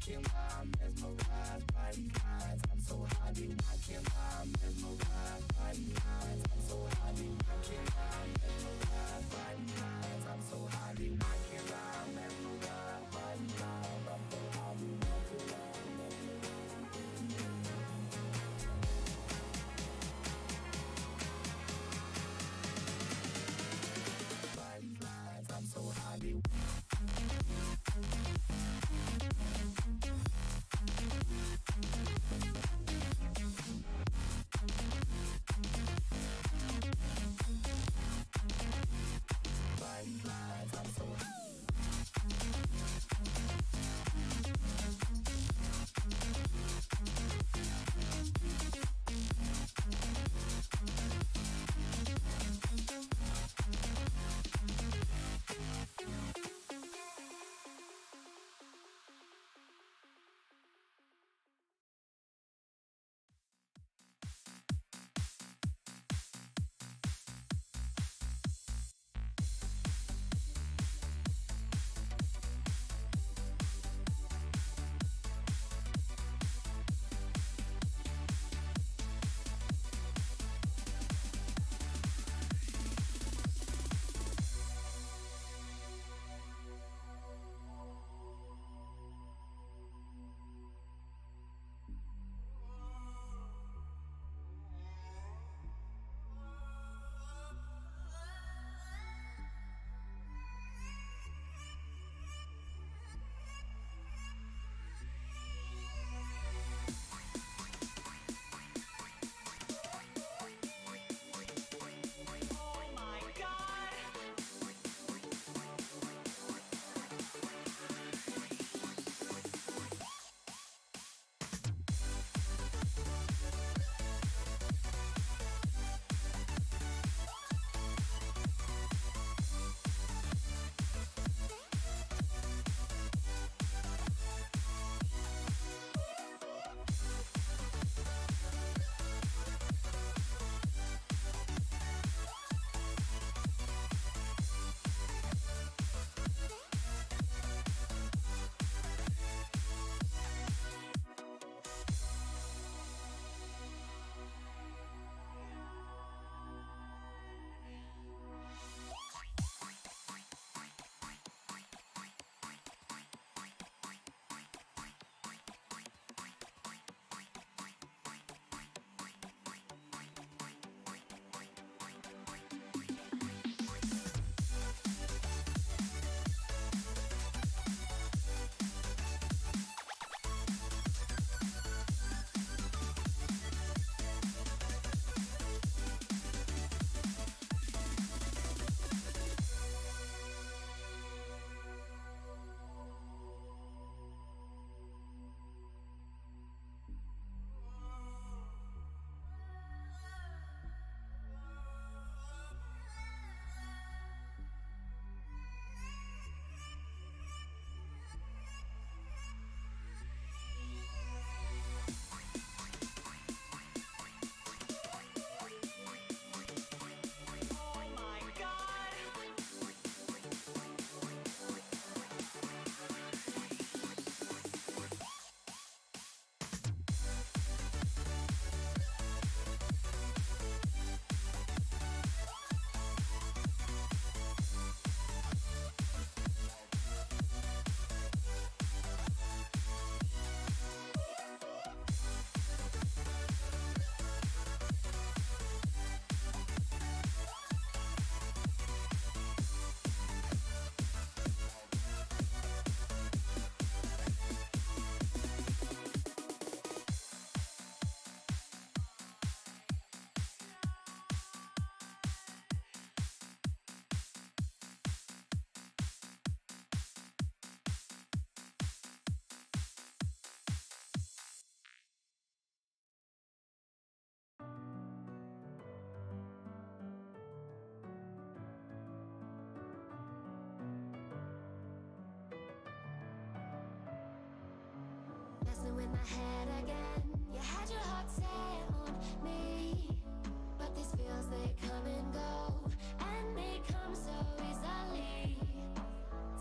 watching while I'm mesmerized by these lines. I'm so high, be watching while I'm mesmerized by these lines. I'm so high, be watching while I'm mesmerized by these lines. I'm so high, be watching while I'm mesmerized by these lines. I'm so high, be watching while I'm mesmerized by these lines. I'm so high, be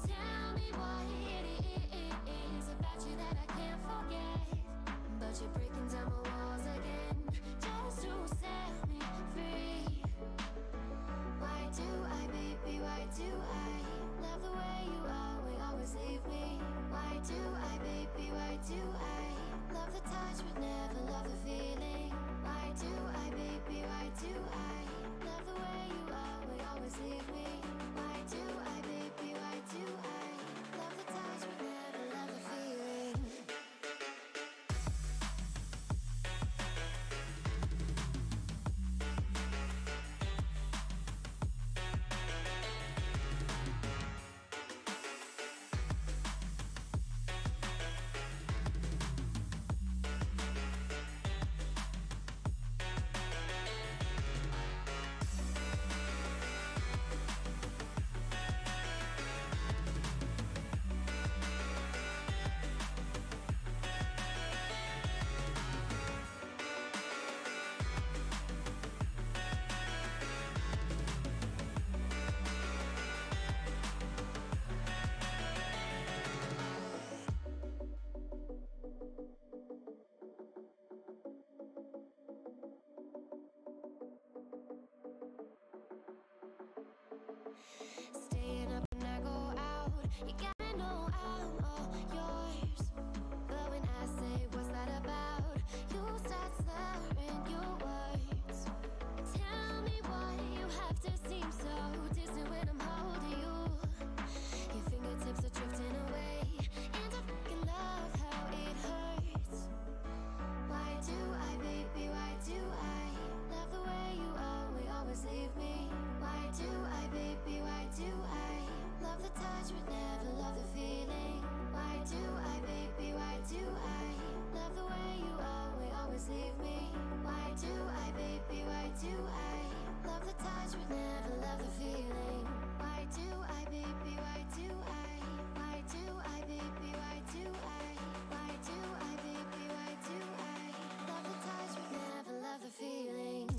Tell me what it is about you that I can't You gotta know I'm all yours. But when I say what's that about, you start slurring your words. Tell me why you have to seem so distant when I'm holding you. Your fingertips are drifting away, and I fucking love how it hurts. Why do I, baby, why do I love the way you always leave me? Why do I, baby, why do I love the touch but never love the feeling? Why do I, baby, why do I love the way you always leave me? Why do I, baby, why do I love the touch but never love the feeling? Why do I, baby, why do I? Why do I, baby, why do I? Why do I, baby, why do I love the touch but never love the feeling?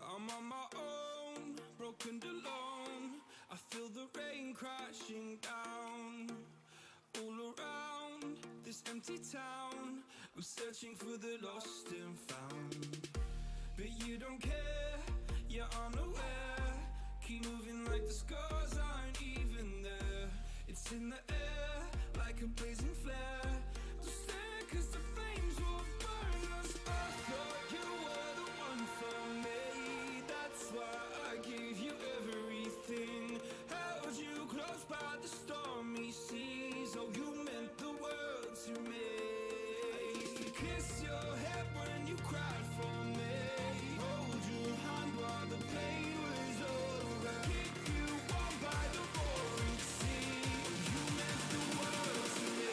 I'm on my own, broken alone. I feel the rain crashing down all around this empty town. I'm searching for the lost and found, but you don't care, you're unaware. Keep moving like the scars aren't even there. It's in the air, like a blazing flare. Don't stare, cause the flames will burn us. I thought you were the one for me. That's why I gave you everything. Held you close by the stormy seas. Oh, you meant the world to me. I used to kiss your head when you cried for me. Hold your hand while the pain was over. Keep you warm by the roaring sea. Oh, you meant the world to me.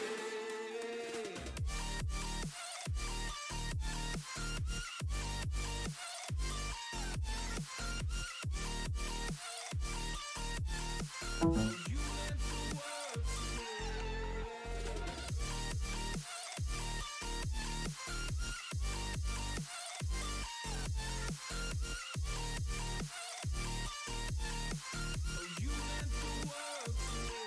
You meant the world to you meant the world to me.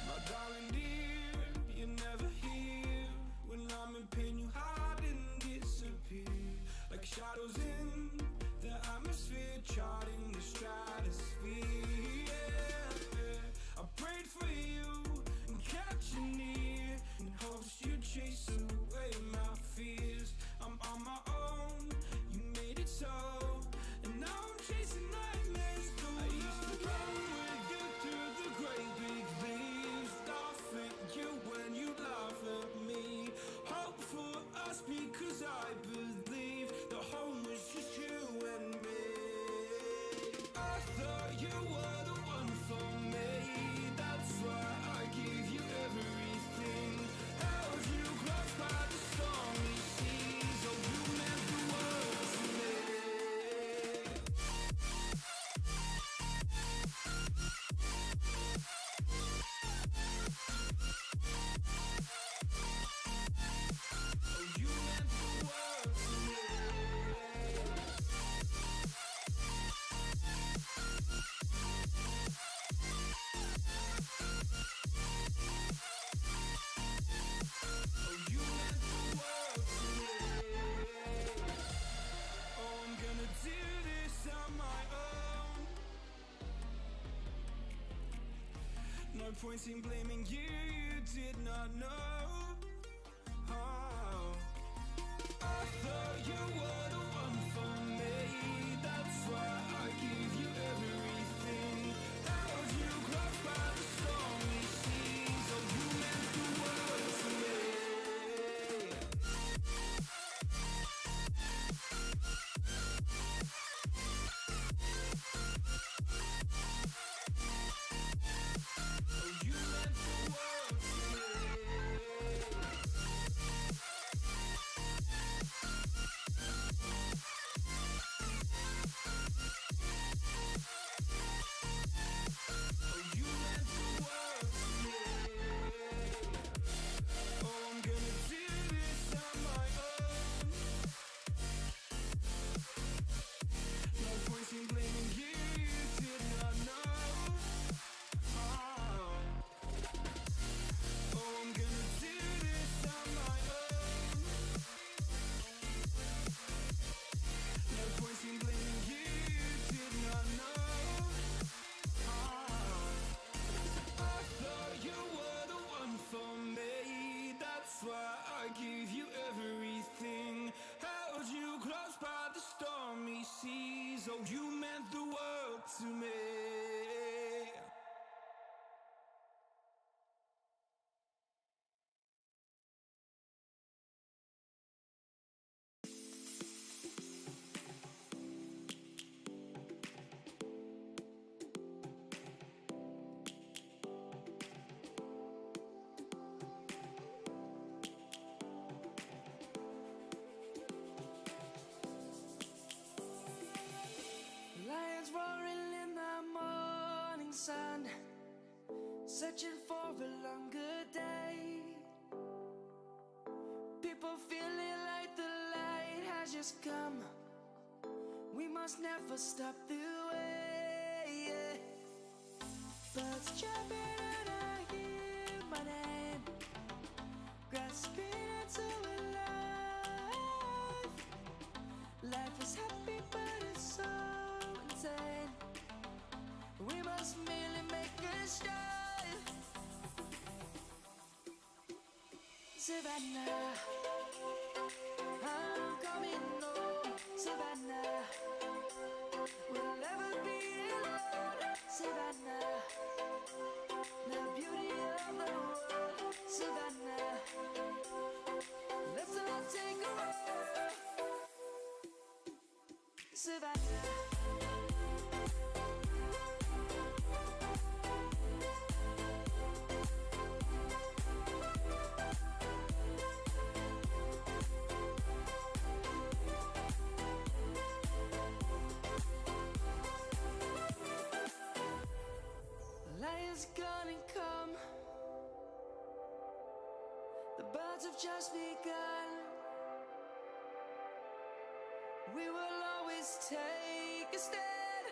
My darling dear, you're never here. When I'm in pain, you hide and disappear. Like shadows in the atmosphere, charting the stratosphere. Yeah. I prayed for you and kept you near, in hopes you'd chase away my fears. I'm on my own, you made it so, and now I'm chasing nightmares through. I used to run with you through the great big leaves, laugh at you when you laugh at me. Hope for us because I believe the home was just you and me. I thought you were the one for me. That's why I gave you everything. Held you close by the stormy seas. Oh, you meant the world to me. Oh, you meant the world to me. Oh, you meant the world to me. Oh, I'm gonna do this on my own. No point in blaming you, you did not know. Oh, I thought you were the one for me. That's why I gave you everything. Held you close by the stormy seas. Oh, you meant the world to me. Oh, you meant the world to me. Oh, you meant the world to me. Oh, I'm gonna do this on my own. No point in blaming you, you did not know. Oh, I'm gonna do this on my own. No point in blaming you, you did not know. I thought you were the one for me. That's why I gave you everything. Held you close by the stormy seas. Oh, you meant the world to me. Lions roaring in the morning sun, searching for a longer day. People feeling like the light has just come. We must never stop the way. Yeah. Birds jumping and I hear my name, grasping strive. Savannah, I'm coming home. Savannah, we'll never be alone. Savannah, the beauty of the world. Savannah, let's all take a walk. Savannah. Lion's gonna come. The birds have just begun. We will always take a stand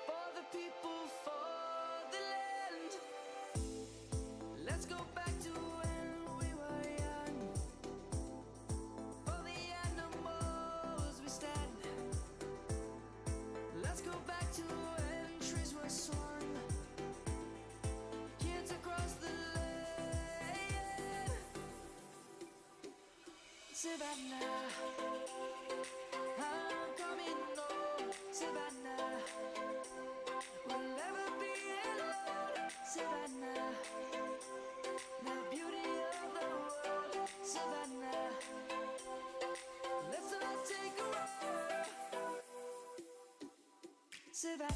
for the people, for the land. Let's go back to when we were young. For the animals we stand. Let's go back to when trees were swung. Kids across the land. Savannah, I'm coming home. Savannah, we'll never be alone. Savannah, the beauty of the world. Savannah, let's all take a walk. Savannah,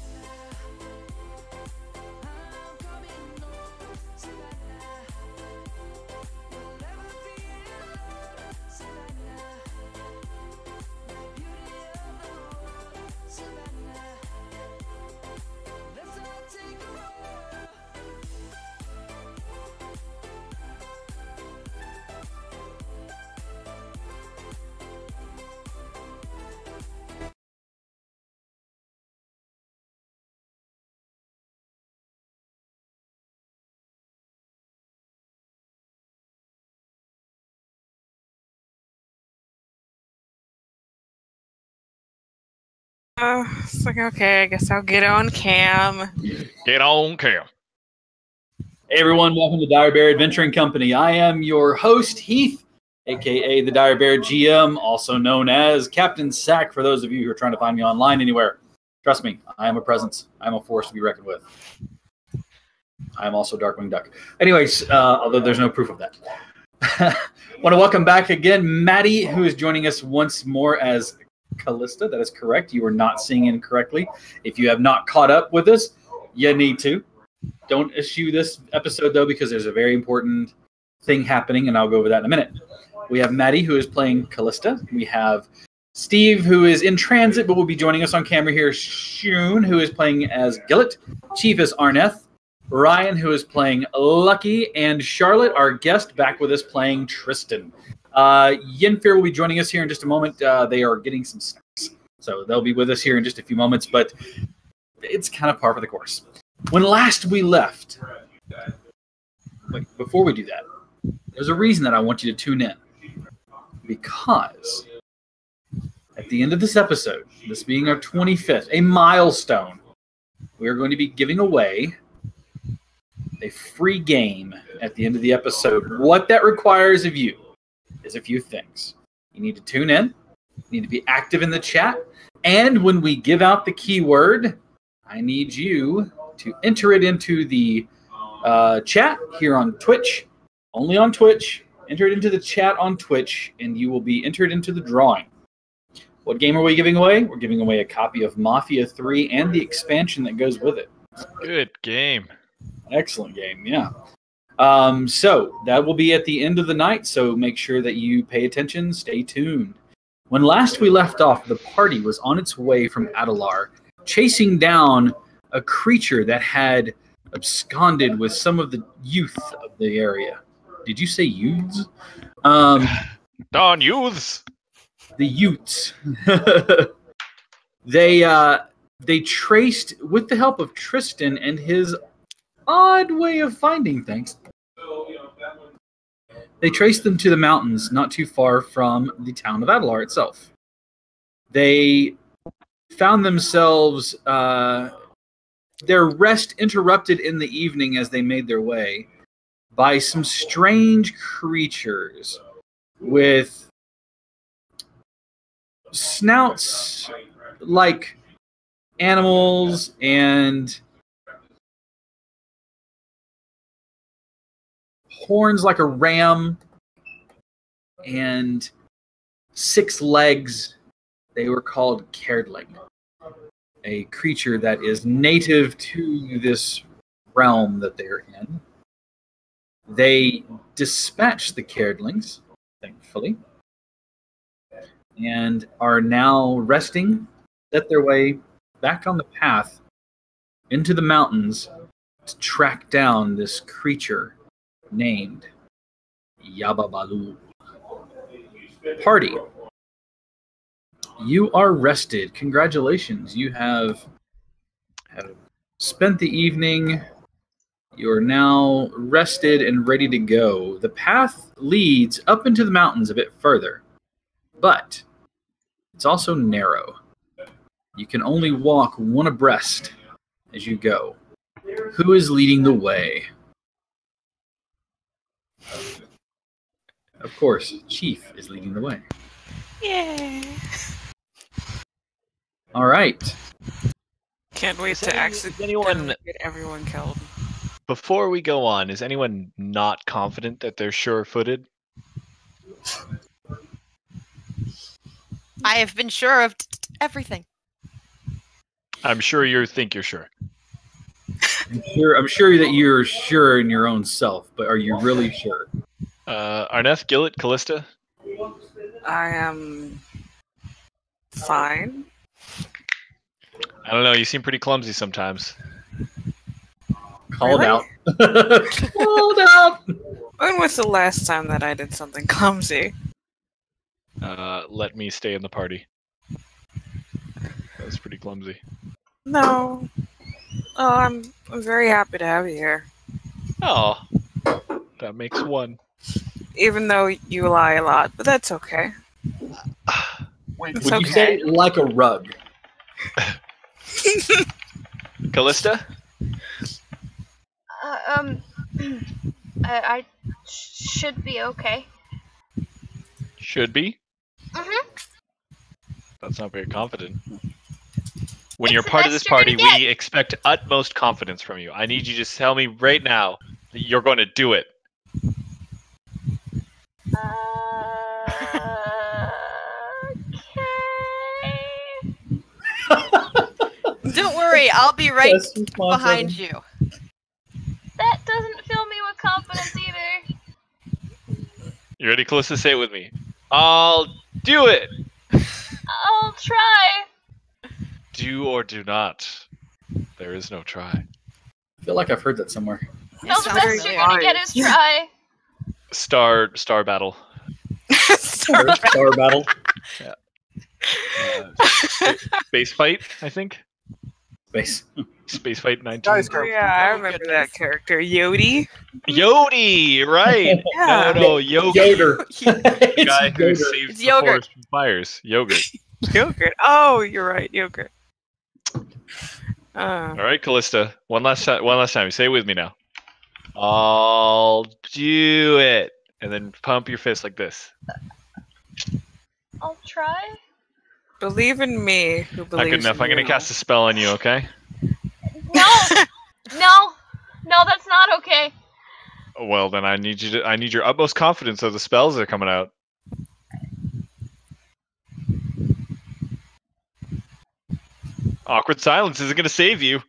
I'm coming home. Savannah, we'll never be alone. Savannah, the beauty of the world. Savannah, let's all take a walk. It's like, okay, I guess I'll get on cam. Get on cam. Hey everyone, welcome to Dire Bear Adventuring Company. I am your host, Heath, aka the Dire Bear GM, also known as Captain Sack for those of you who are trying to find me online anywhere. Trust me, I am a presence. I am a force to be reckoned with. I am also Darkwing Duck. Anyways, although there's no proof of that. Want to welcome back again Maddie, who is joining us once more as Callista. That is correct. You are not seeing incorrectly. If you have not caught up with us, you need to. Don't eschew this episode, though, because there's a very important thing happening, and I'll go over that in a minute. We have Maddie, who is playing Callista. We have Steve, who is in transit, but will be joining us on camera here. Shun, who is playing as Gillet. Chief is Arneth. Ryan, who is playing Lucky. And Charlotte, our guest, back with us playing Tristan. Yenfear will be joining us here in just a moment. They are getting some snacks, so they'll be with us here in just a few moments, but it's kind of par for the course. When last we left, wait, before we do that, there's a reason that I want you to tune in, because at the end of this episode, this being our 25th, a milestone, we are going to be giving away a free game at the end of the episode. What that requires of you is a few things. You need to tune in, you need to be active in the chat, and when we give out the keyword, I need you to enter it into the chat here on Twitch, only on Twitch. Enter it into the chat on Twitch, and you will be entered into the drawing. What game are we giving away? We're giving away a copy of Mafia 3 and the expansion that goes with it. Good game. Excellent game, yeah. So that will be at the end of the night, so make sure that you pay attention, stay tuned. When last we left off, the party was on its way from Adalar, chasing down a creature that had absconded with some of the youth of the area. Did you say youths? Darn youths! The Utes. They traced, with the help of Tristan and his odd way of finding things, they traced them to the mountains not too far from the town of Adalar itself. They found themselves their rest interrupted in the evening as they made their way by some strange creatures with snouts like animals and horns like a ram and 6 legs. They were called Kerdling, a creature that is native to this realm that they're in. They dispatched the Kerdlings, thankfully, and are now resting, set their way back on the path into the mountains to track down this creature named Yababalu. Party, you are rested. Congratulations. You have spent the evening. You are now rested and ready to go. The path leads up into the mountains a bit further, but it's also narrow. You can only walk one abreast as you go. Who is leading the way? Of course, Chief is leading the way. Yay! All right. Can't wait to actually get everyone killed. Before we go on, is anyone not confident that they're sure-footed? I have been sure of everything. I'm sure you think you're sure. I'm sure that you're sure in your own self, but are you really sure? Arneth, Gillet, Callista? I am fine. I don't know, you seem pretty clumsy sometimes. Called Really? out. Called out. When was the last time that I did something clumsy? Let me stay in the party. That was pretty clumsy. No. Oh, I'm very happy to have you here. Oh, that makes one. Even though you lie a lot, but that's okay. Wait, It's Would you okay. say like a rug? Callista? I should be okay. Should be? Mm-hmm. That's not very confident. When you're It's the part of best this you're party, gonna we expect utmost confidence from you. I need you to tell me right now that you're going to do it. Okay. Don't worry, I'll be right Best response behind ever. you. That doesn't fill me with confidence either. You ready, Callista? Say it with me. I'll do it! I'll try. Do or do not. There is no try. I feel like I've heard that somewhere. No, the sounds best you're gonna get is try. Star battle. Star battle. Space fight, I think. Space. Space fight 19. Guys, Oh, yeah, I remember that character. Yodi? Yodi, right? Yeah. No, Yogurt. Yoder. The guy who Yoder. saves It's the yogurt. forest from fires. Yogurt. Yogurt. Oh, you're right, yogurt. All right, Callista. One last time. Say it with me now. I'll do it. And then pump your fist like this. I'll try. Believe in me who believes Not good enough. in I'm going to you. cast a spell on you, okay? No, no, that's not okay. Well, then I need your utmost confidence of the spells that are coming out. Awkward silence isn't going to save you.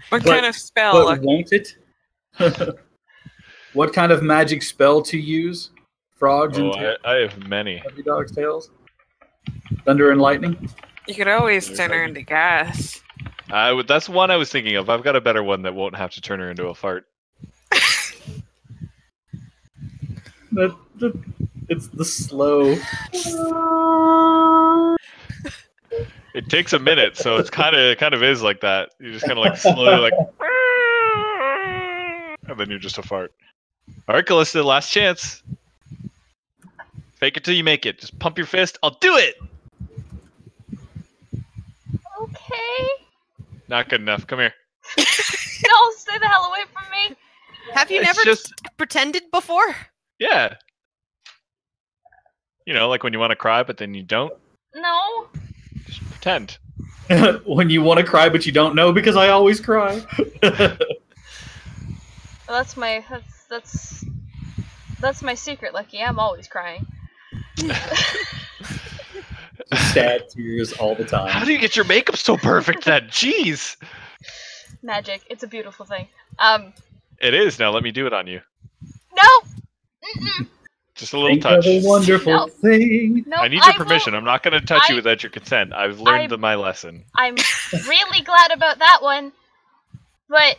What But- kind of spell? But won't it? What kind of magic spell to use? Frogs Oh, and I have many. puppy dog's tails? Thunder and lightning? You could always turn her into gas. That's one I was thinking of. I've got a better one that won't have to turn her into a fart. It's the slow. It takes a minute, so it's kind of is like that. You just kind of like slowly like, and then you're just a fart. All right, Callista, last chance. Fake it till you make it. Just pump your fist. I'll do it. Okay. Not good enough. Come here. No, stay the hell away from me. Have you It's never just- pretended before? Yeah. You know, like when you want to cry, but then you don't. No. Just pretend. When you want to cry but you don't know, because I always cry. That's my that's my secret, Lucky. I'm always crying. Sad tears all the time. How do you get your makeup so perfect then? Jeez. Magic. It's a beautiful thing. It is. Now let me do it on you. No. Mm-mm. Just a little Think touch. of a wonderful No. thing. No. I need your will- permission. I'm not going to touch you I- without your consent. I've learned I- my lesson. I'm really glad about that one, but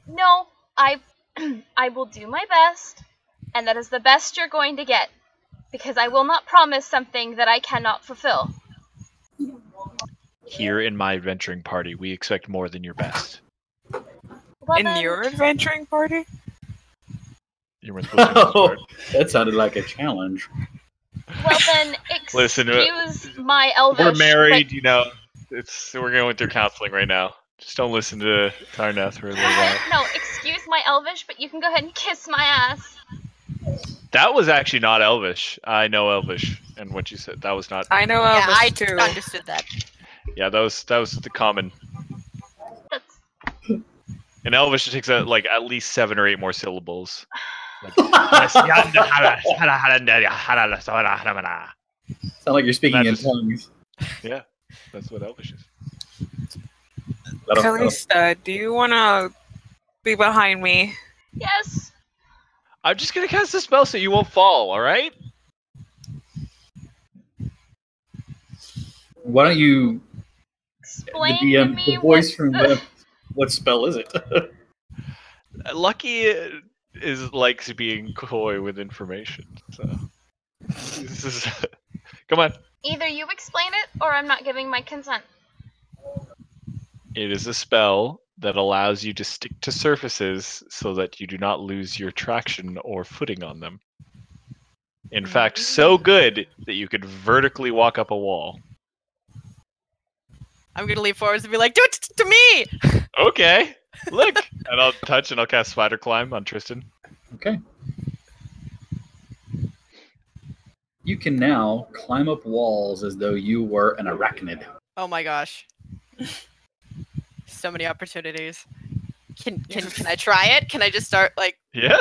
no, I will do my best, and that is the best you're going to get, because I will not promise something that I cannot fulfill. Here in my adventuring party, we expect more than your best. Well, In then, your adventuring party? You weren't supposed to use this Oh, word. that sounded like a challenge. well then, Listen, excuse my elvish. We're married, but- you know. We're going through counseling right now. Just don't listen to Tarnath for a little while. No, excuse my elvish, but you can go ahead and kiss my ass. That was actually not Elvish. I know Elvish, and what you said, that was not. I know Yeah, Elvis I too. understood that. Yeah, that was the common. That's In Elvish, it takes like at least 7 or 8 more syllables. Like, Sound like you're speaking in That just- tongues. yeah, that's what Elvish is. Kalista, do you want to be behind me? yes. I'm just gonna cast a spell so you won't fall. All right? Why don't you, Explain the to DM, me the voice what's from the- what spell is it? Lucky likes being coy with information. So this is. Come on. Either you explain it, or I'm not giving my consent. It is a spell that allows you to stick to surfaces so that you do not lose your traction or footing on them. In fact, so good that you could vertically walk up a wall. I'm gonna lean forwards and be like, "Do it to me!" Okay, look, and I'll touch and I'll cast Spider Climb on Tristan. Okay. You can now climb up walls as though you were an arachnid. Oh my gosh. So many opportunities. Can I try it? Can I just start like Yeah,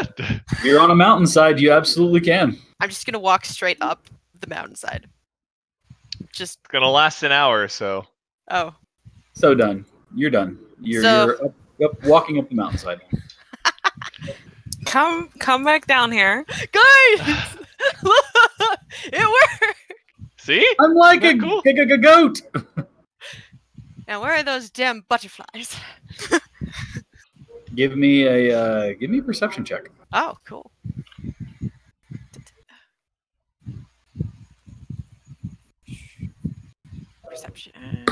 You're on a mountainside, you absolutely can. I'm just gonna walk straight up the mountainside. Just it's gonna last an hour or so. oh. So done. You're done. You're So- up, walking up the mountainside. Come back down here. Guys! Look! It worked! See? I'm like a Isn't that cool? goat. Now where are those damn butterflies? Give me a perception check. Oh, cool. Perception.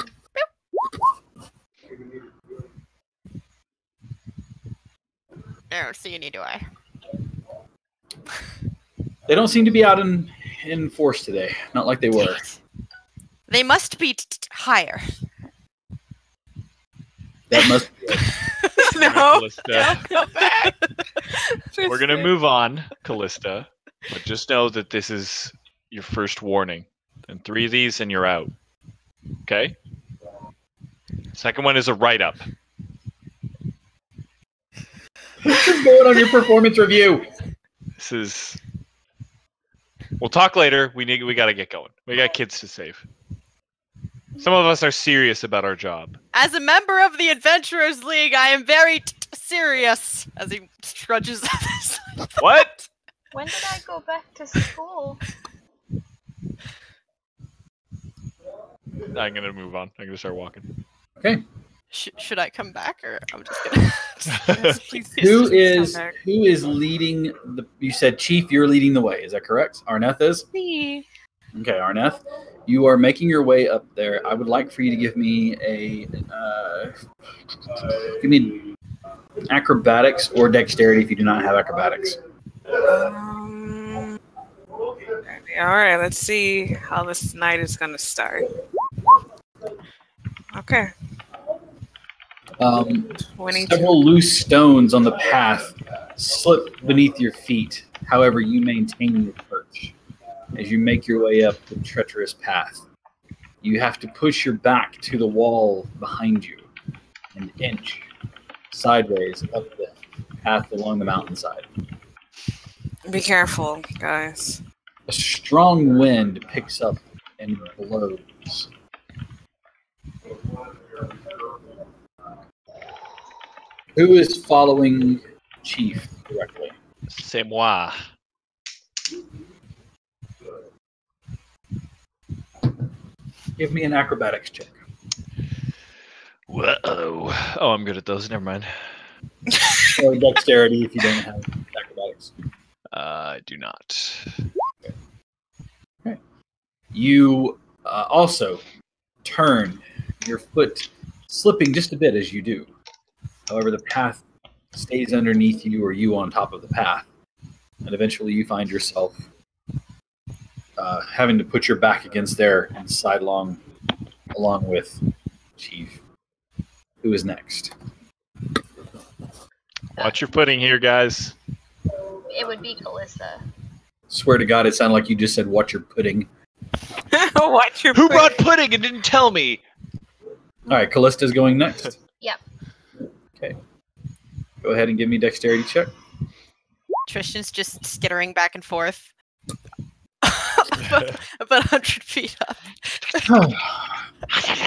I don't see any, do I? They don't seem to be out in force today. Not like they were. They must be higher. That must be it. No. Callista. Go back. We're gonna move on, Callista, but just know that this is your first warning. And 3 of these, and you're out. Okay. Second one is a write-up. What's going on your performance review? This is. We'll talk later. We gotta get going. We got kids to save. Some of us are serious about our job. As a member of the Adventurers League, I am very serious. As he trudges. What? When did I go back to school? I'm gonna move on. I'm gonna start walking. Okay. Should I come back, or I'm just gonna? Who is leading the? You said Chief. You're leading the way. Is that correct? Arneth is. Me. Okay, Arneth. You are making your way up there. I would like for you to give me acrobatics or dexterity if you do not have acrobatics. All right, let's see how this night is gonna start. Okay. Several loose stones on the path slip beneath your feet. However, you maintain your perch as you make your way up the treacherous path. You have to push your back to the wall behind you and inch sideways up the path along the mountainside. Be careful, guys. A strong wind picks up and blows. Who is following Chief directly? C'est moi. Give me an acrobatics check. Whoa. Oh, I'm good at those. Never mind. Or dexterity if you don't have acrobatics. I do not. Okay. You also turn, your foot slipping just a bit as you do. However, the path stays underneath you or you on top of the path. And eventually you find yourself having to put your back against there and sidelong along with Chief. Who is next? Watch your footing here, guys. It would be Callista. Swear to God, it sounded like you just said, "Watch your pudding." Watch your Who foot. brought pudding and didn't tell me? All right, Callista's going next. Yep. Okay. Go ahead and give me a dexterity check. Tristan's just skittering back and forth. about 100 feet up.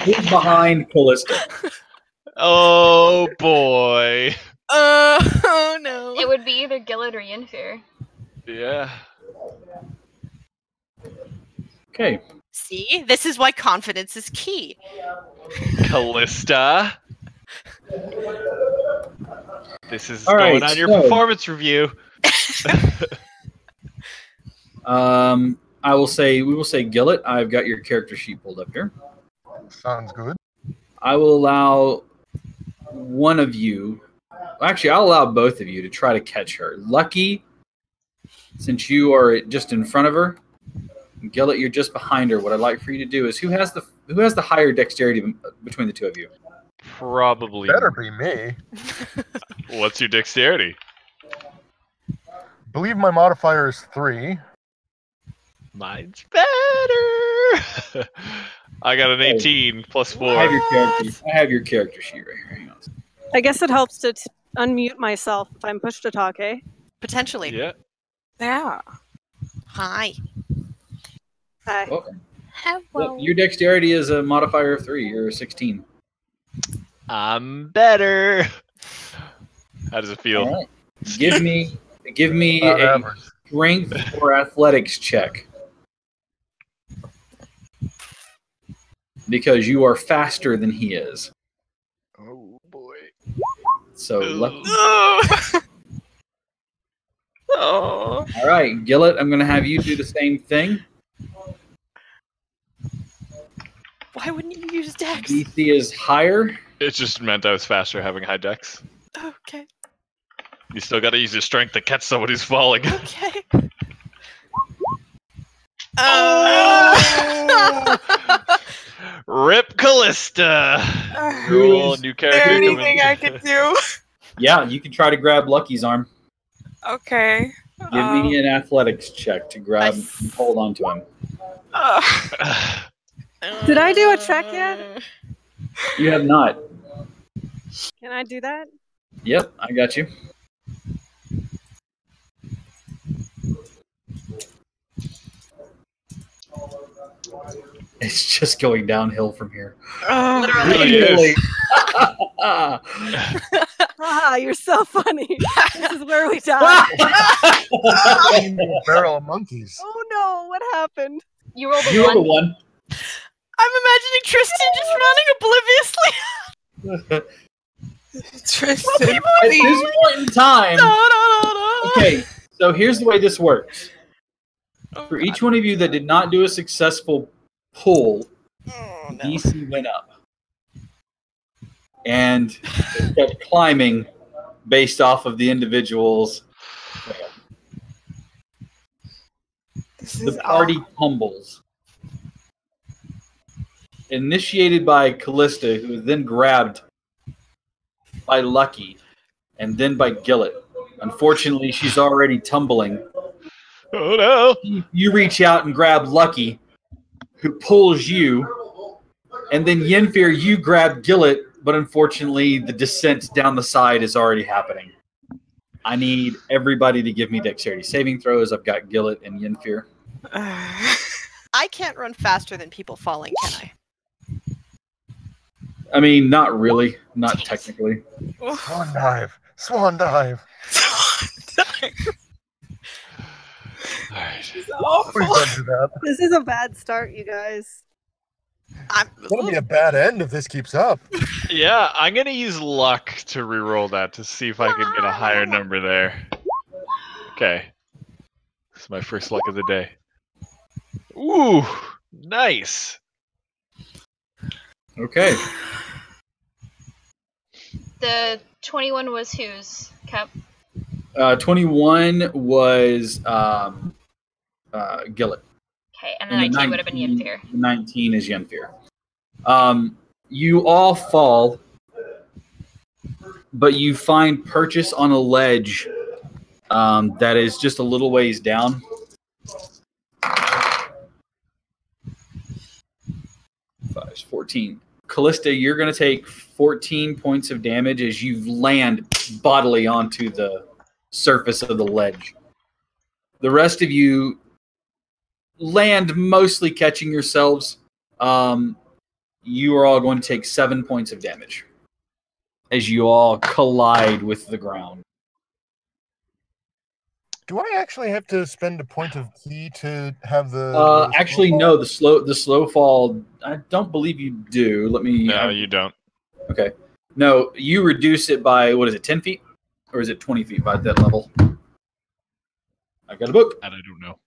Who's behind Callista? Oh boy. Oh no. It would be either Gillard or Yinfir. Yeah. Okay. See? This is why confidence is key. Callista. This is All going right, on your so- performance review. We will say Gillett. I've got your character sheet pulled up here. Sounds good. I will allow one of you, actually, I'll allow both of you to try to catch her. Lucky, since you are just in front of her, Gillett, you're just behind her. What I'd like for you to do is who has the higher dexterity between the two of you? Probably. Better be me. What's your dexterity? Believe my modifier is 3. Mine's better. I got an 18 plus 4. I have your character sheet right here. Hang on. I guess it helps to unmute myself if I'm pushed to talk, eh? Potentially. Yeah. Yeah. Hi. Hi. Welcome. Hello. Your dexterity is a modifier of 3. You're a 16. I'm better. How does it feel? All right. Give me About a average. strength or athletics check. Because you are faster than he is. Oh boy. So lucky. Oh. All right, Gillett, I'm going to have you do the same thing. Why wouldn't you use Dex? DC is higher. It just meant I was faster having high dex. Okay. You still got to use your strength to catch someone who's falling. Okay. Rip Callista. Cool, new Is character there coming. anything I could do? Yeah, you can try to grab Lucky's arm. Okay. Give me an athletics check to grab and hold on to him. Did I do a check yet? You have not. Can I do that? Yep, I got you. It's just going downhill from here. It really is. Ah, you're so funny. This is where we die. Barrel of monkeys. Oh no, what happened? You rolled a You were the 1. one. I'm imagining Tristan just running obliviously. Tristan. At this point in time, No. okay, so here's the way this works. For each one of you that did not do a successful pull, DC went up. And it kept climbing based off of the individuals. The party tumbles. Initiated by Callista, who was then grabbed by Lucky, and then by Gillet. Unfortunately, she's already tumbling. Oh no! You reach out and grab Lucky, who pulls you, and then Yenfear, you grab Gillet, but unfortunately, the descent down the side is already happening. I need everybody to give me dexterity saving throws. I've got Gillet and Yenfear. I can't run faster than people falling, can I? I mean, not really. Not technically. Swan dive. Swan dive. Alright. It's awful. Please don't do that. This is a bad start, you guys. It's gonna be a bad end if this keeps up. Yeah, I'm gonna use luck to reroll that to see if I can get a higher number there. Okay. This is my first luck of the day. Ooh, nice. Okay. The 21 was whose, Cap? 21 was Gillet. Okay, and the 19 would have been Yenfear. 19 is Yenfear. You all fall, but you find purchase on a ledge that is just a little ways down. 5 is 14. Callista, you're going to take 14 points of damage as you land bodily onto the surface of the ledge. The rest of you land mostly catching yourselves. You are all going to take 7 points of damage as you all collide with the ground. Do I actually have to spend a point of key to have the? Actually, no. The slow fall. I don't believe you do. Let me. No, you don't. Okay. No, you reduce it by what is it? 10 feet, or is it 20 feet by that level? I've got a book. And I don't know.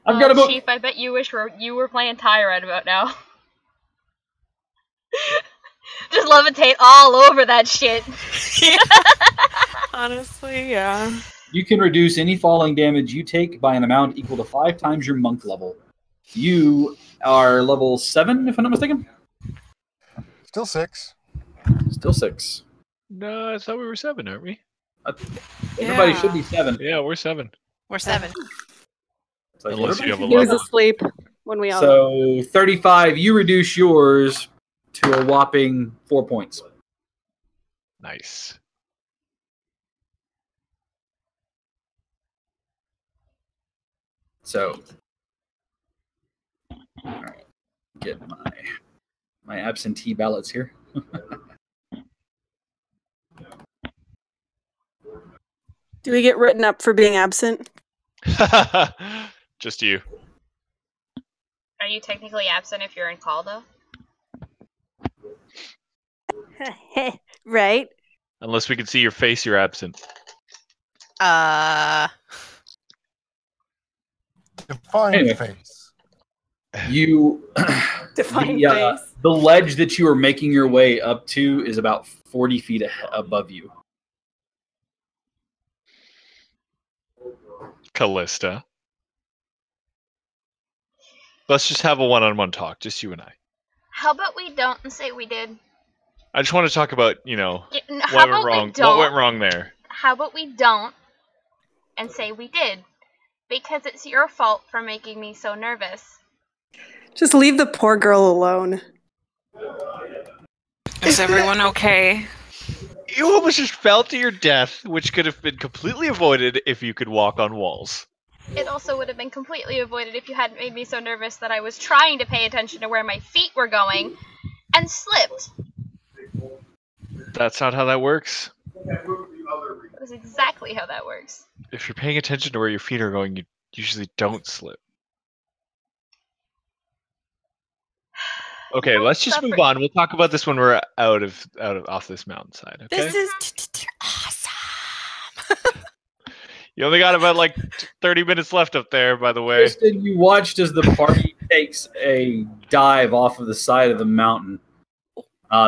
I've got a book. Chief, I bet you wish you were playing Ty right about now. Just levitate all over that shit. Honestly, yeah. You can reduce any falling damage you take by an amount equal to 5 times your monk level. You are level 7, if I'm not mistaken. Still 6. Still 6. No, I thought we were 7, aren't we? Everybody should be 7. Yeah, we're 7. We're 7. So Unless you have a He was level. asleep when we all. So 35, you reduce yours to a whopping 4 points. Nice. So, all right, get my absentee ballots here. Do we get written up for being absent? Just you. Are you technically absent if you're in call, though? Right. Unless we can see your face, you're absent. Define Anyway. face. You Define the, face. the ledge that you are making your way up to is about 40 feet above you. Callista. Let's just have a one-on-one talk, just you and I. How about we don't and say we did? I just want to talk about, you know, How what about went we wrong. don't? What went wrong there? How about we don't and say we did? Because it's your fault for making me so nervous. Just leave the poor girl alone. Is everyone okay? You almost just fell to your death, which could have been completely avoided if you could walk on walls. It also would have been completely avoided if you hadn't made me so nervous that I was trying to pay attention to where my feet were going and slipped. That's not how that works. That was exactly how that works. If you're paying attention to where your feet are going, you usually don't slip. Okay, let's just move on. We'll talk about this when we're off this mountainside. Okay. This is awesome. You only got about like 30 minutes left up there, by the way. Kristen, you watched as the party takes a dive off of the side of the mountain.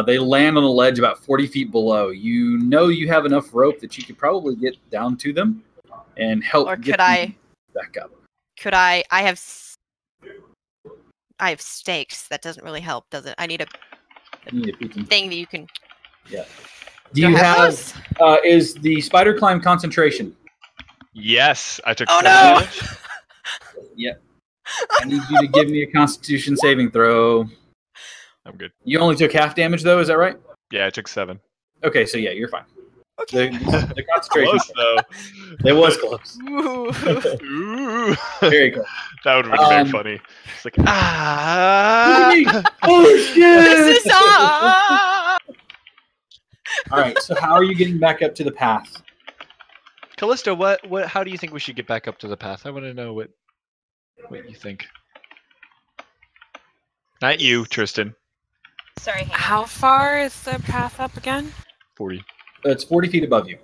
They land on a ledge about 40 feet below. You know you have enough rope that you could probably get down to them and help Or get could them I? back up. Could I? I have stakes. That doesn't really help, does it? I need a You need a beacon. thing that you can. Yeah. Do you have? Is the spider climb concentration? Yes, I took. Oh 7 no! damage. Yep. I need you to give me a Constitution saving throw. I'm good. You only took half damage, though. Is that right? Yeah, I took 7. Okay, so yeah, you're fine. Okay. The concentration. Close though. It was close. Ooh. Very cool. That would have been very funny. It's like Oh shit! This is All right. So how are you getting back up to the path? Callista, what? How do you think we should get back up to the path? I want to know what you think. Not you, Tristan. Sorry. hang on. How far is the path up again? 40. It's 40 feet above you.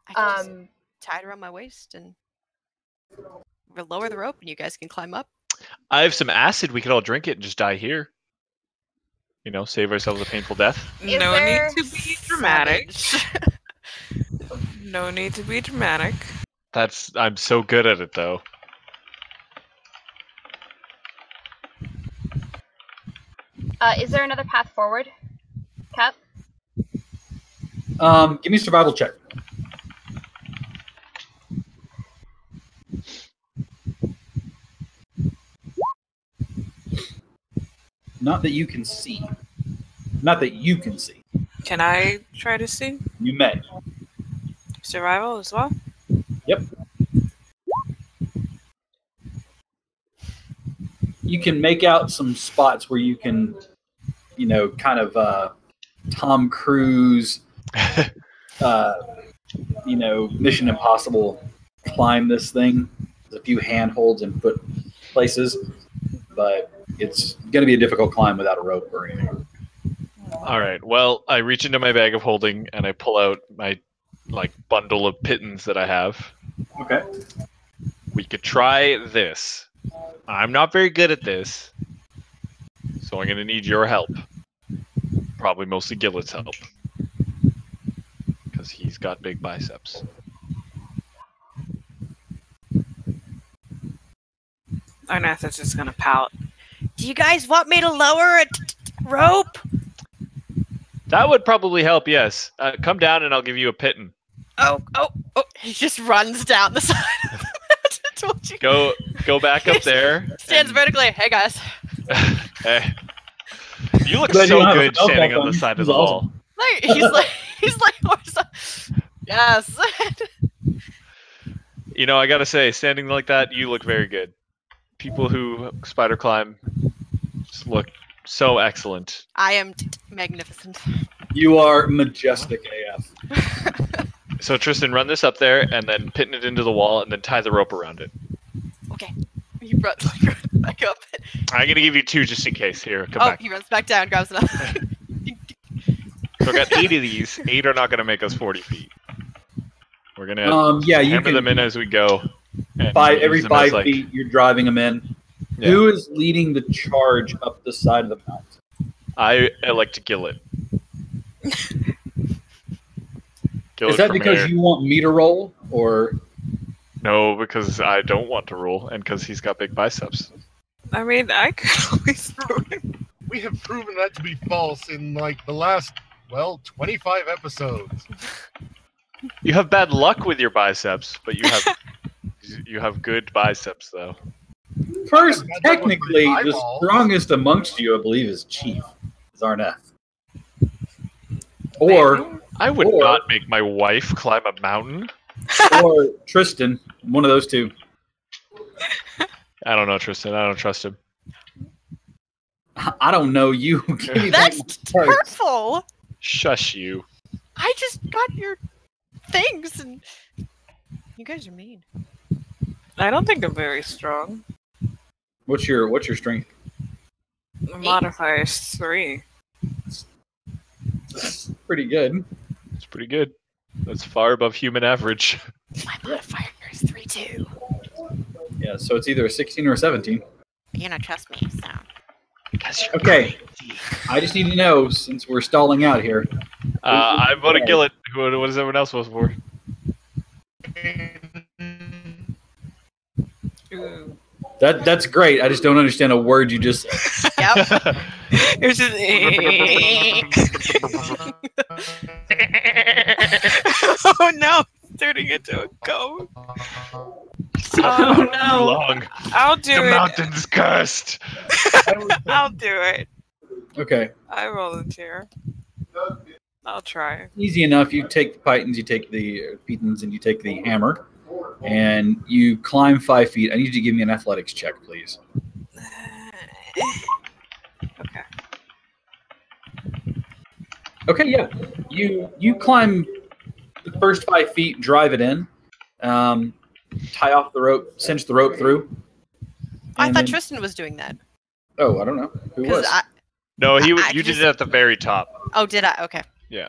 I can tie it around my waist and we'll lower the rope, and you guys can climb up. I have some acid. We could all drink it and just die here. You know, save ourselves a painful death. Is No there- need to be dramatic. Savage. No need to be dramatic. I'm so good at it though. Is there another path forward, Cap? Give me a survival check. Not that you can see. Not that you can see. Can I try to see? You may. Survival as well? Yep. You can make out some spots where you can, kind of Tom Cruise, Mission Impossible climb this thing. There's a few handholds and foot places, but it's going to be a difficult climb without a rope or anything. All right. Well, I reach into my bag of holding and I pull out my bundle of pittons that I have. Okay. We could try this. I'm not very good at this, so I'm going to need your help. Probably mostly Gillet's help, because he's got big biceps. Arnath is just gonna pout. Do you guys want me to lower a rope? That would probably help, yes. Come down and I'll give you a pitton. Oh! He just runs down the side of the mountain towards you. Go back up there. Stands vertically. Hey guys. Hey. You look Glad you so don't have a good spell standing book on the on. side of He's the awesome. wall. He's like yes. I gotta say, standing like that, you look very good. People who spider climb just look so excellent. I am magnificent. You are majestic AF. So Tristan, run this up there and then pin it into the wall and then tie the rope around it. Okay. He runs back up. I'm gonna give you 2 just in case. Here, come back. He runs back down, grabs another. So I got 8 of these. 8 are not gonna make us 40 feet. We're gonna You hammer can them in as we go. and every use them as, 5 feet. You're driving them in. Yeah. Who is leading the charge up the side of the mountain? I elect Gillet. Is that because you want me to roll, or? No, because I don't want to roll, and because he's got big biceps. I mean, I could always We have proven that to be false in the last 25 episodes. You have bad luck with your biceps, but you have good biceps though. First, technically, the strongest amongst you, I believe, is Chief Zarneth. Or I would not make my wife climb a mountain. Or Tristan, one of those two. I don't know Tristan. I don't trust him. I don't know you. That's hurtful. Shush you. I just got your things, and you guys are mean. I don't think I'm very strong. What's your strength? The modifier is 3. That's pretty good. It's pretty good. That's far above human average. My modifier is 3 too. Yeah, so it's either a 16 or a 17. You don't trust me, so. Okay. I just need to know, since we're stalling out here. I voted Gillet. What does everyone else vote for? Ooh. That's great. I just don't understand a word you just said. Yep. It was just. Oh no! It's turning into a goat. Oh no! Long. I'll do The it. mountain's cursed. I'll do it. Okay. I volunteer. I'll try. Easy enough. You take the pitons, you take the pitons, and you take the hammer, and you climb 5 feet. I need you to give me an athletics check, please. Okay. Okay, yeah. You climb the first 5 feet, drive it in, tie off the rope, cinch the rope through. I and thought then- Tristan was doing that. Oh, I don't know. Who was? No, you I did just- it at the very top. Oh, did I? Okay. Yeah.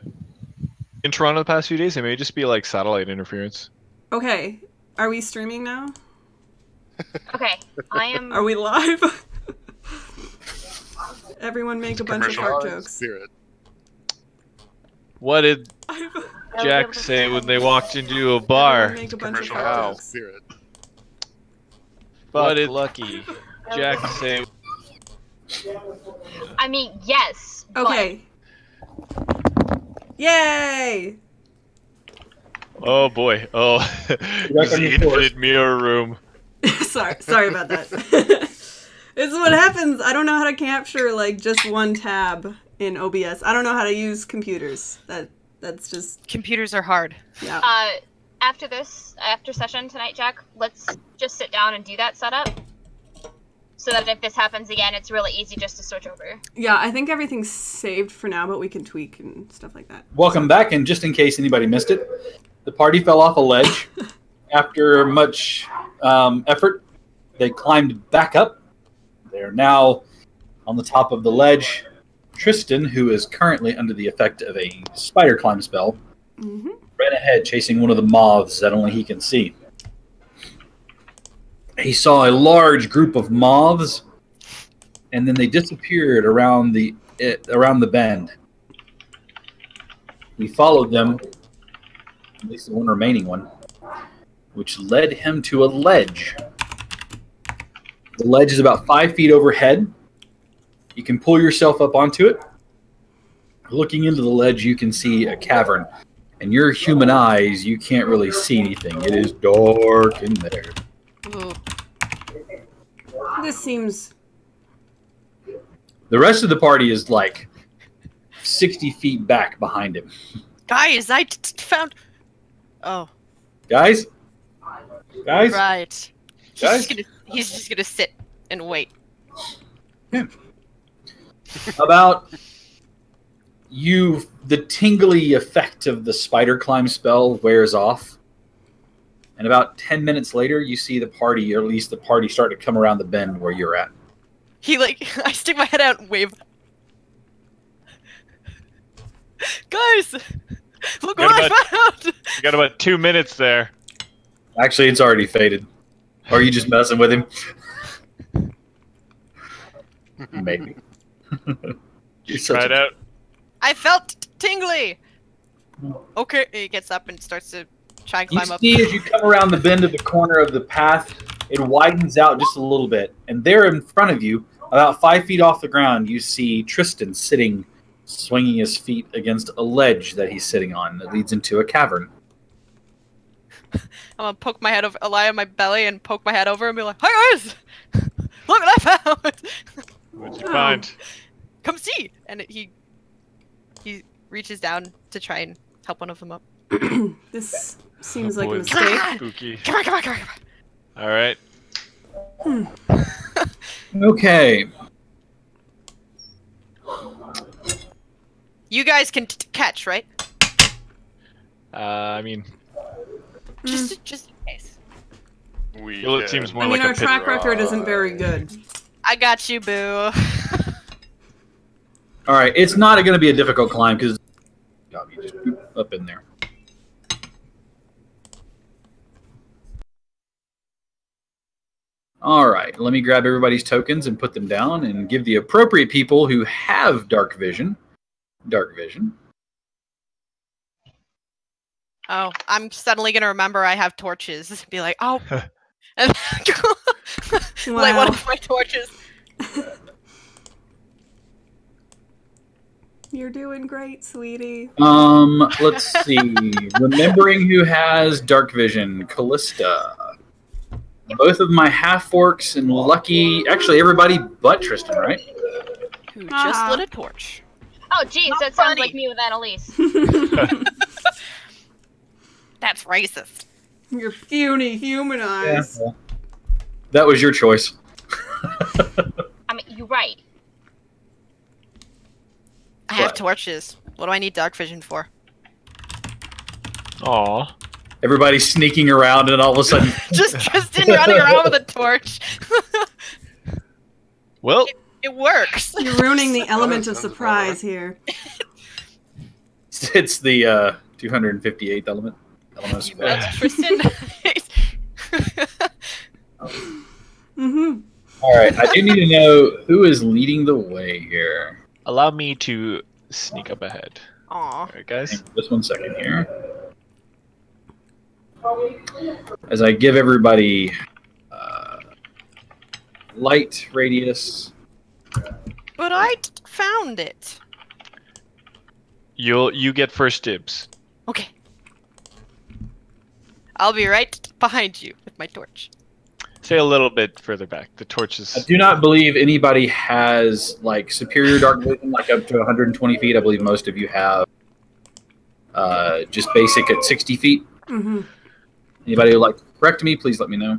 In Toronto the past few days, it may just be like satellite interference. Okay, are we streaming now? Okay, I am. Are we live? Everyone make a bunch of fart jokes. Spirit. What did Jack say when they walked into a bar? Everyone make a bunch of Commercial fart Wow. jokes. Spirit. What did Lucky Jack say? I mean, yes. Okay. Yay! Oh boy. Oh, Back on the your course. infinite mirror room. sorry about that. This is what happens. I don't know how to capture like just one tab in OBS. I don't know how to use computers. That's just Computers are hard. yeah. After session tonight, Jack, let's just sit down and do that setup. So that if this happens again, it's really easy just to switch over. Yeah, I think everything's saved for now, but we can tweak and stuff like that. Welcome back, and just in case anybody missed it, the party fell off a ledge. After much effort, they climbed back up. They're now on the top of the ledge. Tristan, who is currently under the effect of a spider climb spell, ran ahead chasing one of the moths that only he can see. He saw a large group of moths, and then they disappeared around the bend. He followed them, at least the one remaining one, which led him to a ledge. The ledge is about 5 feet overhead. You can pull yourself up onto it. Looking into the ledge, you can see a cavern. And your human eyes, you can't really see anything. It is dark in there. Ooh. This seems The rest of the party is like 60 feet back behind him. Guys, I found. Oh. Guys? Guys? Right. Guys? He's just gonna sit and wait. About the tingly effect of the spider climb spell wears off. And about 10 minutes later, you see the party, or at least the party, start to come around the bend where you're at. I stick my head out and wave. Guys, look what I found! You got about 2 minutes there. Actually, it's already faded. Or are you just messing with him? Maybe. Try it out. I felt tingly. Okay, he gets up and starts to try and You climb up. see as you come around the bend of the corner of the path, it widens out just a little bit. And there in front of you, about 5 feet off the ground, you see Tristan sitting, swinging his feet against a ledge that he's sitting on that leads into a cavern. I'm gonna poke my head over, lie on my belly and poke my head over and be like, "Hi guys, look what I found!" What'd you find? Come see! And he reaches down to try and help one of them up. this seems Oh, like a boy, mistake. Spooky. Come on, come on, come on, come on. All right. Okay. You guys can catch, right? I mean, Just in case. well, it seems more I mean, like our a pit. track record isn't very good. I got you, boo. All right. It's not going to be a difficult climb because you just up in there. All right. Let me grab everybody's tokens and put them down and give the appropriate people who have dark vision. Oh, I'm suddenly gonna remember I have torches. Be like, oh. And Light one of my torches. You're doing great, sweetie. Let's see. Remembering who has dark vision, Callista. Both of my half-orcs and Lucky, actually everybody but Tristan, right? Who just lit a torch. Oh, geez, that sounds like me with Annalise. That's racist. Your puny human eyes. well, that was your choice. I mean, you're right. I have torches. What do I need dark vision for? Aw. Everybody's sneaking around, and all of a sudden, Just Tristan running around with a torch. Well, it works. You're ruining the element of surprise here. it's the 258th element. Of surprise. That's Tristan. All right, I do need to know who is leading the way here. allow me to sneak up ahead. Aw. All right, guys. Just 1 second here. As I give everybody light radius. But I found it. You get first dibs. Okay. I'll be right behind you with my torch. Stay a little bit further back. The torch is. I do not believe anybody has like superior dark vision, like up to 120 feet. I believe most of you have just basic at 60 feet. Mm-hmm. Anybody who would like to correct me, please let me know.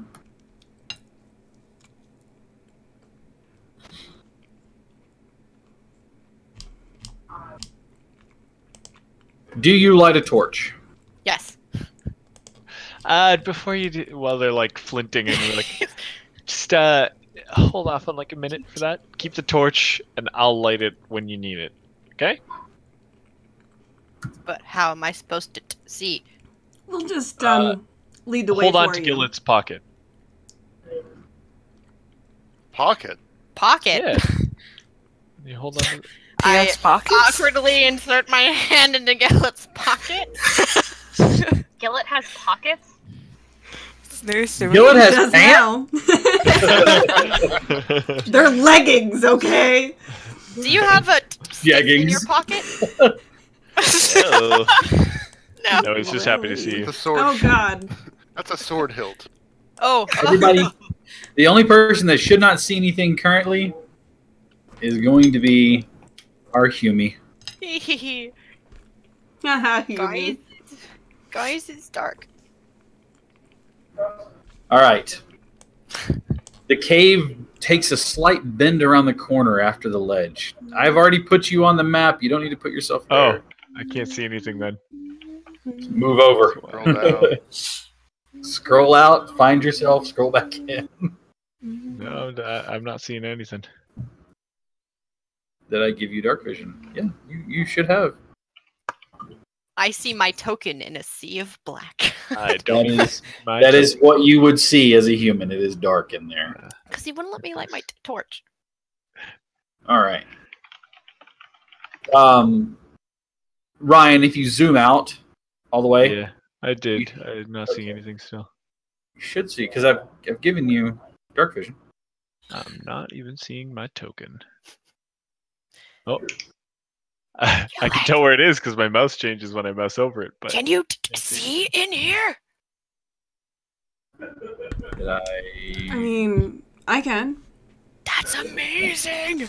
Do you light a torch? Yes. Before you do, while they're like flinting and you're like, just hold off on like a minute for that. Keep the torch, and I'll light it when you need it. Okay? But how am I supposed to see? We'll just lead the way Hold for on to you. Gillet's pocket. Pocket? Pocket? Yeah. You hold on to I awkwardly insert my hand into Gillet's pocket. Gillet has pockets? Gillet has Does pants? now. They're leggings, okay? Do you have a stick in your Jeggings. pocket? Oh. No. No, he's just happy to see you. The sword. Oh God. That's a sword hilt. Oh. Everybody, the only person that should not see anything currently is going to be our Humi. Haha, Humi. Guys, it's dark. All right. The cave takes a slight bend around the corner after the ledge. I've already put you on the map. You don't need to put yourself there. Oh, I can't see anything then. Move over. Scroll down. Scroll out, find yourself, scroll back in. No, I'm not seeing anything. Did I give you dark vision? Yeah, you should have. I see my token in a sea of black. I don't. That is what you would see as a human. It is dark in there. Because he wouldn't let me light my torch. All right. Ryan, if you zoom out all the way, Yeah, I did. I'm not seeing anything still. you should see because I've given you dark vision. I'm not even seeing my token. Oh. I can tell where it is because my mouse changes when I mouse over it. But Can you see in here? Did I mean, I can. That's amazing.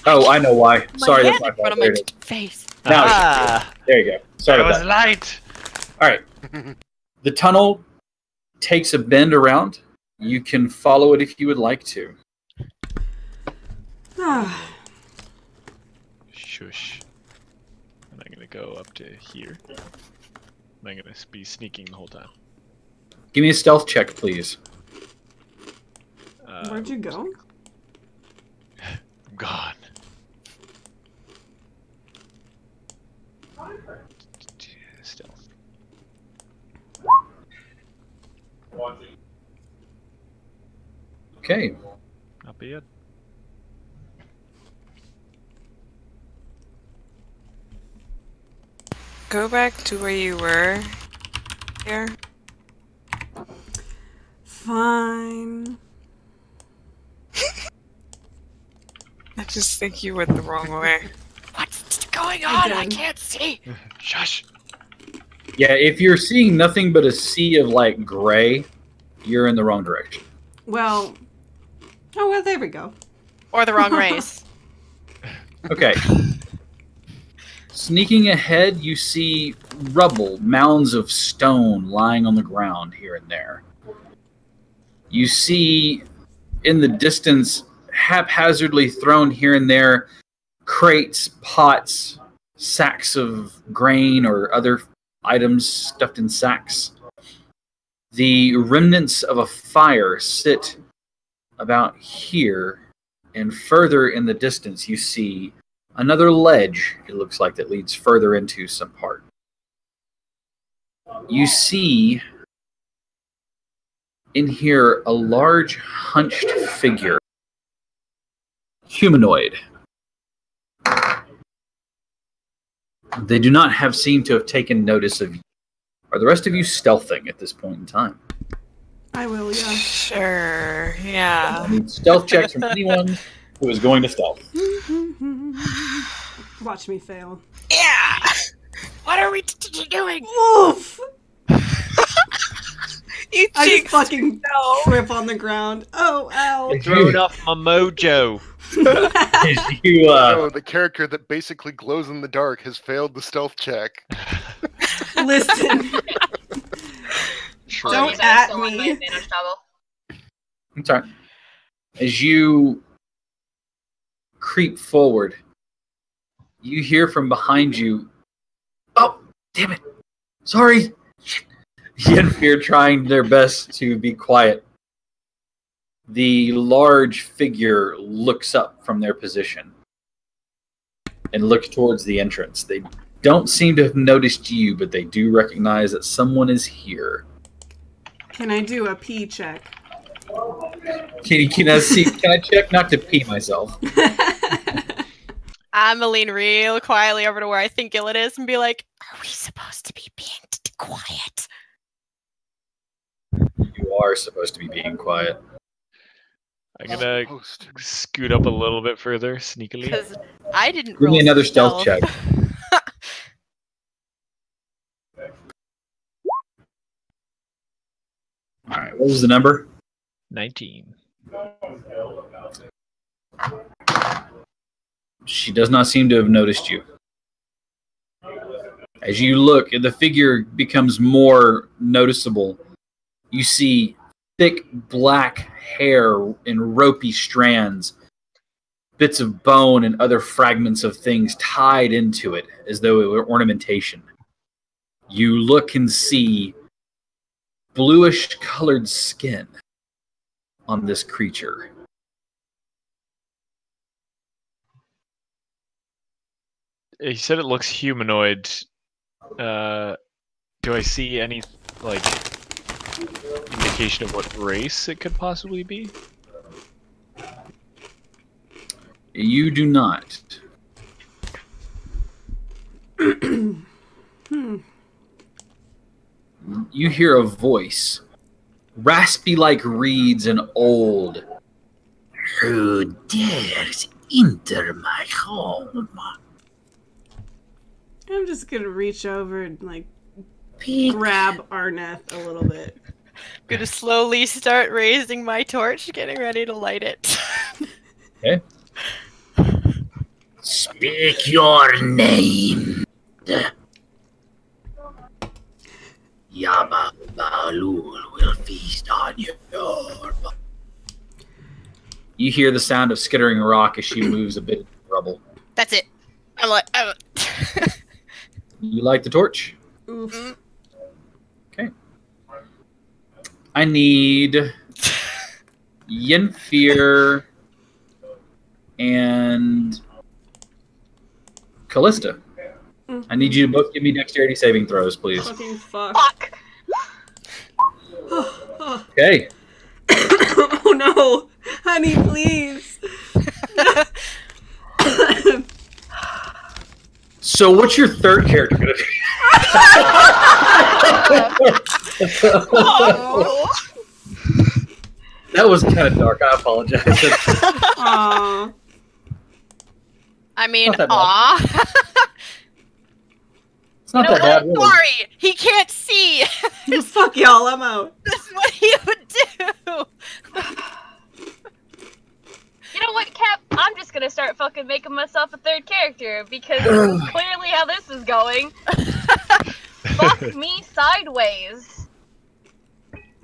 Oh, I know why. Sorry, that's hand my in front fault. of There my it is. face. Now, there you go. Sorry That about was that. light. All right. The tunnel takes a bend around. You can follow it if you would like to. Shush. And I'm gonna go up to here. And I'm gonna be sneaking the whole time. Give me a stealth check, please. Where'd you go? I'm gone. Stealth. Okay. Not bad. Go back to where you were. Here. Fine. I just think you went the wrong way. What's going on? I can't see. Shush. Yeah, if you're seeing nothing but a sea of like gray, you're in the wrong direction. Well, oh well, there we go. Or the wrong race. Okay. Sneaking ahead, you see rubble, mounds of stone lying on the ground here and there. You see in the distance, haphazardly thrown here and there, crates, pots, sacks of grain or other items stuffed in sacks. The remnants of a fire sit about here, and further in the distance you see another ledge, it looks like, that leads further into some part. You see in here a large hunched figure, humanoid. They do not seem to have taken notice of you. Are the rest of you stealthing at this point in time? I will, yeah. Sure, yeah. I need stealth checks from anyone who is going to stealth. Watch me fail. Yeah! What are we doing? Oof! You I just jinxed fucking trip on the ground. Oh, ow. Throwing off my mojo. No, the character that basically glows in the dark has failed the stealth check. Listen. Don't at me. I'm sorry. As you creep forward, you hear from behind you, "Oh, damn it. Sorry." Yennefer trying their best to be quiet. The large figure looks up from their position and looks towards the entrance. They don't seem to have noticed you, but they do recognize that someone is here. Can I do a pee check? Can I check not to pee myself? I'm gonna lean real quietly over to where I think Gillet is and be like, "Are we supposed to be being quiet?" You are supposed to be being quiet. I'm gonna scoot up a little bit further, sneakily. Because I didn't Give roll me another stealth check. Alright, what was the number? 19. She does not seem to have noticed you. As you look, the figure becomes more noticeable. You see thick black hair in ropey strands, bits of bone and other fragments of things tied into it as though it were ornamentation. You look and see bluish colored skin on this creature. You said it looks humanoid. Do I see any, like, indication of what race it could possibly be? You do not. You hear a voice, raspy like reeds and old. Who dares enter my home? I'm just gonna reach over and like grab Arneth a little bit. Gonna slowly start raising my torch, getting ready to light it. Okay. Speak your name. Yaba Balul will feast on your body. You hear the sound of skittering rock as she moves a bit in the rubble. That's it. I'm like, You light the torch? Oof. Okay. I need Yennefer and Callista. I need you to both give me dexterity saving throws, please. Fucking fuck. Okay. Oh no! Honey, please! So what's your third character gonna do? That was kind of dark. I apologize. Aww. I mean, Not that bad. aw. It's not No, that bad. Really. sorry, he can't see. Fuck y'all, I'm out. This is what he would do. You know what, Cap? I'm just gonna start fucking making myself a third character because this is clearly how this is going. Fuck me sideways.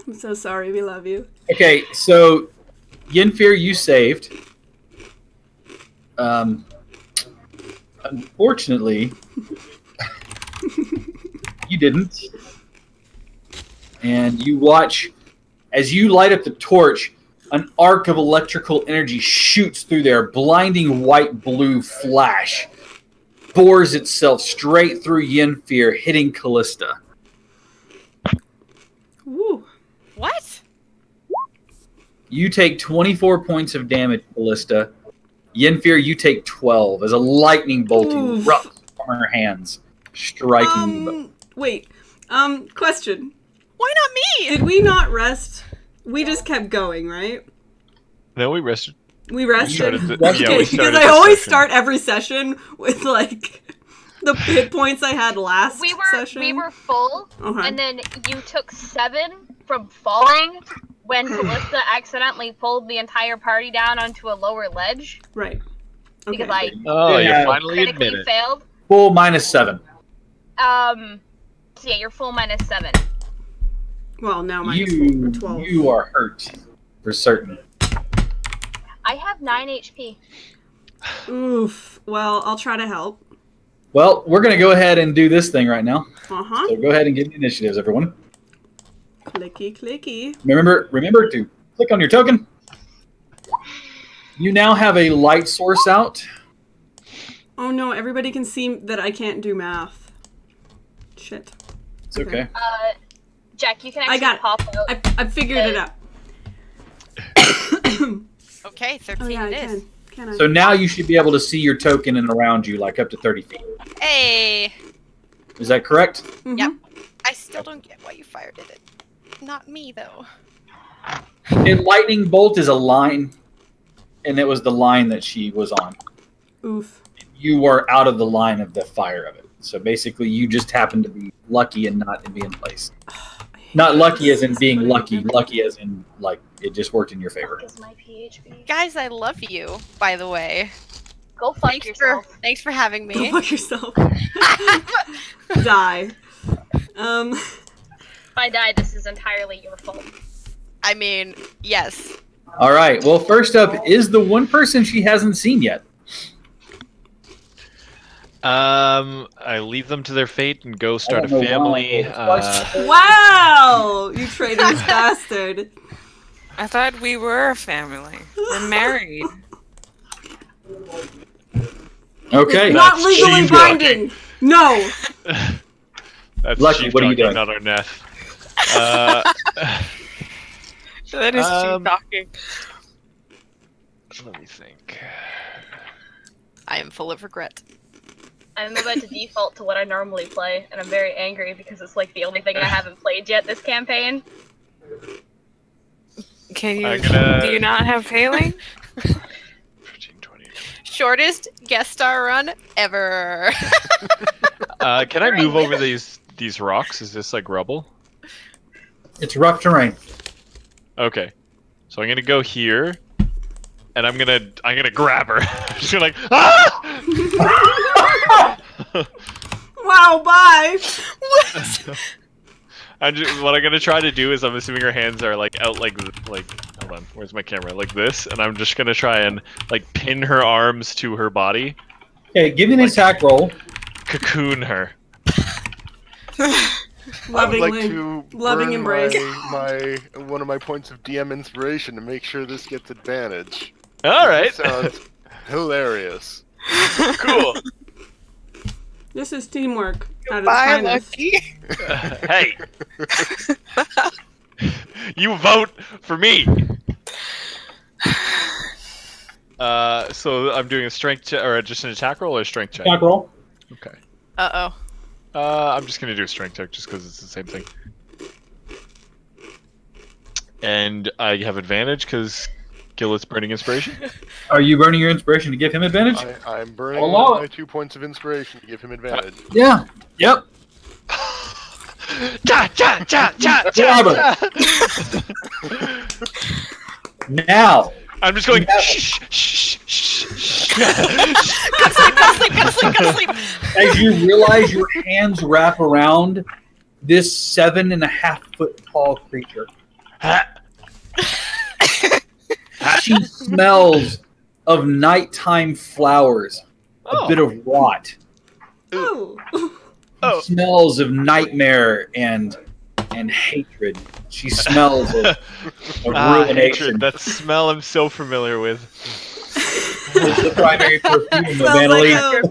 I'm so sorry, we love you. Okay, so Yenfear, you saved. Unfortunately, you didn't. And you watch as you light up the torch, an arc of electrical energy shoots through there, blinding white-blue flash, bores itself straight through Yenfear, hitting Callista. Woo. What? You take 24 points of damage, Callista. Yenfear, you take 12 as a lightning bolt erupts from her hands, striking you. Wait. Question. Why not me? Did we not rest? We just kept going, right? No, we rested. We rested? Started the- Okay, yeah, we because started I the always session. start every session with, like, the hit points I had last session. We were full, Okay. and then you took 7 from falling when Callista accidentally pulled the entire party down onto a lower ledge. Right. Because I Oh, you Yeah. finally critically admit it. failed. Full -7. So yeah, you're full -7. Well, now my You, 12. you are hurt, for certain. I have 9 HP. Oof. Well, I'll try to help. Well, we're going to go ahead and do this thing right now. Uh-huh. So go ahead and give me initiatives, everyone. Clicky, clicky. Remember to click on your token. You now have a light source out. Oh no, everybody can see that I can't do math. Shit. It's okay. Jack, you can I actually got it. pop out. I figured it out. Okay, 13 Oh yeah, I it is. can. Can I? So now you should be able to see your token and around you, like up to 30 feet. Hey. Is that correct? Mhm. Yep. I still don't get why you fired at it. Not me, though. A lightning bolt is a line, and it was the line that she was on. Oof. You were out of the line of the fire of it. So basically, you just happened to be lucky and not in being placed. Not lucky as in being lucky, lucky as in, like, it just worked in your favor. Is my PHP? Guys, I love you, by the way. Go fuck yourself. Thanks for having me. Go fuck yourself. Die. If I die, this is entirely your fault. I mean, yes. All right. Well, first up is the one person she hasn't seen yet. I leave them to their fate and go start a don't know family. why. Wow! You traitorous bastard. I thought we were a family. We're married. Okay. Not That's legally cheese binding. No. That's Lucky, cheap what are you talking, doing? not our Neth. That is cheap talking. Let me think. I am full of regret. I'm about to default to what I normally play, and I'm very angry because it's like the only thing I haven't played yet this campaign. Can I'm you? gonna- Do you not have hailing? 15, 20. Shortest guest star run ever. Can I move over these rocks? Is this like rubble? It's rough terrain. Okay. So I'm gonna go here, and I'm gonna grab her. She's like, ah! Wow, bye. What I'm gonna try to do is I'm assuming her hands are like out like hold on, where's my camera? Like this, and I'm just gonna try and like pin her arms to her body, Okay, give me an attack roll. cocoon her. I would like Lovingly. to Loving burn embrace. my one of my points of DM inspiration to make sure this gets advantage. All right, Sounds hilarious. cool. This is teamwork. At its Bye, finest. Lucky. Hey, you vote for me. So I'm doing a strength check, or just an attack roll, or a strength check. Attack roll. Okay. Uh-oh. I'm just gonna do a strength check just because it's the same thing. And I have advantage because Gillet's burning inspiration. Are you burning your inspiration to give him advantage? I'm burning Allow my 2 points of inspiration to give him advantage. Yeah. Yep. Cha cha cha cha cha. Now. I'm just going. Shh, shh, shh, shh. Go to sleep. As you realize your hands wrap around this 7.5-foot tall creature. She smells of nighttime flowers, a bit of rot. Oh. Smells of nightmare and hatred. She smells of ruination. Hatred. That smell I'm so familiar with. It's the primary perfume of Annalise.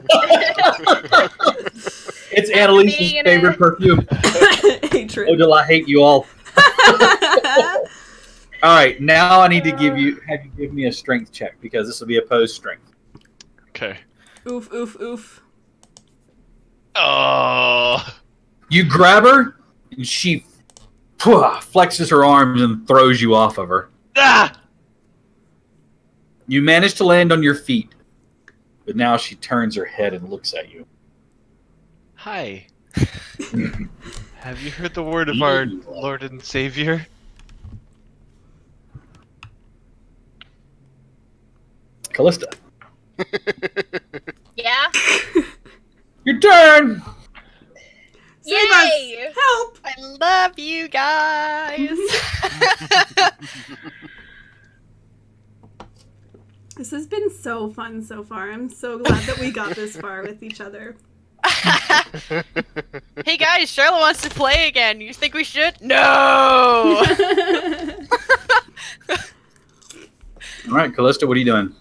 It's Annalise's favorite perfume. Hatred. Oh, do I hate you all? All right, now I need to have you give me a strength check because this will be opposed strength. Okay. Oof, oof, oof. Oh. You grab her, and she flexes her arms and throws you off of her. Ah! You manage to land on your feet, but now she turns her head and looks at you. Hi. Have you heard the word of our Lord and Savior? Callista. Yeah? Your turn! Yay! Help! I love you guys. This has been so fun so far. I'm so glad that we got this far with each other. Hey guys, Charlotte wants to play again. You think we should? No! Alright, Callista, what are you doing?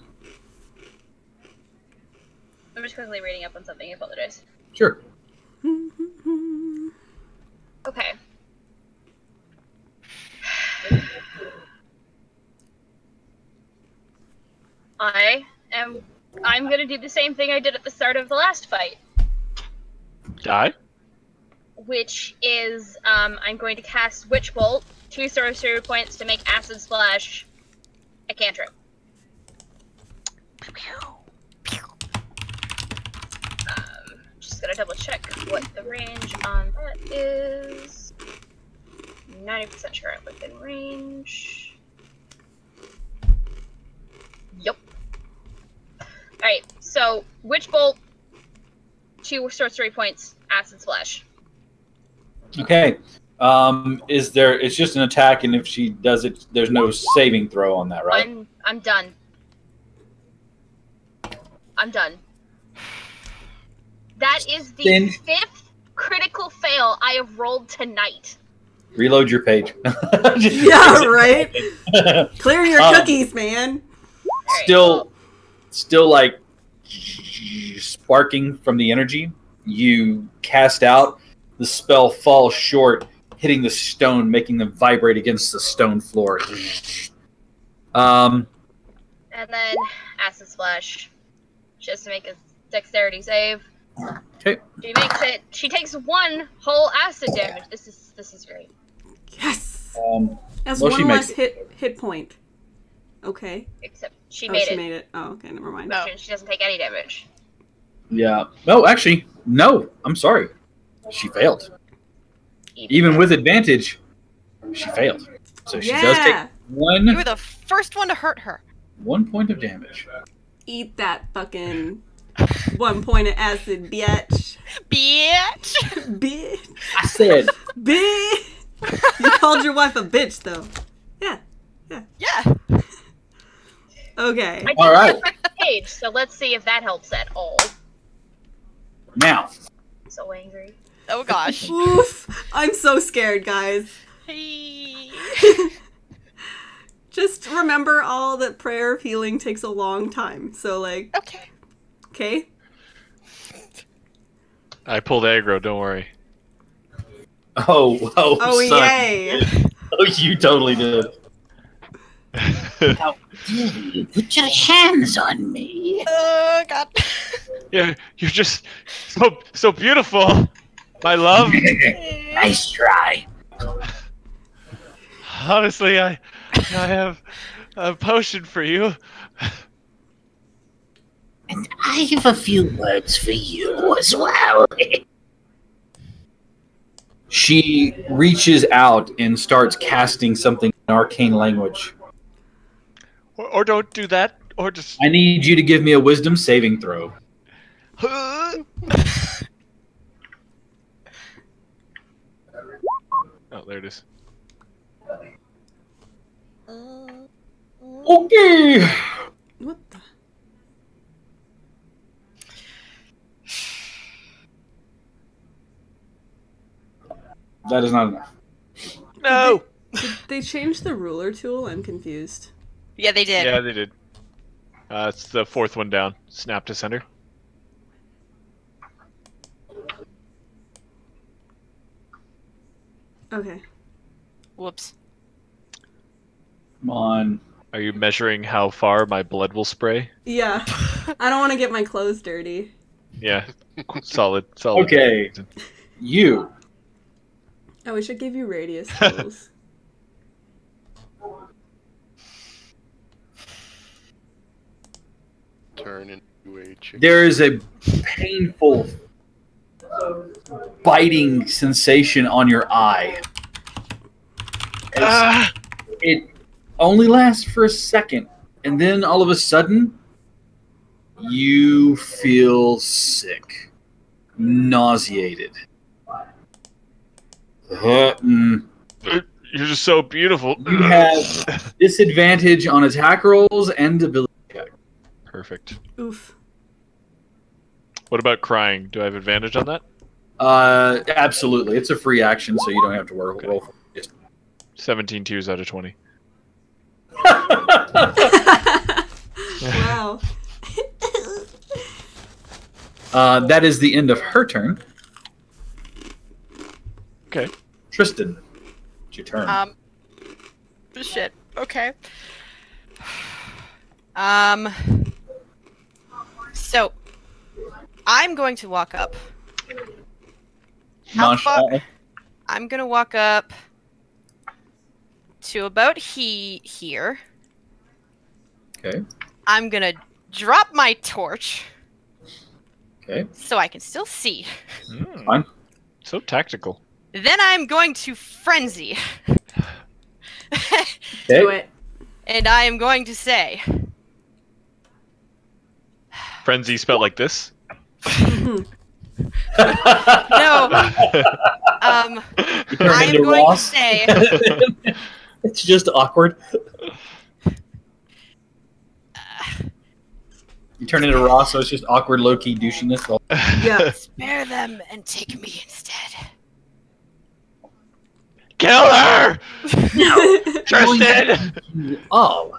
I'm just quickly reading up on something. I apologize. Sure. Okay. I'm gonna do the same thing I did at the start of the last fight. Die? Which is, I'm going to cast Witch Bolt, 2 sorcery points to make Acid Splash a cantrip. Just gotta double check what the range on that is. 90% sure I'm within range. Yep. Alright, so Witch Bolt, 2 sorcery points, Acid Splash. Okay. It's just an attack, and if she does it, there's no saving throw on that, right? I'm done. I'm done. That is the 5th critical fail I have rolled tonight. Reload your page. Yeah, right? Clear your cookies, man. Still like sparking from the energy. You cast out. The spell falls short, hitting the stone, making them vibrate against the stone floor. And then Acid Splash. She has to make a dexterity save. Okay. She makes it. She takes 1 whole acid damage. This is great. Yes. That's well, one less hit point. Okay. Except she made it. made it. Oh, okay. Never mind. No. She doesn't take any damage. Yeah. No, actually, no. I'm sorry. She failed. Even with advantage, she failed. So she does take one. You were the first one to hurt her. 1 point of damage. Eat that fucking 1 point of acid, bitch. Bitch. Bitch. I said. Bitch. You called your wife a bitch, though. Yeah. Yeah. Okay. All right. Page, so let's see if that helps at all. Now. So angry. Oh gosh. Oof. I'm so scared, guys. Hey. Just remember all that prayer of healing takes a long time. So, like. Okay. Okay? I pulled aggro, don't worry. Oh, Oh, son. yay. Oh, you totally did. How dare you put your hands on me? Oh god. Yeah, you're just so beautiful, my love. Nice try. Honestly, I have a potion for you. And I have a few words for you as well. She reaches out and starts casting something in arcane language. Or don't do that. Or just. I need you to give me a wisdom saving throw. Oh, there it is. Okay. What the? That is not enough. No. Did they change the ruler tool? I'm confused. Yeah, they did. Yeah, they did. It's the fourth one down. Snap to center. Okay. Whoops. Come on. Are you measuring how far my blood will spray? Yeah. I don't want to get my clothes dirty. Yeah. Solid. Solid. Okay. You. I wish I gave you radius tools. Turn into a chicken. There is a painful, biting sensation on your eye. It only lasts for a second, and then all of a sudden, you feel sick, nauseated. You're just so beautiful. You have disadvantage on attack rolls and ability check. Perfect. Oof. What about crying? Do I have advantage on that? Absolutely. It's a free action, so you don't have to roll for it. Just 17 tears out of 20. Wow. That is the end of her turn. Okay. Tristan, it's your turn. Shit. Okay. So, I'm going to walk up. How far? I'm gonna walk up to about here. Okay. I'm gonna drop my torch. Okay. So I can still see. Fine. So tactical. Then I'm going to frenzy. Do it. And I am going to say, Frenzy spelled like this? no. I am going to say, it's just awkward. You turn into Ross, so it's just awkward, low-key douchiness. Yeah. Spare them and take me instead. Kill her! No! Tristan! Oh.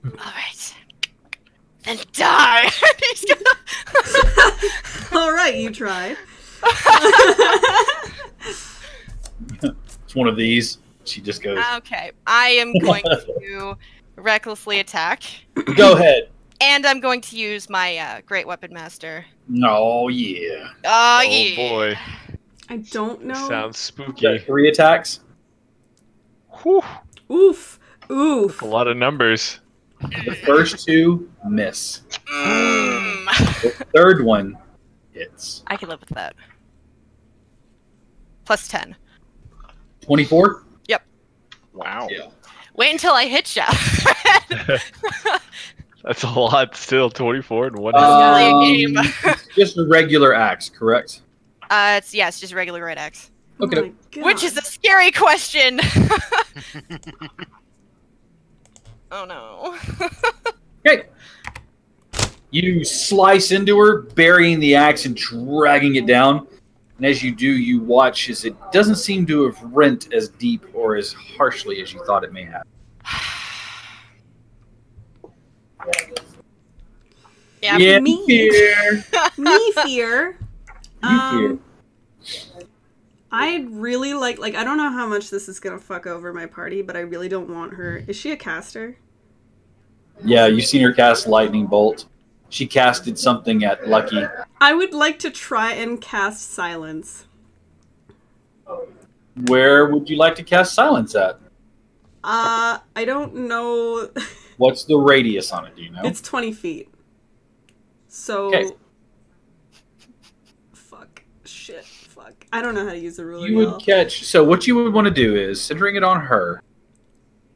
Alright. Then die! Alright, you try. It's one of these. She just goes. Okay. I am going to recklessly attack. Go ahead. And I'm going to use my Great Weapon Master. No, yeah. Oh, Oh yeah. boy. I don't know. Sounds spooky. 3 attacks. Whew. Oof. Oof. A lot of numbers. The first 2 miss. Mm. The third one hits. I can live with that. Plus 10. 24? Yep. Wow. Yeah. Wait until I hit ya. That's a lot still. 24 and 1. Play a game. Just a regular axe, correct? It's just a regular red axe. Okay. Oh my God. Which is a scary question. Oh no. Okay. You slice into her, burying the axe and dragging it down. And as you do, you watch as it doesn't seem to have rent as deep or as harshly as you thought it may have. Yeah. Me. Fear. Me fear. You fear. I'd really like I don't know how much this is gonna fuck over my party, but I really don't want her. Is she a caster? Yeah, you've seen her cast Lightning Bolt. She casted something at Lucky. I would like to try and cast Silence. Where would you like to cast Silence at? I don't know. What's the radius on it? Do you know? It's 20 feet. So. Okay. Fuck. Shit. Fuck. I don't know how to use a ruler. You would y'all. catch. So what you would want to do is, centering it on her,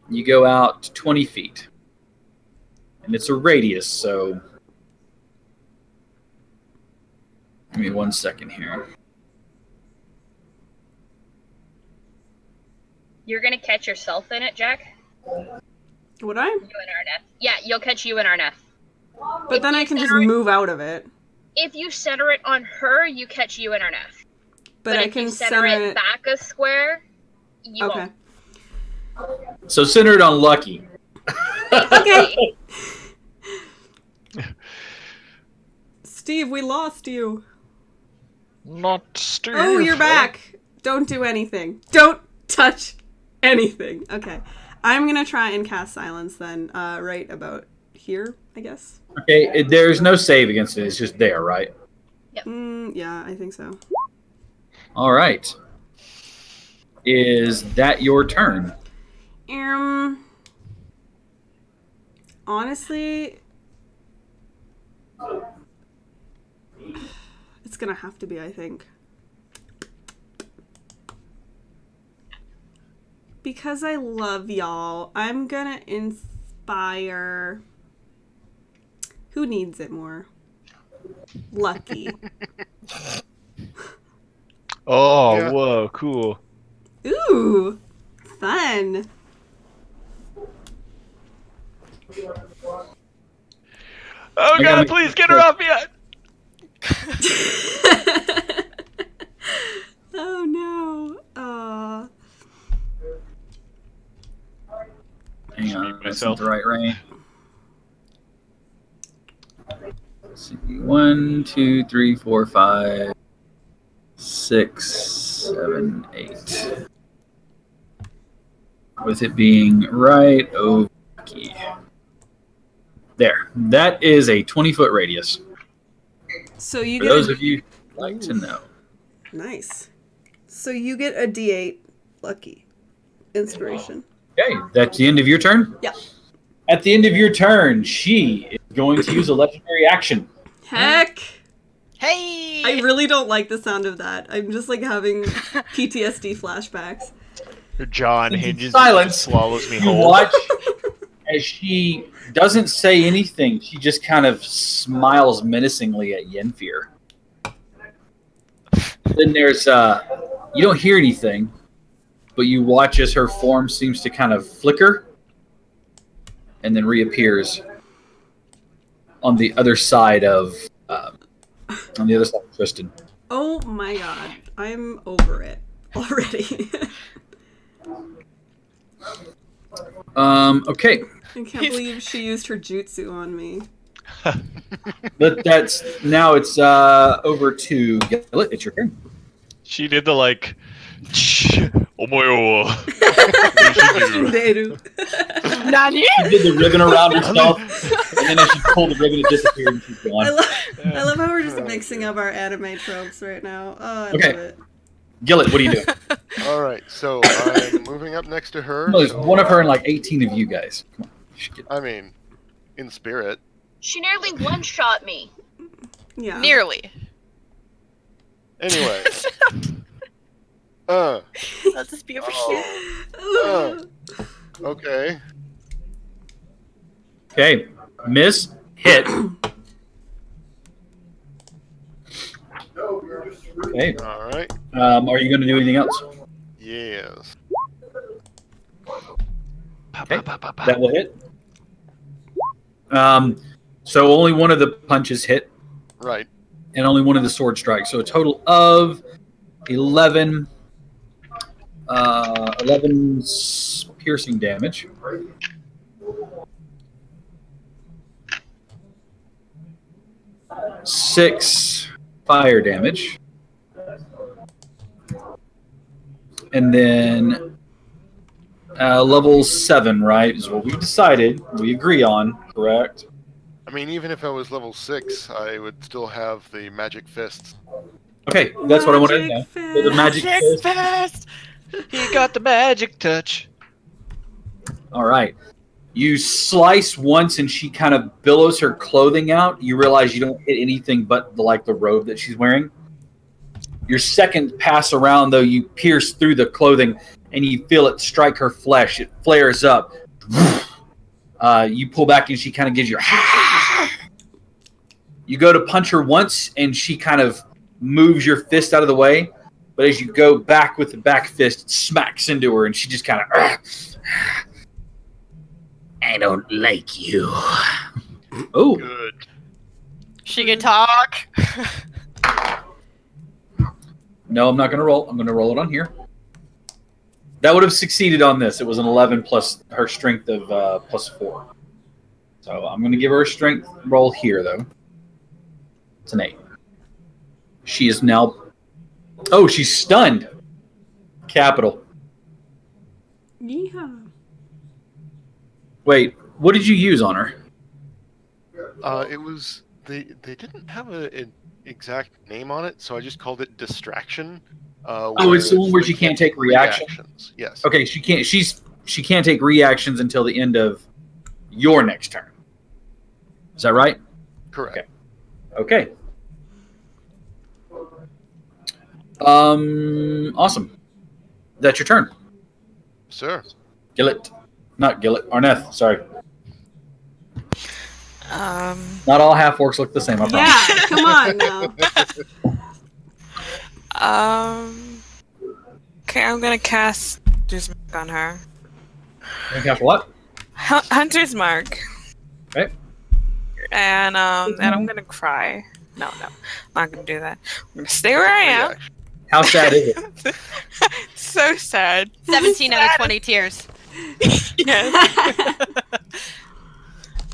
you go out to 20 feet. And it's a radius, so... Give me 1 second here. You're gonna catch yourself in it, Jack? Would I? You and Arneth. Yeah, you'll catch you and Arneth. But then I can just move out of it. If you center it on her, you catch you and Arneth. But I if can you center it back a square, you Okay. won't. So center it on Lucky. Okay. Steve, we lost you. Not Steve. Oh, you're back. Don't do anything. Don't touch anything. Okay. I'm gonna try and cast silence then, right about here, I guess. Okay, there's no save against it. It's just there, right? Yeah, I think so. All right. Is that your turn? Honestly, it's gonna have to be, I think. Because I love y'all, I'm gonna inspire... Who needs it more? Lucky. Oh, Yeah. whoa, cool. Ooh, fun. Oh god, please get her off me! Oh no. Hang on, that's myself. not the right range. Let's see. 1, 2, 3, 4, 5, 6, 7, 8. With it being right over key. There. That is a 20-foot radius. So you For get those a... of you who'd like to know. Nice. So you get a D8 lucky inspiration. Okay, that's the end of your turn? Yep. At the end of your turn, she is going to use a legendary action. Heck! Hey! I really don't like the sound of that. I'm just like having PTSD flashbacks. Her jaw unhinges Silence. and swallows me You whole. watch as she doesn't say anything. She just kind of smiles menacingly at Yenfear. Then there's, you don't hear anything, but you watch as her form seems to kind of flicker and then reappears on the other side of, Tristan. Oh my god. I'm over it already. Okay. I can't believe she used her jutsu on me. But that's, now it's, over to Gillet. It's your turn. She did the like, omoyo. Nani? She did the ribbon around herself, and then as she pulled the ribbon, it disappeared and she's gone. I love how we're just mixing up our anime tropes right now. Oh, I Okay. love it. Gillet, what are you doing? All right, so I'm moving up next to her. No, there's so, one of her and like 18 of you guys. Come on. I mean, in spirit. She nearly one-shot me. Yeah. Nearly. Anyway. Let this be over here. Okay. Okay, miss, hit. Okay. All right. Are you going to do anything else? Yes. Okay. That will hit. So only one of the punches hit. Right. And only one of the sword strikes. So a total of 11 piercing damage. Six fire damage. And then level 7, right, is what we decided. We agree on, correct? I mean, even if I was level 6, I would still have the magic fists. Okay, that's what I wanted to know. So the magic fist. He got the magic touch. All right. You slice once, and she kind of billows her clothing out. You realize you don't hit anything but the robe that she's wearing. Your second pass around, though, you pierce through the clothing, and you feel it strike her flesh. It flares up. You pull back, and she kind of gives you You go to punch her once, and she kind of moves your fist out of the way. But as you go back with the back fist, it smacks into her, and she just kind of... I don't like you. Oh. Good. She can talk. No, I'm not going to roll. I'm going to roll it on here. That would have succeeded on this. It was an 11 plus her strength of plus 4. So I'm going to give her a strength roll here, though. It's an 8. She is now... Oh, she's stunned. Capital. Yeehaw. Wait, what did you use on her? It was they didn't have an exact name on it, so I just called it distraction. It's the one where she can't take reactions. Yes. Okay, she can't. She can't take reactions until the end of your next turn. Is that right? Correct. Okay. Awesome. That's your turn. Sir. Gillett. Not Gillett. Arneth, sorry. Not all half-orcs look the same, I promise. Yeah, come on now. Okay, I'm gonna cast Hunter's Mark on her. You're gonna cast what? Hunter's Mark. Okay. And I'm gonna cry. No, I'm not gonna do that. I'm gonna stay where I am. How sad is it? So sad. 17 out of 20 tears. Yes.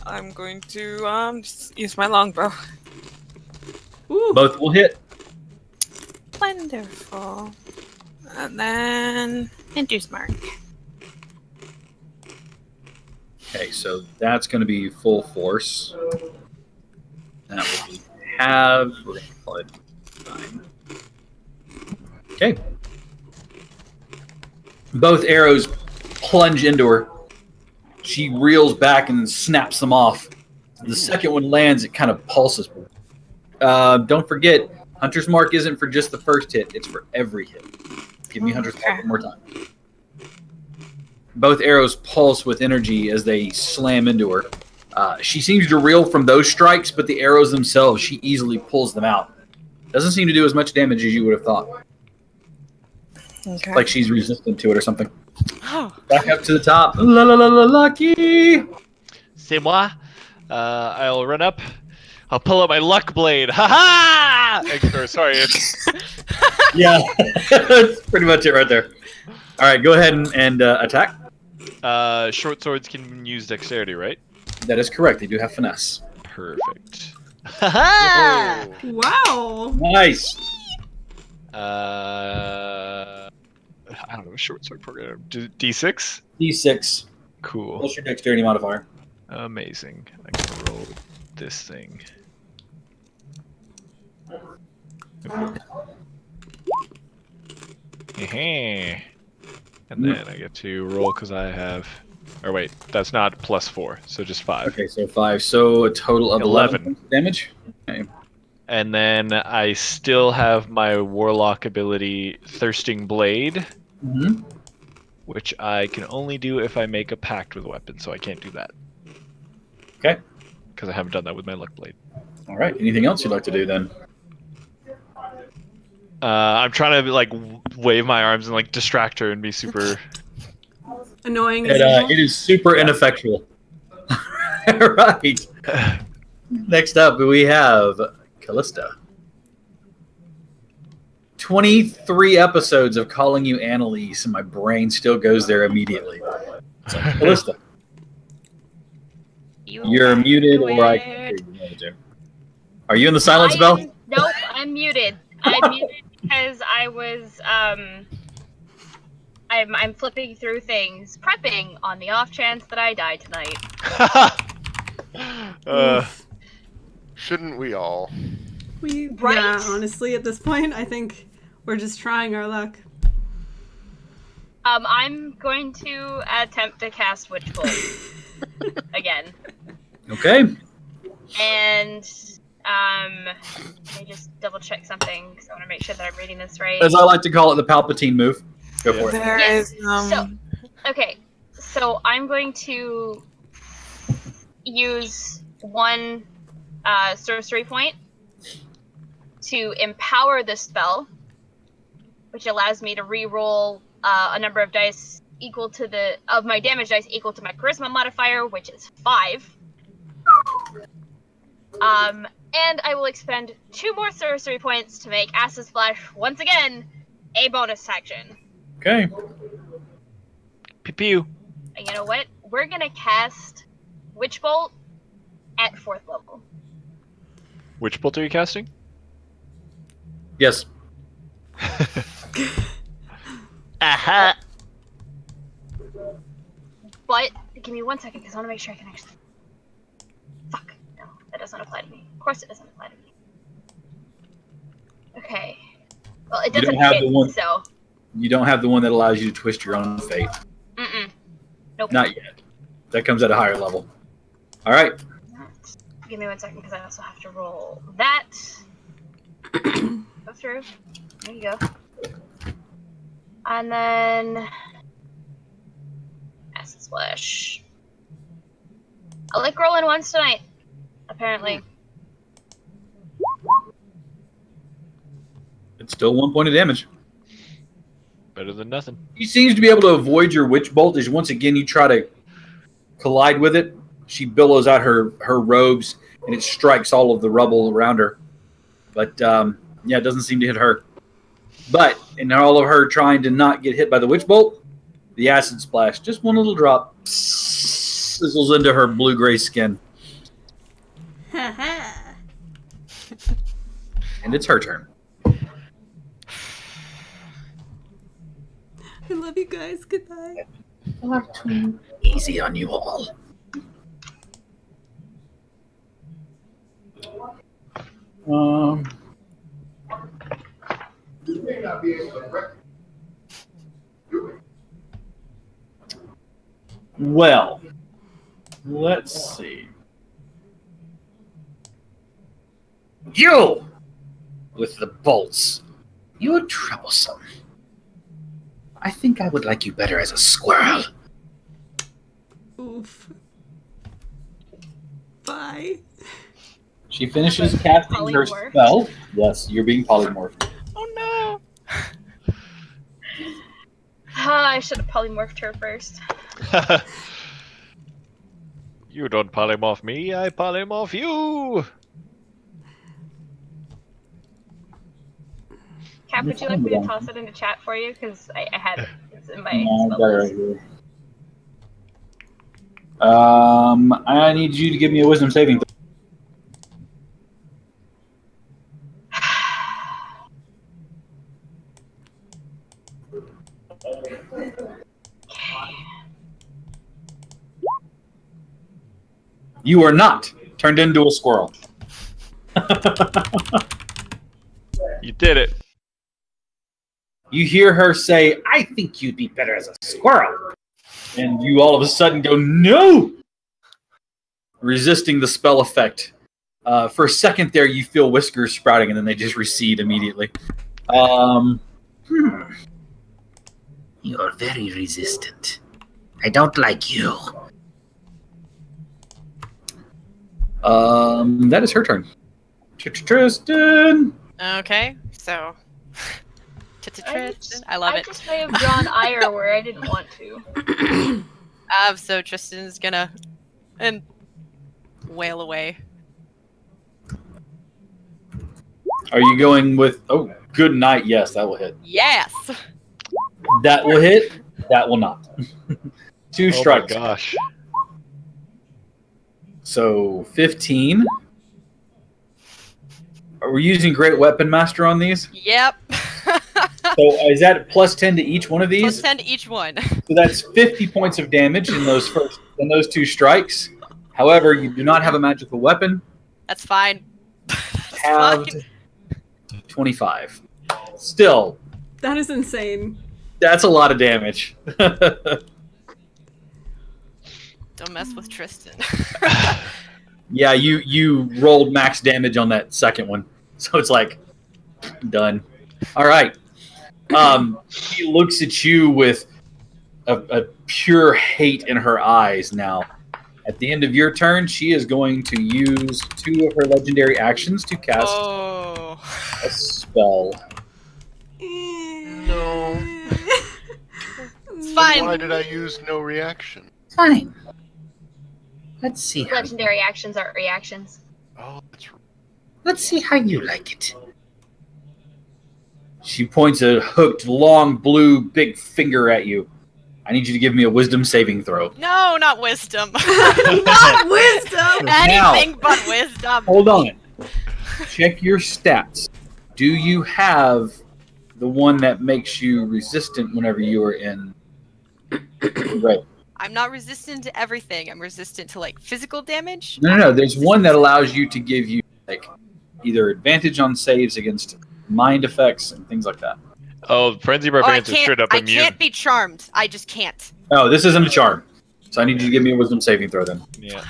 I'm going to just use my longbow. Both will hit. Wonderful. And then Hunter's Mark. Okay, so that's going to be full force. That will be halves. We're going to call it 9. Okay. Both arrows plunge into her. She reels back and snaps them off. The second one lands, it kind of pulses. Don't forget, Hunter's Mark isn't for just the first hit, it's for every hit. Give me Hunter's Mark one more time. Both arrows pulse with energy as they slam into her. She seems to reel from those strikes, but the arrows themselves, she easily pulls them out. Doesn't seem to do as much damage as you would have thought. Okay. Like she's resistant to it or something. Oh. Back up to the top. La la la la, lucky. C'est moi. I'll run up. I'll pull out my luck blade. Ha ha! Sorry. Yeah, that's pretty much it right there. All right, go ahead and attack. Short swords can use dexterity, right? That is correct. They do have finesse. Perfect. Wow. Nice. I don't know, short sword program. D6? D6. Cool. What's your dexterity modifier? Amazing. I can roll this thing. And then I get to roll because I have... Or wait, that's not +4, so just 5. Okay, so 5. So a total of 11 damage. Okay. And then I still have my warlock ability, Thirsting Blade, which I can only do if I make a pact with a weapon, so I can't do that. Okay. Because I haven't done that with my luck blade. All right. Anything else you'd like to do then? I'm trying to like wave my arms and like distract her and be super annoying. It is super ineffectual. Right. Next up, we have Callista. 23 episodes of calling you Annalise, and my brain still goes there immediately. So, Callista. You're muted, or I can hear you. Are you in the silence bell? Nope, I'm muted. I'm muted because I was I'm flipping through things, prepping on the off chance that I die tonight. Shouldn't we all? Right? Yeah, honestly, at this point, I think we're just trying our luck. I'm going to attempt to cast Witch Bolt again. Okay. And let me just double check something because I want to make sure that I'm reading this right. As I like to call it, the Palpatine move. Go for it. There is So I'm going to use one sorcery point to empower the spell, which allows me to re-roll a number of dice equal to my damage dice equal to my charisma modifier, which is 5. And I will expend 2 more sorcery points to make Acid Splash once again a bonus action. Okay. Pew pew. And you know what? We're gonna cast Witch Bolt at 4th level. Which bolt are you casting? Yes. Aha! But give me 1 second because I want to make sure I can actually. Fuck. No, that doesn't apply to me. Of course, it doesn't apply to me. Okay. Well, it doesn't hit, so. You don't have the one that allows you to twist your own fate. Nope. Not yet. That comes at a higher level. All right. Give me 1 second because I also have to roll that. Go through. There you go. And then Acid Splash. I like rolling ones tonight, apparently. It's still 1 point of damage. Better than nothing. He seems to be able to avoid your Witch Bolt as once again you try to collide with it. She billows out her robes and it strikes all of the rubble around her. But yeah, it doesn't seem to hit her. But in all of her trying to not get hit by the Witch Bolt, the Acid Splash, just one little drop, sizzles into her blue-gray skin. And it's her turn. I love you guys. Goodbye. Easy on you all. You may not be able to do it. Well, let's see. You! With the bolts. You're troublesome. I think I would like you better as a squirrel. Oof. Bye. She finishes casting her spell. Yes, you're being polymorphed. Oh no! I should have polymorphed her first. You don't polymorph me, I polymorph you! Cap, would you like me to toss it into chat for you? Because I had it. It's in my No, spell got it list. right here. I need you to give me a wisdom saving throw. You are not turned into a squirrel. You did it. You hear her say, I think you'd be better as a squirrel. And you all of a sudden go, no! Resisting the spell effect. For a second there, you feel whiskers sprouting, and then they just recede immediately. You're very resistant. I don't like you. That is her turn. Tristan! Okay, so. Tristan. I love it. I just may have drawn ire where I didn't want to. So Tristan's gonna wail away. Are you going with... Oh, good night. Yes, that will hit. Yes! That will hit. That will not. 2 strikes. Oh my gosh. So, 15. Are we using Great Weapon Master on these? Yep. So, is that plus 10 to each one of these? Plus 10 to each one. So that's 50 points of damage in those 2 strikes. However, you do not have a magical weapon. That's fine. Halved 25. Still. That is insane. That's a lot of damage. Don't mess with Tristan. Yeah, you rolled max damage on that second one, so it's like done. All right. She looks at you with a pure hate in her eyes now. At the end of your turn, she is going to use 2 of her legendary actions to cast a spell. No. It's fine. Why did I use no reaction? Fine. Let's see. Legendary actions are reactions. Oh, that's right. Let's see how you like it. She points a hooked, long, blue, big finger at you. I need you to give me a wisdom saving throw. No, not wisdom. Not wisdom. Anything but wisdom. Hold on. Check your stats. Do you have the one that makes you resistant whenever you are in red? I'm not resistant to everything. I'm resistant to like physical damage. No. There's one that allows you to give you like either advantage on saves against mind effects and things like that. Oh, Frenzy Oh, I Barbarians are can't. straight up I immune. can't be charmed. I just can't. Oh, this isn't a charm. So I need you to give me a wisdom saving throw then. Yeah.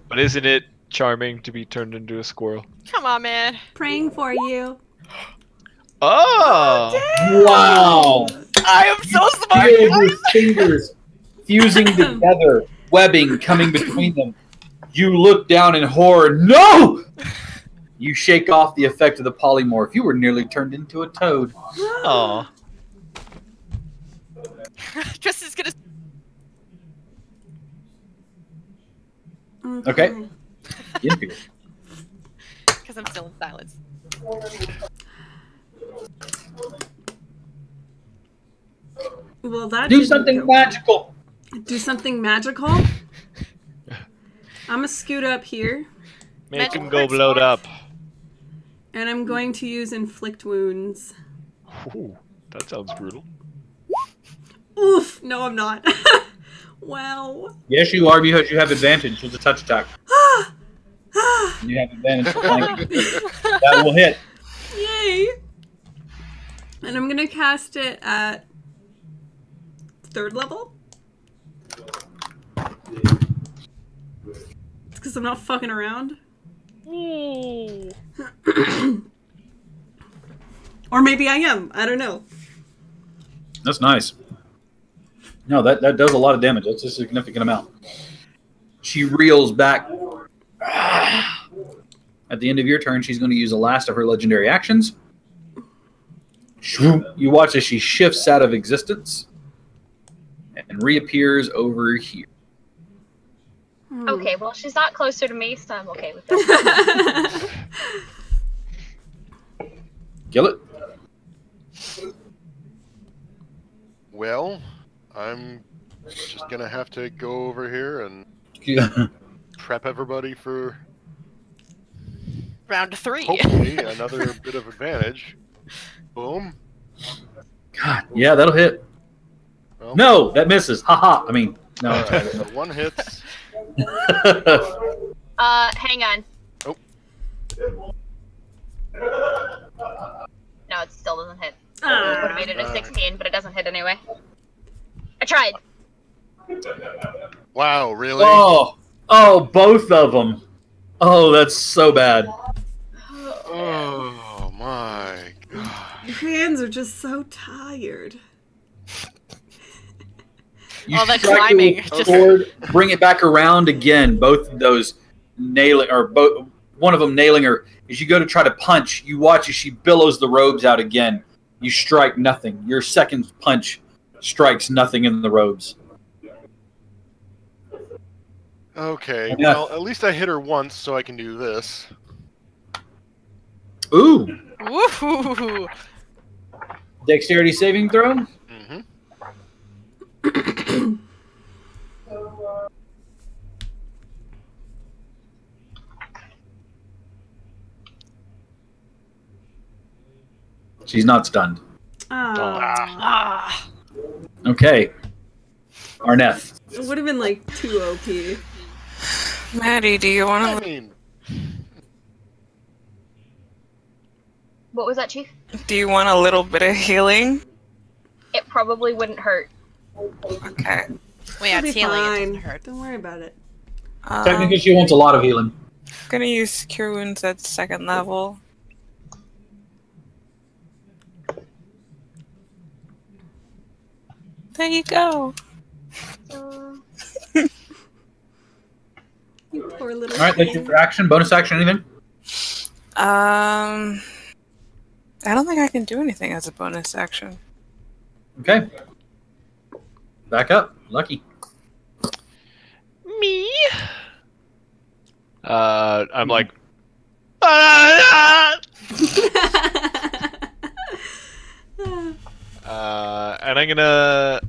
But isn't it charming to be turned into a squirrel? Come on, man. Praying for you. Oh! Wow! I am so smart. Feel your fingers fusing together, webbing coming between them. You look down in horror. No! You shake off the effect of the polymorph. You were nearly turned into a toad. Oh. Tristan's gonna. Okay. Get here. Because I'm still in silence. Well, that Do didn't something go- magical. Do something magical. I'm gonna scoot up here, Make him go blowed up. and I'm going to use inflict wounds. Ooh, that sounds brutal. Oof! No, I'm not. Wow. Yes, you are because you have advantage with the touch attack. You have advantage for flanking. That will hit. Yay! And I'm gonna cast it at 3rd level. It's because I'm not fucking around. Or maybe I am. I don't know. That's nice. No, that does a lot of damage. That's a significant amount. She reels back. At the end of your turn, she's going to use the last of her legendary actions. You watch as she shifts out of existence and reappears over here. Okay, well, she's not closer to me, so I'm okay with that. Kill it. Well, I'm just gonna have to go over here and prep everybody for Round 3. hopefully another bit of advantage. Boom. God, yeah, that'll hit. Well, No, that misses. Haha. I mean, no. all right, so one hits. Hang on. Oh. No, it still doesn't hit. Would have made it a 16, but it doesn't hit anyway. I tried. Wow, really? Oh, both of them. Oh, that's so bad. Oh my god. Your hands are just so tired. You All that strike it climbing, with just- sword, bring it back around again. Both of those nailing, or both, one of them nailing her. As you go to try to punch, you watch as she billows the robes out again. You strike nothing. Your second punch strikes nothing in the robes. Okay, Yeah. well, at least I hit her once, so I can do this. Ooh, Woohoo! dexterity saving throw. Mm-hmm. She's not stunned. Ah. Okay. Arneth. It would have been like 2 OP. Maddie, do you I want to? mean, What was that, Chief? Do you want a little bit of healing? It probably wouldn't hurt. Okay. Well, yeah, It'll it's be healing. It fine. doesn't hurt. Don't worry about it. Technically, she wants a lot of healing. I'm gonna use Cure Wounds at 2nd level. There you go. You poor little. All right, that's your action. Bonus action, anything? I don't think I can do anything as a bonus action. Okay. Back up. Lucky. Me? I'm like, and I'm gonna,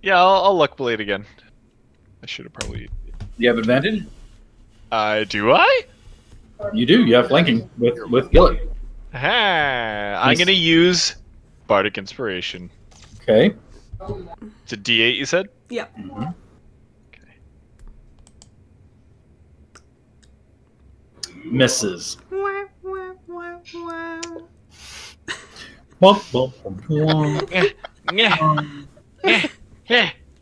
yeah, I'll luck blade again. I should have probably. You have advantage? Do I? You do. You have flanking with Gillet. I'm gonna use Bardic Inspiration. Okay. It's a D8, you said? Yep. Mm-hmm. Misses. Bump, bump, bump, bump. All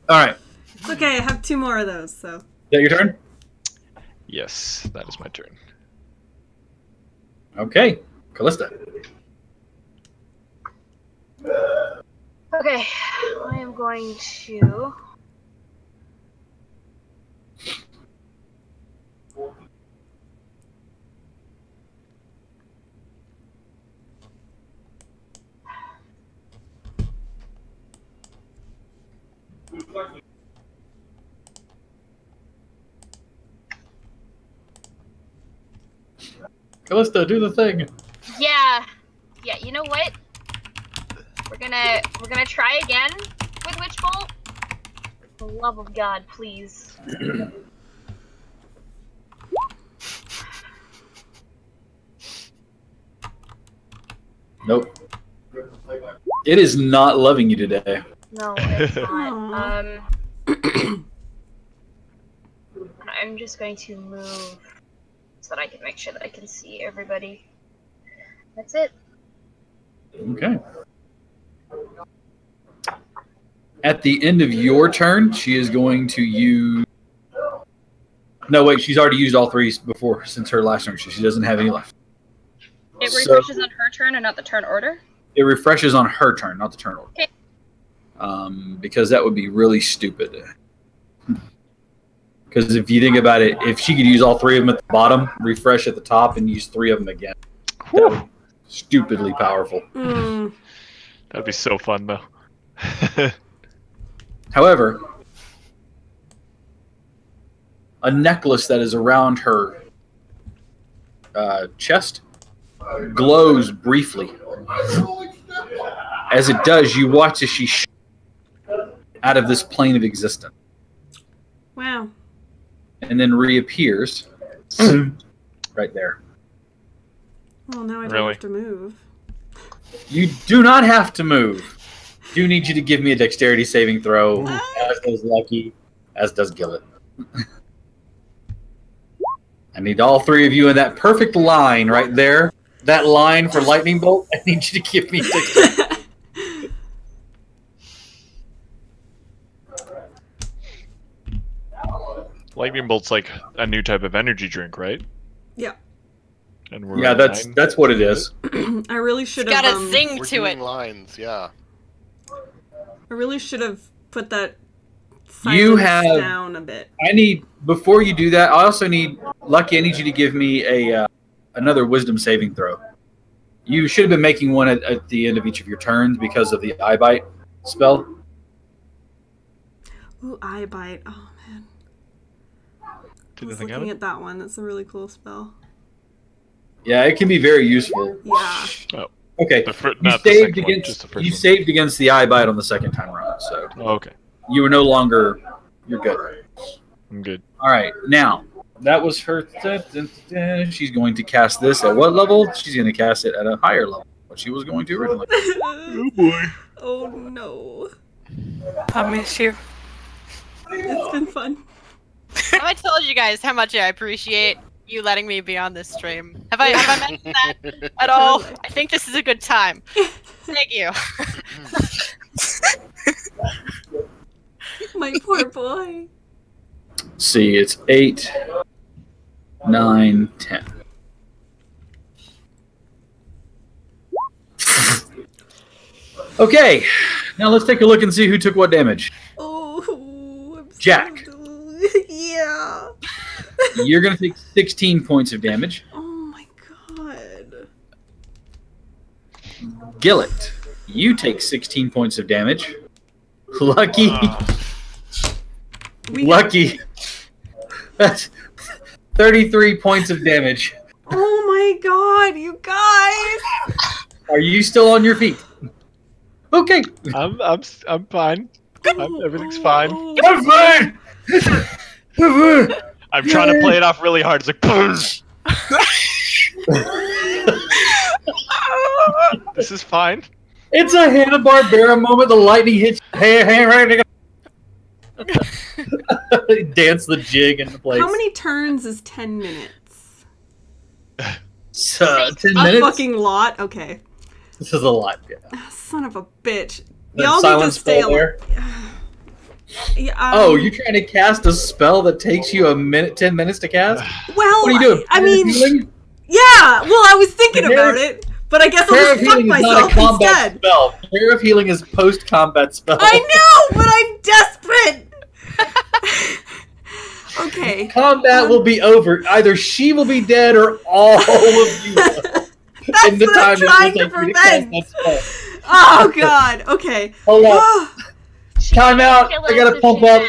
right. It's okay. I have 2 more of those. So. Is that your turn? Yes, that is my turn. Okay. Callista. Okay, I am going to. Callista, do the thing. Yeah, you know what? We're gonna try again with Witch Bolt. For the love of God, please. Nope. It is not loving you today. No, it's not. I'm just going to move so that I can make sure that I can see everybody. That's it. Okay. At the end of your turn, she is going to use... No, wait, she's already used all 3 before since her last turn. She doesn't have any left. It refreshes on her turn and not the turn order? It refreshes on her turn, not the turn order. Okay. Because that would be really stupid. Because if you think about it, if she could use all 3 of them at the bottom, refresh at the top, and use 3 of them again, that would be stupidly powerful. That'd be so fun, though. However, a necklace that is around her chest glows briefly. As it does, you watch as she out of this plane of existence. Wow. And then reappears right there. Well, now I don't Really? have to move. You do not have to move. Do need you to give me a dexterity saving throw, as does Lucky, as does Gillet. I need all 3 of you in that perfect line right there. That line for lightning bolt. I need you to give me dexterity. Lightning Bolt's like a new type of energy drink, right? Yeah. And we're Yeah, at that's 9. that's what it is. I really should It's have. got a zing We're to doing it. lines, yeah. I really should have put that You silence have- down a bit. I need before you do that. I also need Lucky. I need you to give me a another Wisdom saving throw. You should have been making one at the end of each of your turns because of the eye bite spell. Ooh, eye bite. Oh man. I was think of looking it? at that one. That's a really cool spell. Yeah, it can be very useful. Yeah. Oh, Okay, the you not the saved second one, against just the first you one. saved against the eye bite on the second time around, so Okay, you were no longer. You're good. I'm good. All right, now that was her. She's going to cast this at what level? She's going to cast it at a higher level. What she was going to originally. Oh boy. Oh no. I miss you. It's been fun. Have I told you guys how much I appreciate you letting me be on this stream. Have I mentioned that at all? I think this is a good time. Thank you. My poor boy. See, it's 8, 9, 10. Okay, now let's take a look and see who took what damage. Oh, I'm Jack. Yeah. You're going to take 16 points of damage. Oh my god. Gillet, you take 16 points of damage. Lucky. Lucky. That's 33 points of damage. Oh my god, you guys! Are you still on your feet? Okay. I'm fine. Everything's fine. I'm fine. I'm trying to play it off really hard. It's like, this is fine. It's a Hanna-Barbera moment. The lightning hits. Hey, ready to go. Dance the jig into place. How many turns is 10 minutes? 10 A minutes? fucking lot? Okay. This is a lot, yeah. Son of a bitch. The Y'all need to silence stay spell there. Yeah, Oh, you're trying to cast a spell that takes you 10 minutes to cast? Well, what are you doing? I mean, Healing? yeah. Well, I was thinking about it, but I guess I'll Prayer of just fuck Healing is not myself a combat instead. spell. Prayer of Healing is post-combat spell. I know, but I'm desperate. Okay. Combat will be over. Either she will be dead or all of you. That's in the what time I'm trying to it will take you cast prevent. that spell. Oh God. Okay. Hold on. Ah. Time out. I gotta pump up.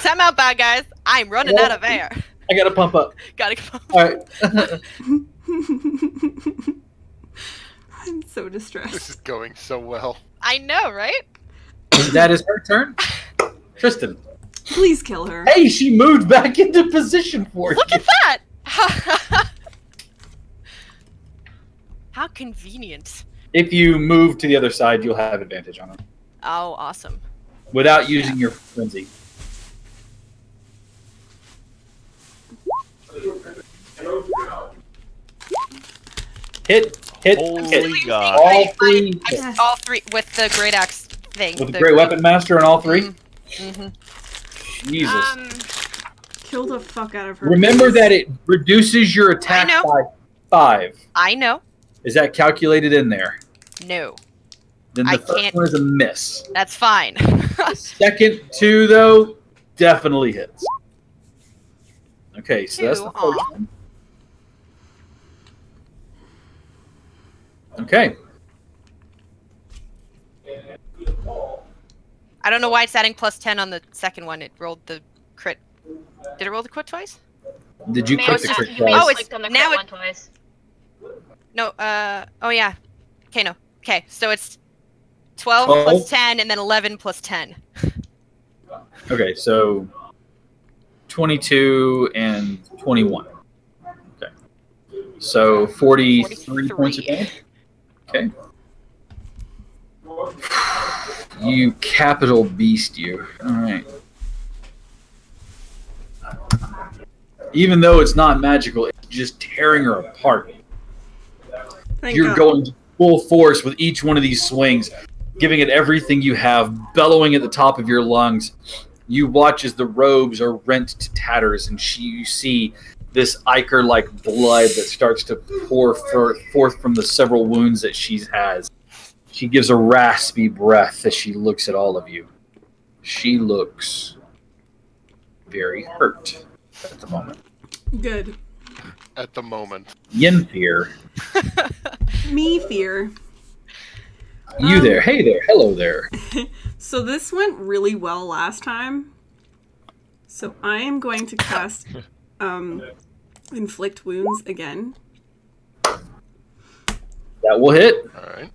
Time out, bad guys. I'm running out of air. I gotta pump up. Gotta pump. All right. I'm so distressed. This is going so well. I know, right? That is her turn. Tristan. Please kill her. Hey, she moved back into position for you. Look at that! How convenient. If you move to the other side, you'll have advantage on her. Oh, awesome. Without using your frenzy. Hit. Holy hit. God. All three. All three with the great axe thing. With the great weapon master and all three? Mm-hmm. Jesus. Kill the fuck out of her. Remember please. that it reduces your attack by 5. I know. Is that calculated in there? No. Then the I first can't- one is a miss. That's fine. Second 2, though, definitely hits. Okay, so that's the 2, first aw. one. Okay. I don't know why it's adding +10 on the second one. It rolled the crit. Did it roll the crit twice? Did you May click have the just- crit you may twice? have Oh, it's- clicked on the now crit it- one twice. No, oh yeah. Okay, no. Okay, so it's 12 12? plus 10 and then 11 plus 10. Okay, so 22 and 21. Okay. So 43 points of damage. Okay. You capital beast, you. Alright. Even though it's not magical, it's just tearing her apart. Thank You're God. going full force with each one of these swings, giving it everything you have, bellowing at the top of your lungs. You watch as the robes are rent to tatters, and you see this ichor-like blood that starts to pour forth from the several wounds that she has. She gives a raspy breath as she looks at all of you. She looks very hurt at the moment. Good. At the moment. Yenfear. Me fear. You there. Hey there. Hello there. So this went really well last time. So I am going to cast Inflict Wounds again. That will hit. Alright.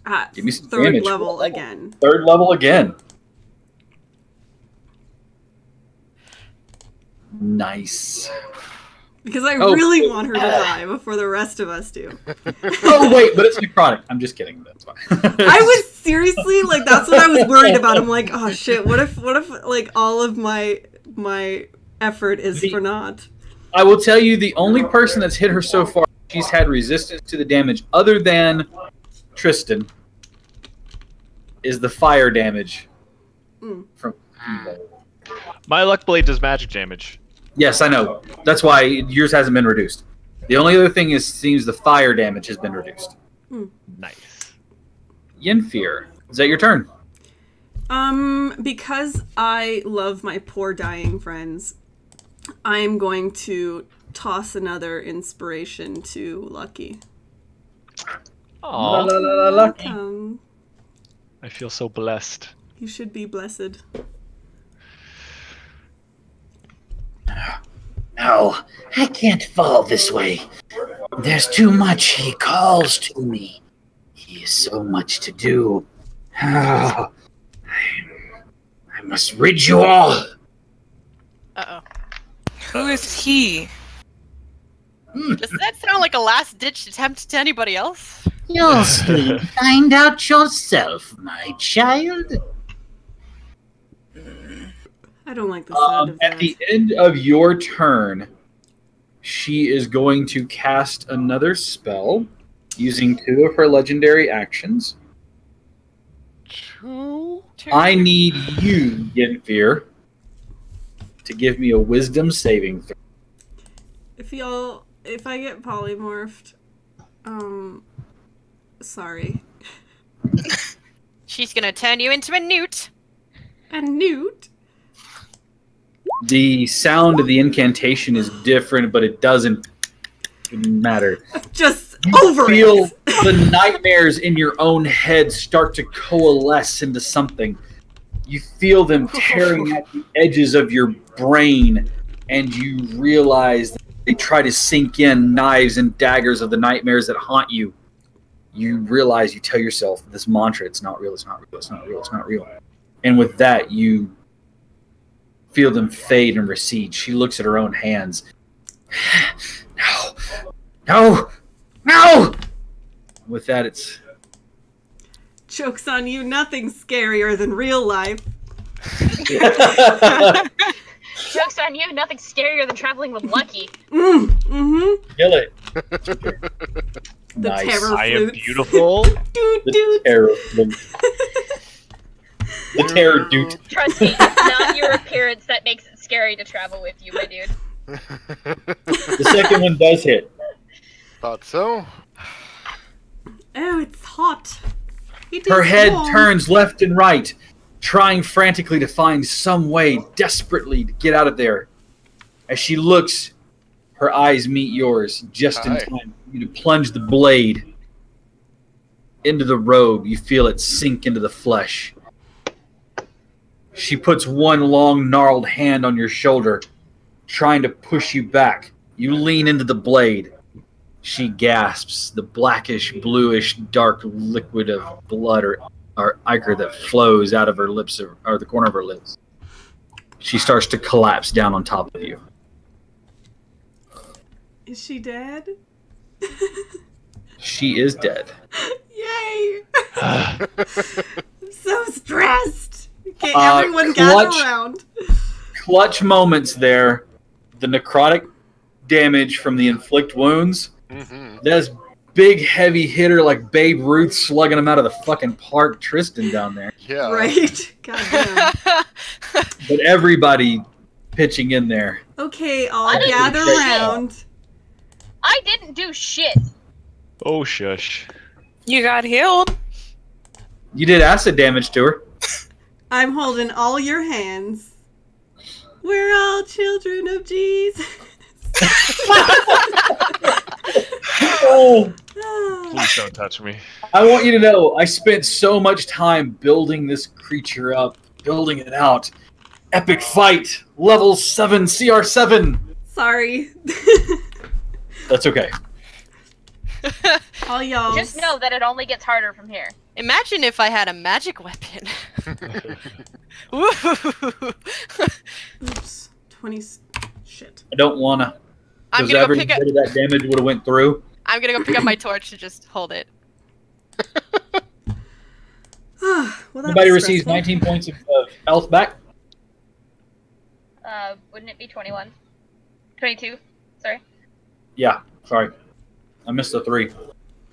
At Give me some 3rd damage. level again. 3rd level again. Nice. Because I Oh. really want her to die before the rest of us do. Oh wait, but it's necrotic. I'm just kidding. That's fine. I was seriously like, that's what I was worried about. I'm like, oh shit, what if like all of my effort is for naught. I will tell you, the only person that's hit her so far, she's had resistance to the damage other than Tristan, is the fire damage from Evo. My luck blade does magic damage. Yes, I know. That's why yours hasn't been reduced. The only other thing is, seems the fire damage has been reduced. Nice. Yenfear, is that your turn? Because I love my poor dying friends, I am going to toss another inspiration to Lucky. Aww. Lucky. I feel so blessed. You should be blessed. No, I can't fall this way. There's too much he calls to me. He has so much to do. I must rid you all. Uh-oh. Who is he? Does that sound like a last-ditch attempt to anybody else? You'll soon find out yourself, my child. I don't like the sound of that. At the end of your turn, she is going to cast another spell using 2 of her legendary actions. I need you, Yenfear, to give me a wisdom saving throw. If I get polymorphed, sorry. She's gonna turn you into a newt. A newt? The sound of the incantation is different, but it doesn't matter. Just you feel the nightmares in your own head start to coalesce into something. You feel them tearing at the edges of your brain, and you realize that they try to sink in knives and daggers of the nightmares that haunt you. You realize, you tell yourself this mantra, it's not real, it's not real, it's not real, it's not real. And with that, you feel them fade and recede. She looks at her own hands. No! With that, it's... Joke's on you, nothing's scarier than real life. Joke's on you, nothing scarier than traveling with Lucky. Kill it. The Nice. terror I am flutes. beautiful. The terror flute. The terror dude. Trust me, it's not your appearance that makes it scary to travel with you, my dude. The second one does hit. Thought so. Oh, it's hot. Her head turns left and right, trying frantically to find some way, desperately, to get out of there. As she looks, her eyes meet yours, just in time for you to plunge the blade into the robe. You feel it sink into the flesh. She puts one long, gnarled hand on your shoulder, trying to push you back. You lean into the blade. She gasps, the blackish, bluish, dark liquid of blood or ichor that flows out of her lips, or the corner of her lips. She starts to collapse down on top of you. Is she dead? She is dead. Yay! I'm so stressed. Okay, everyone gather around. Clutch moments there. The necrotic damage from the inflict wounds. That's big, heavy hitter like Babe Ruth slugging him out of the fucking park. Tristan down there. Yeah. Right. Goddamn. But everybody pitching in there. Okay, I'll gather around. I didn't do shit. Oh, shush. You got healed. You did acid damage to her. I'm holding all your hands. We're all children of Jesus. Oh. Please don't touch me. I want you to know, I spent so much time building this creature up, building it out. Epic fight, level 7, CR7. Sorry. That's okay. All y'all. Just know that it only gets harder from here. Imagine if I had a magic weapon. Oops. 20. Shit. I don't wanna. I'm Because gonna go every pick up. bit of that damage would have went through. I'm gonna go pick up my torch to just hold it. Well, that Everybody was receives stressful. 19 points of health back. Wouldn't it be 21? 22, sorry. Yeah, sorry. I missed the 3.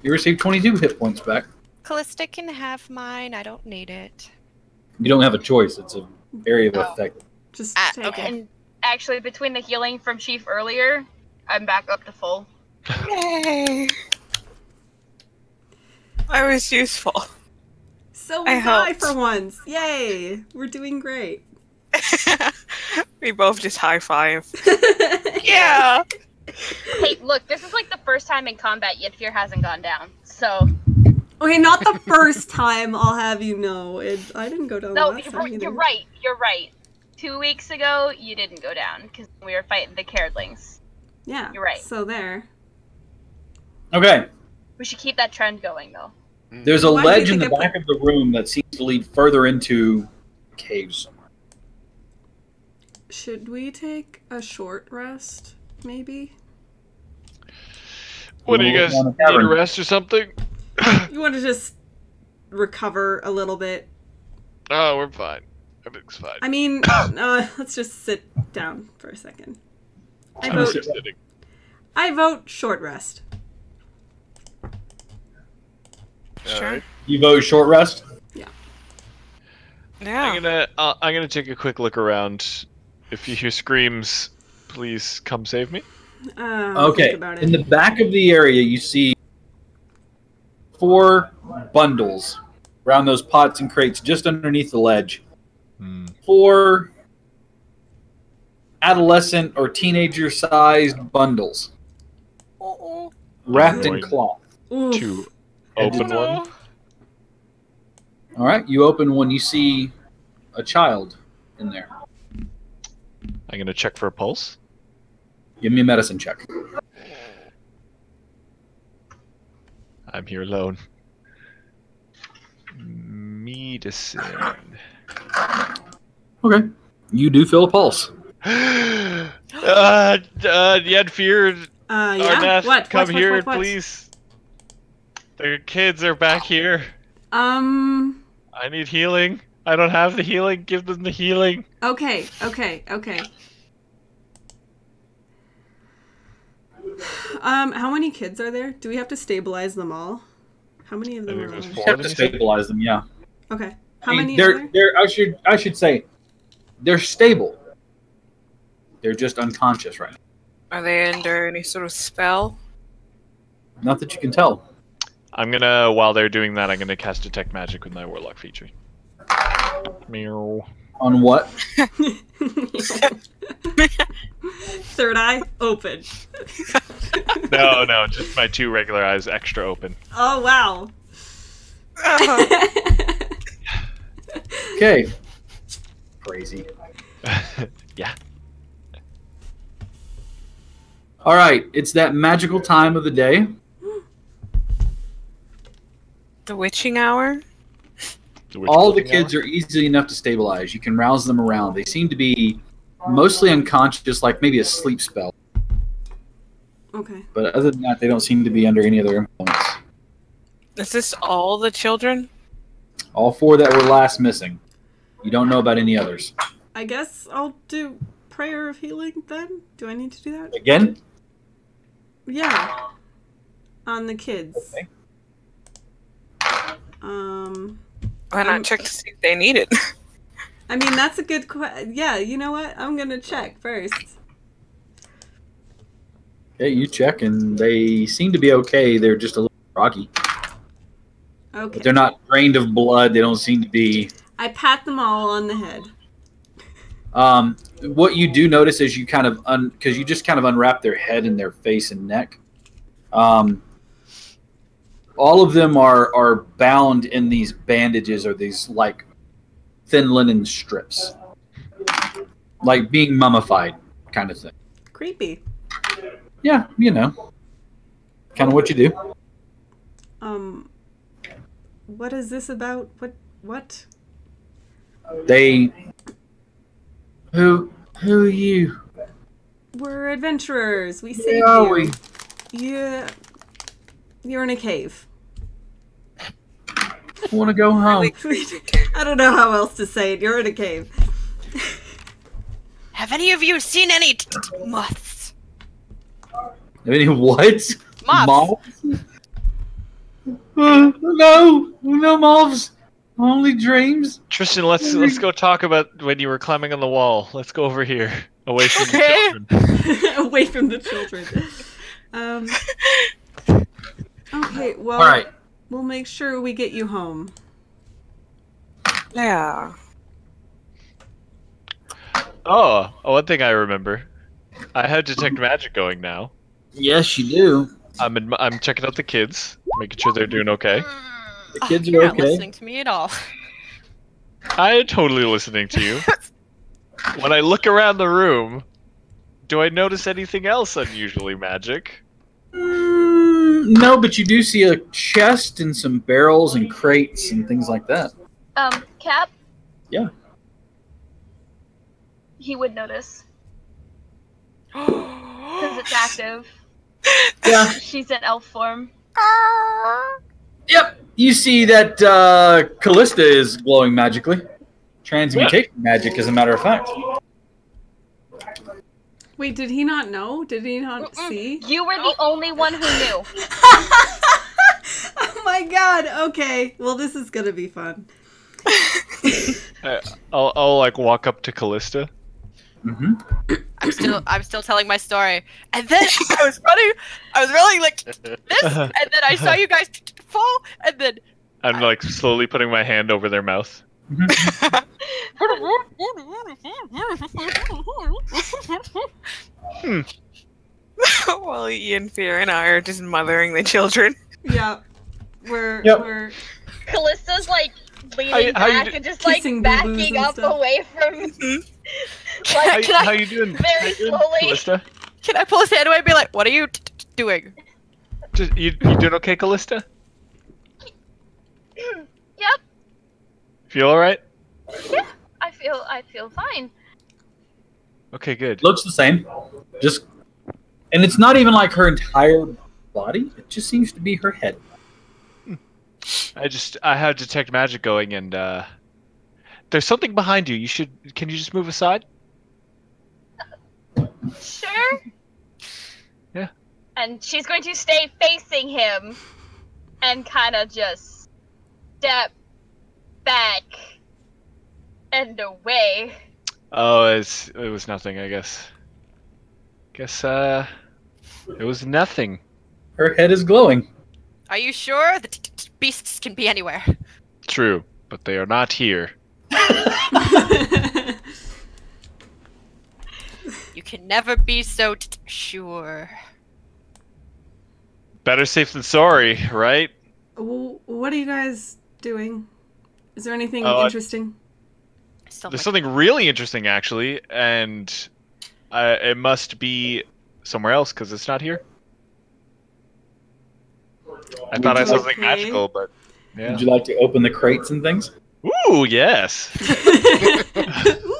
You received 22 hit points back. Callista can have mine. I don't need it. You don't have a choice. It's an area of effect. Just take it. And actually, between the healing from Chief earlier, I'm back up to full. Yay! I was useful. So we I die helped. for once. Yay! We're doing great. We both just high five. Yeah! Hey, look, this is like the first time in combat yet fear hasn't gone down, so... Okay, not the first time, I'll have you know. I didn't go down No, last time either. you're right. 2 weeks ago, you didn't go down, because we were fighting the Caredlings. Yeah, You're right. So there. Okay. We should keep that trend going, though. There's a Why do you ledge in think the I back of the room that seems to lead further into caves. Should we take a short rest, maybe? What do you guys need a rest or something? You want to just recover a little bit? Oh, we're fine. Everything's fine. I mean, let's just sit down for a second. I vote short rest. Sure. You vote short rest? Yeah. I'm gonna take a quick look around. If you hear screams, please come save me. Okay. In the back of the area, you see 4 bundles around those pots and crates just underneath the ledge. 4 adolescent or teenager-sized bundles wrapped in cloth. To open one. All right, you open one. You see a child in there. I'm gonna check for a pulse. Give me a medicine check. I'm here alone. Medicine. Okay. You do feel a pulse. Yedfear, yeah? Arnath, What? come What? here, What? please. The kids are back here. I need healing. I don't have the healing. Give them the healing. Okay. How many kids are there? Do we have to stabilize them all? How many of them are there? You have to stabilize them, yeah. Okay. How I mean, many are there? I should say, they're stable. They're just unconscious right now. Are they under any sort of spell? Not that you can tell. I'm gonna, while they're doing that, I'm gonna cast Detect Magic with my Warlock feature. Meow. On what? Third eye open. No, just my 2 regular eyes extra open. Oh wow. Okay. Crazy. Yeah. All right, it's that magical time of the day. The witching hour? All the kids are easy enough to stabilize. You can rouse them around. They seem to be mostly unconscious, like maybe a sleep spell. Okay. But other than that, they don't seem to be under any other influence. Is this all the children? All 4 that were last missing. You don't know about any others. I guess I'll do prayer of healing then. Do I need to do that? Again? Yeah. On the kids. Okay. Why not check to see if they need it? I mean, that's a good yeah, you know what? I'm gonna check first. Okay, you check, and they seem to be okay. They're just a little groggy. Okay. But they're not drained of blood. They don't seem to be... I pat them all on the head. What you do notice is you kind of... Because you just kind of unwrap their head and their face and neck. All of them are bound in these bandages or these, like, thin linen strips. Like being mummified kind of thing. Creepy. Yeah, you know. Kind of what you do. What is this about? What? They... Who are you? We're adventurers. We saved Where are you. we? Yeah. You're in a cave. I want to go home. I don't know how else to say it. You're in a cave. Have any of you seen any moths? Any what? Moths. No moths. Only dreams. Tristan, let's go talk about when you were climbing on the wall. Let's go over here, away from the children. Away from the children. Okay, well, All right. We'll make sure we get you home. Yeah. Oh, one thing I remember. I have detect magic going now. Yes, you do. I'm checking out the kids, making sure they're doing okay. The kids You're are not okay. listening to me at all. I'm totally listening to you. When I look around the room, do I notice anything else unusually magic? No, but you do see a chest and some barrels and crates and things like that. Cap? Yeah. He would notice. Because it's active. Yeah. She's in elf form. Yep. You see that Callista is glowing magically. Transmutation magic, as a matter of fact. Wait, did he not know? Did he not see? You were the only one who knew. Oh my god, okay. Well, this is gonna be fun. I'll like walk up to Callista. I'm still telling my story. And then I was running like this, and then I saw you guys fall, and then I'm like slowly putting my hand over their mouth. While Ian, Fear, and I are just mothering the children. Yeah. We're Callista's like leaning back and just like backing up away from like how you doing? very slowly. Callista? Can I pull his hand away and be like, what are you doing? You doing okay, Callista? Yep. Feel alright? Yeah. I feel fine. Okay, good. Looks the same. And it's not even like her entire body. It just seems to be her head. I have detect magic going, and there's something behind you. Can you just move aside? Sure. Yeah. And she's going to stay facing him and kind of just step back and away. Oh, it was nothing, I guess. It was nothing. Her head is glowing. Are you sure? The beasts can be anywhere. True, but they are not here. You can never be so sure. Better safe than sorry, right? What are you guys doing? Is there anything Oh, interesting? There's something really interesting, actually, and it must be somewhere else because it's not here. I thought I saw something magical, but yeah. Would you like to open the crates and things? Ooh, yes.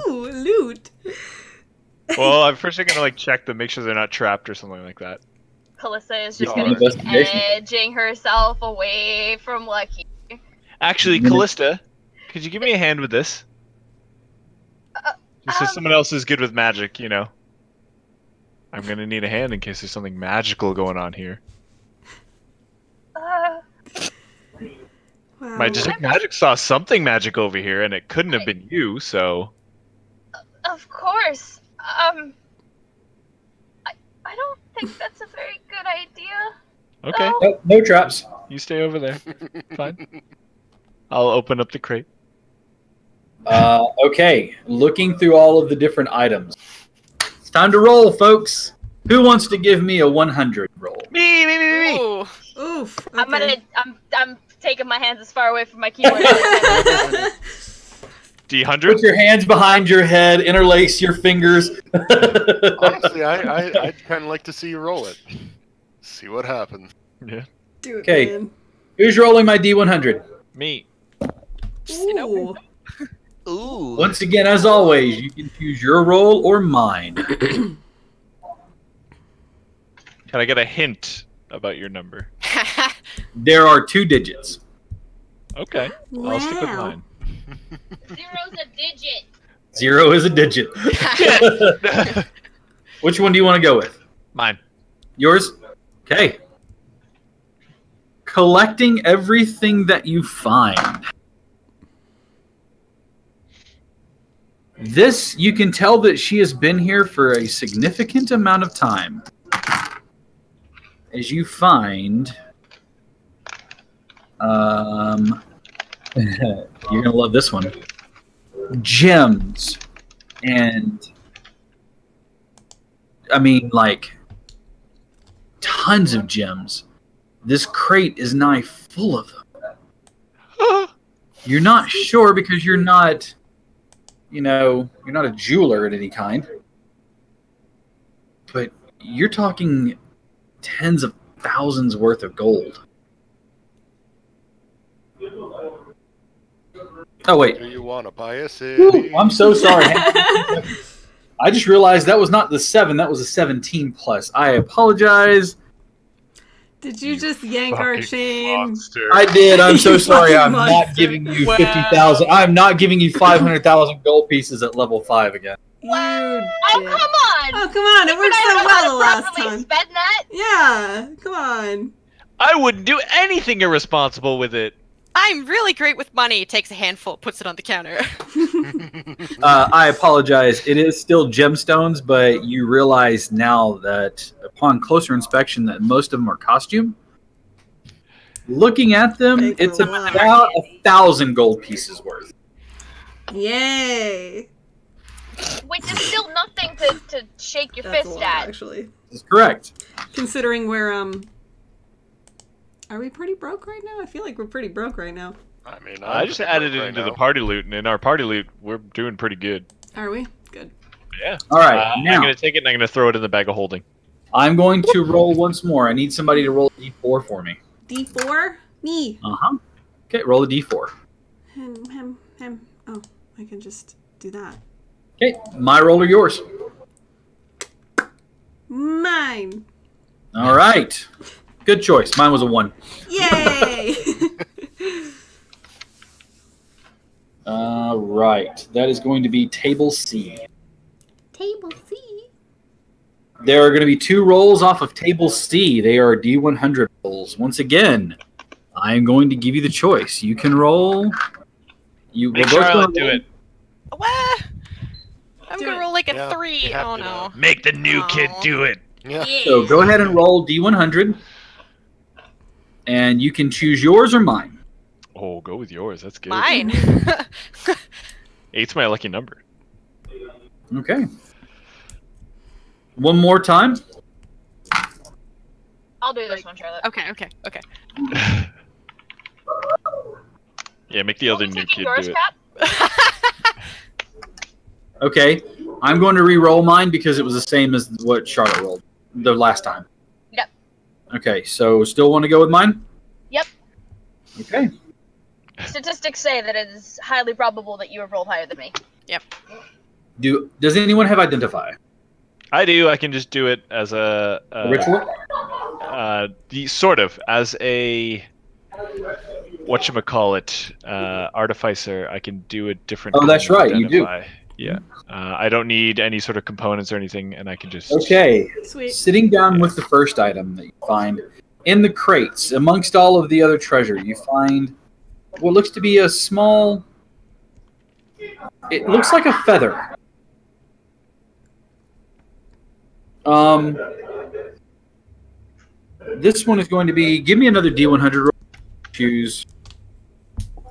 Ooh, loot. Well, I'm first gonna like check them, make sure they're not trapped or something like that. Callista is just Yeah, going to keep investigation. edging herself away from Lucky. Actually, Callista, could you give me a hand with this? Just so someone else is good with magic, you know. I'm gonna need a hand in case there's something magical going on here. My detect magic saw something magic over here, and it couldn't have been you, so... Of course. I don't think that's a very good idea. Okay. Oh, no traps. You stay over there. Fine. I'll open up the crate. Okay, looking through all of the different items. It's time to roll, folks. Who wants to give me a 100 roll? Me. Ooh. Oof. I'm taking my hands as far away from my keyboard. D100? Put your hands behind your head, interlace your fingers. Honestly, I'd kind of like to see you roll it. See what happens. Yeah. Do it, Okay, man. who's rolling my D100? Me. Ooh. Ooh. Once again, as always, you can choose your roll or mine. Can I get a hint about your number? There are 2 digits. Okay. I'll stick with Wow. mine. Zero's a digit. 0 is a digit. Which one do you want to go with? Mine. Yours? Okay. Collecting everything that you find. This, you can tell that she has been here for a significant amount of time. As you find... you're going to love this one. Gems. And... I mean, like... tons of gems. This crate is nigh full of them. You're not sure because you're not... You know, you're not a jeweler of any kind. But you're talking tens of thousands worth of gold. Oh, wait. Do you want to buy a city? Ooh, I'm so sorry. I just realized that was not the 7. That was a 17 plus. I apologize. Did you just yank our chain? I did. I'm so sorry. fucking I'm not monster. giving you 50,000. I'm not giving you 500,000 gold pieces at level 5 again. You Oh, did. come on! Oh, come on. It You worked think I so know how well to the last properly time. spend that? Yeah, come on. I wouldn't do anything irresponsible with it. I'm really great with money. Takes a handful, puts it on the counter. I apologize. It is still gemstones, but you realize now that upon closer inspection that most of them are costume. Looking at them, Make it's a lot. about 1,000 gold pieces worth. Yay. Which is still nothing to shake your That's a fist lot, at. actually. That's correct. Considering we're, are we pretty broke right now? I feel like we're pretty broke right now. I mean, I just added it into the party loot, and in our party loot, we're doing pretty good. Are we? Good. Yeah. All right, now I'm going to take it and I'm going to throw it in the bag of holding. I'm going to roll once more. I need somebody to roll a d4 for me. D4? Me. Uh-huh. Okay, roll a d4. Him. Oh, I can just do that. Okay, my roll or yours? Mine. All right. Good choice. Mine was a 1. Yay! All right. That is going to be table C. Table C. There are going to be 2 rolls off of table C. They are D100 rolls. Once again, I am going to give you the choice. You can roll. Make we're both Charlotte gonna do it. What? I'm Do gonna it. roll like a Yeah, 3. you have Oh to no. Make the new kid do it. Yeah. So go ahead and roll D100. And you can choose yours or mine. Oh, go with yours. That's good. Mine. 8's my lucky number. Okay. One more time. I'll do this one, Charlotte. Okay. Yeah, make the other You new taking kid yours, do it. Cap? Okay. I'm going to re-roll mine because it was the same as what Charlotte rolled the last time. Yep. Okay, so still want to go with mine? Yep. Okay. Statistics say that it is highly probable that you have rolled higher than me. Yep. Does anyone have Identify? I do. I can just do it as a Ritual? Sort of as a whatchamacallit, artificer. I can do a different. Oh, that's kind of right, you do. Identify. Yeah. I don't need any sort of components or anything, and I can just. Okay. Sweet. Sitting down with the first item that you find in the crates, amongst all of the other treasure, you find what looks to be a small. It looks like a feather. This one is going to be. Give me another D100 roll. Choose.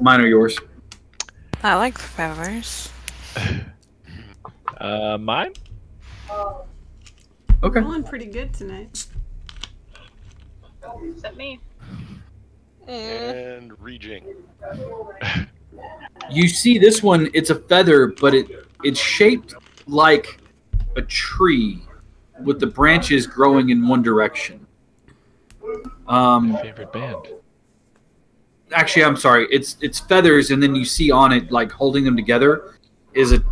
Mine or yours. I like feathers. Mine. Okay. Rolling pretty good tonight. Is that me? And Rejing. You see this one, it's a feather, but it's shaped like a tree with the branches growing in one direction. Favorite band. Actually, I'm sorry. It's feathers, and then you see on it, like holding them together, is a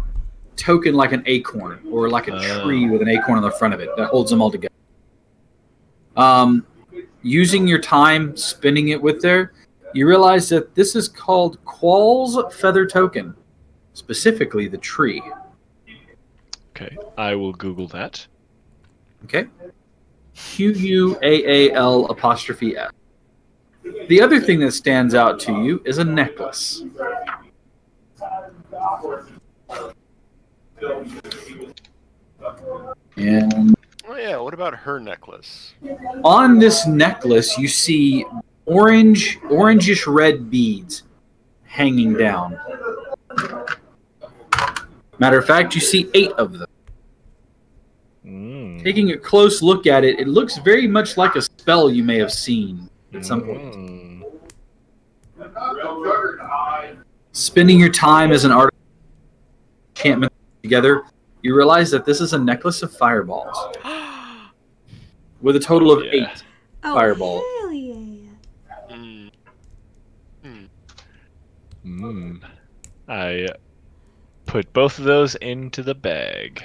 token like an acorn or like a tree with an acorn on the front of it that holds them all together. Using your time spinning it with there, you realize that this is called Qual's Feather Token, specifically the tree. Okay, I will Google that. Okay. QUAAL''S. The other thing that stands out to you is a necklace. And Oh yeah, what about her necklace? on this necklace, you see orangish red beads hanging down. Matter of fact, you see 8 of them. Taking a close look at it, it looks very much like a spell you may have seen at some point. Spending your time as an artist enchantment together, you realize that this is a necklace of fireballs with a total of 8 fireballs. Hell yeah. I put both of those into the bag.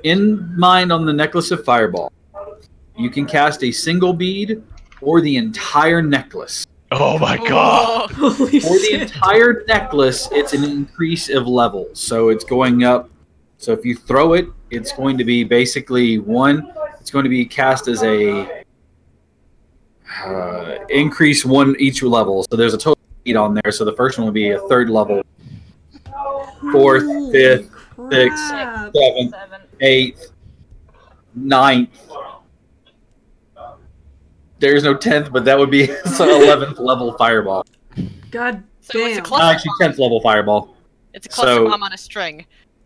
In mind on the necklace of fireball, you can cast a single bead or the entire necklace. Oh my god! Holy For the entire necklace, it's an increase of levels. So it's going up. So if you throw it, it's going to be basically it's going to be cast as a increase 1 each level. So there's a total of 8 on there. So the first one will be a 3rd level, 4th, 5th, 6th, 7th, 8th, 9th. There's no 10th, but that would be 11th level fireball. God So it's a damn. cluster Actually, 10th level fireball. It's a cluster So- bomb on a string.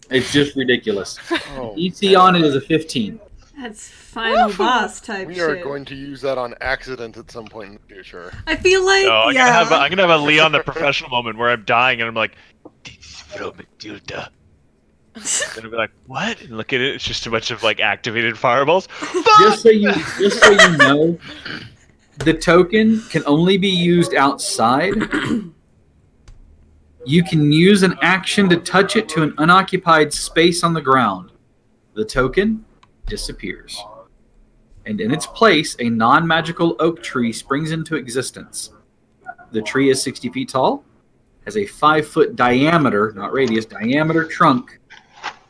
It's just ridiculous. Oh, EC on it is a 15. That's final boss type we shit. are going to use that on accident at some point in the future. I feel like, No, I'm yeah. gonna have a Leon the professional moment where I'm dying and I'm like, "Did you throw Matilda?" And I'll be like, "What?" And look at it. It's just a bunch of like activated fireballs. Just so you know, the token can only be used outside. You can use an action to touch it to an unoccupied space on the ground. The token disappears. And in its place, a non-magical oak tree springs into existence. The tree is 60 feet tall, has a 5-foot diameter, not radius, diameter trunk,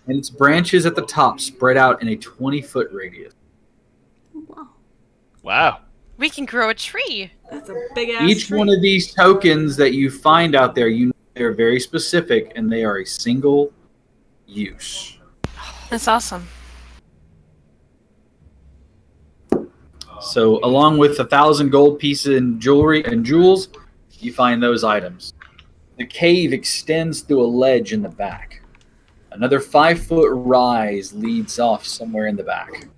and its branches at the top spread out in a 20-foot radius. Wow. We can grow a tree. That's a big ass Each tree. one of these tokens that you find out there, you know they're very specific and they are a single use. That's awesome. So, along with 1,000 gold pieces and jewelry and jewels, you find those items. The cave extends through a ledge in the back. Another 5-foot rise leads off somewhere in the back.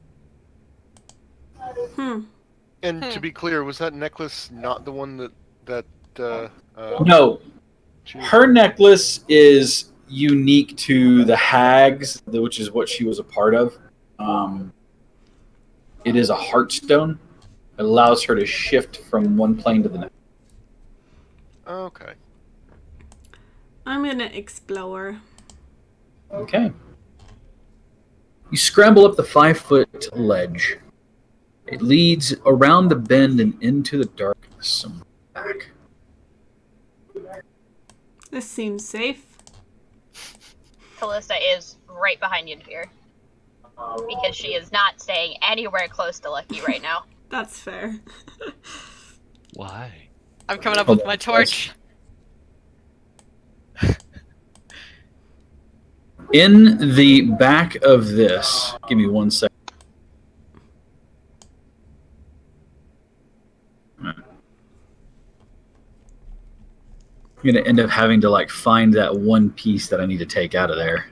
And to be clear, was that necklace not the one that No, her necklace is unique to the hags, which is what she was a part of. It is a heartstone. It allows her to shift from one plane to the next. Okay. I'm gonna explore. Okay. You scramble up the 5-foot ledge. It leads around the bend and into the darkness somewhere back. This seems safe. Callista is right behind you here. Because she is not staying anywhere close to Lucky right now. That's fair. Why? I'm coming up with my torch. In the back of this, give me 1 second. I'm going to end up having to like find that one piece that I need to take out of there.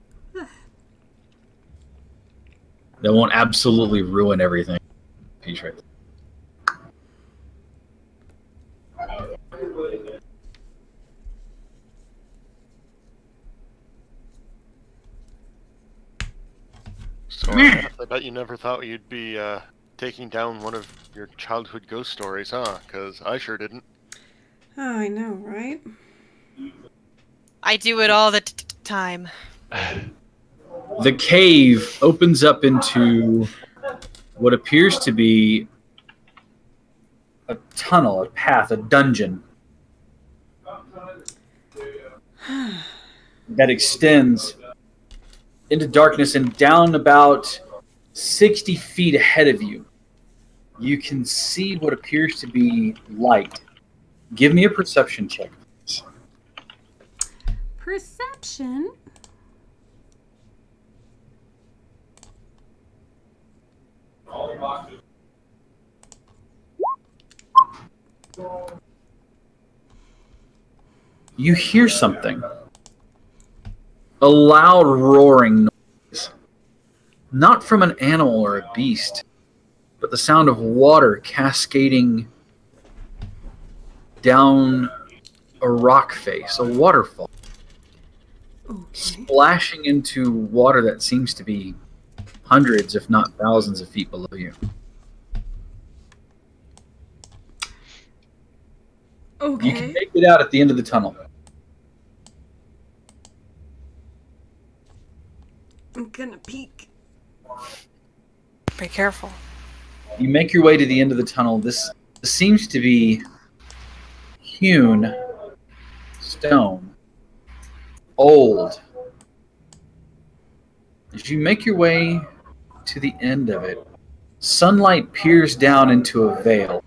That won't absolutely ruin everything. Piece right there. So I bet you never thought you'd be taking down one of your childhood ghost stories, huh? Because I sure didn't. Oh, I know, right? I do it all the time. The cave opens up into what appears to be a tunnel, a path, a dungeon that extends into darkness, and down about 60 feet ahead of you, you can see what appears to be light. Give me a perception check. Perception. You hear something. A loud roaring noise. Not from an animal or a beast, but the sound of water cascading down a rock face, a waterfall. Okay. Splashing into water that seems to be hundreds, if not thousands of feet below you. Okay. You can make it out at the end of the tunnel. I'm gonna peek. Be careful. You make your way to the end of the tunnel. This seems to be hewn stone. Old. As you make your way to the end of it, sunlight peers down into a veil.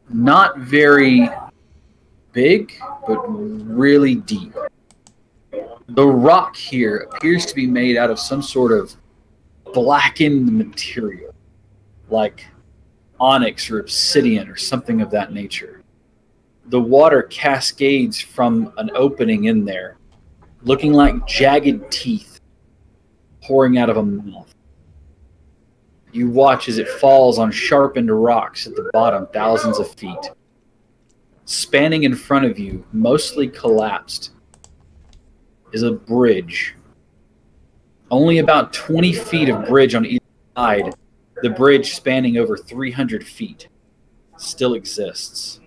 Not very big, but really deep. The rock here appears to be made out of some sort of blackened material, like onyx or obsidian or something of that nature. The water cascades from an opening in there, looking like jagged teeth pouring out of a mouth. You watch as it falls on sharpened rocks at the bottom, thousands of feet. Spanning in front of you, mostly collapsed, is a bridge. Only about 20 feet of bridge on either side. The bridge spanning over 300 feet still exists.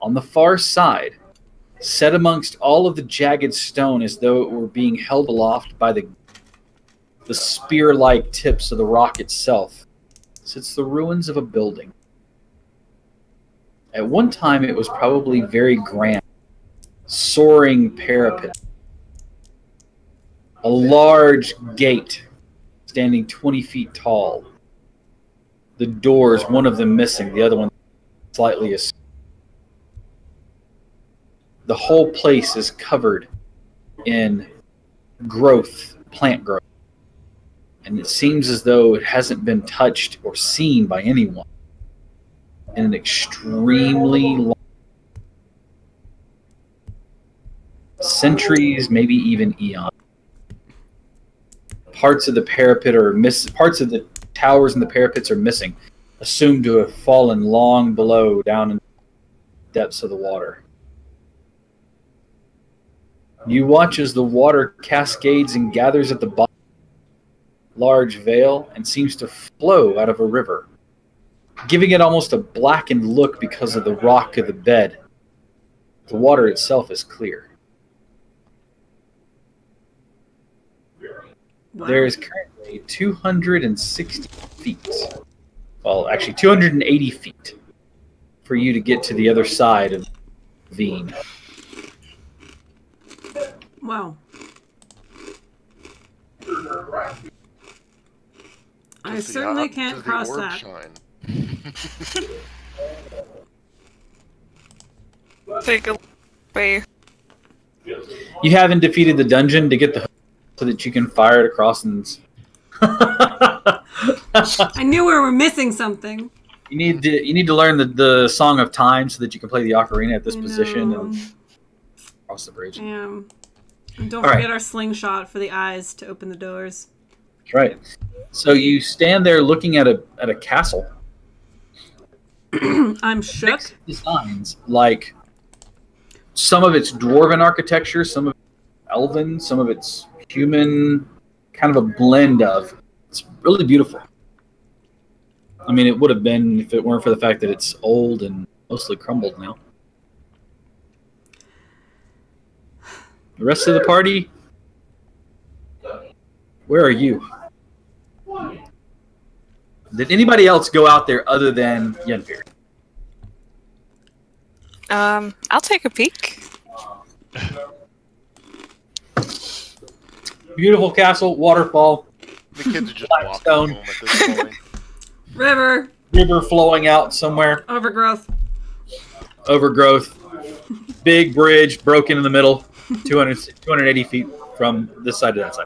On the far side, set amongst all of the jagged stone as though it were being held aloft by the spear-like tips of the rock itself, sits the ruins of a building. At one time, it was probably very grand, soaring parapet. A large gate standing 20 feet tall. The doors, one of them missing, the other one slightly askew. The whole place is covered in growth, plant growth. And it seems as though it hasn't been touched or seen by anyone in an extremely long centuries, maybe even eons. Parts of the parapet are parts of the towers and the parapets are missing, assumed to have fallen long below, down in the depths of the water. You watch as the water cascades and gathers at the bottom of a large veil and seems to flow out of a river, giving it almost a blackened look because of the rock of the bed. The water itself is clear. Wow. There is currently 260 feet. Well, actually 280 feet for you to get to the other side of the ravine. Wow. I certainly can't cross that. Take a way. You haven't defeated the dungeon to get the hook so that you can fire it across and... I knew we were missing something. You need to learn the Song of Time so that you can play the ocarina at this position and cross the bridge. Damn. And don't All forget right. our slingshot for the eyes to open the doors. That's right. So you stand there looking at a castle. I'm shook. Designs like some of it's dwarven architecture, some of it's elven, some of it's human, kind of a blend of. It's really beautiful. I mean, it would have been if it weren't for the fact that it's old and mostly crumbled now. The rest of the party, where are you? Did anybody else go out there other than Yenfir? I'll take a peek. Beautiful castle, waterfall. The kids are just Blackstone. walking home at this point. River. River flowing out somewhere. Overgrowth. Overgrowth. Big bridge broken in the middle. 280 feet from this side to that side.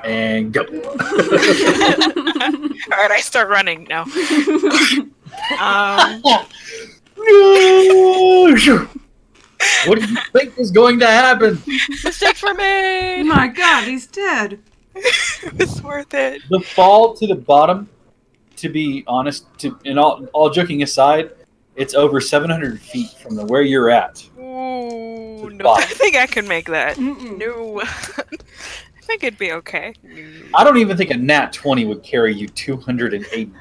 And go. All right, I start running now. What do you think is going to happen? Mistake for me. My God, he's dead. It's worth it. The fall to the bottom, to be honest, and all joking aside, it's over 700 feet from where you're at. Ooh, no, I think I can make that. No. I think it'd be okay. I don't even think a nat 20 would carry you 280.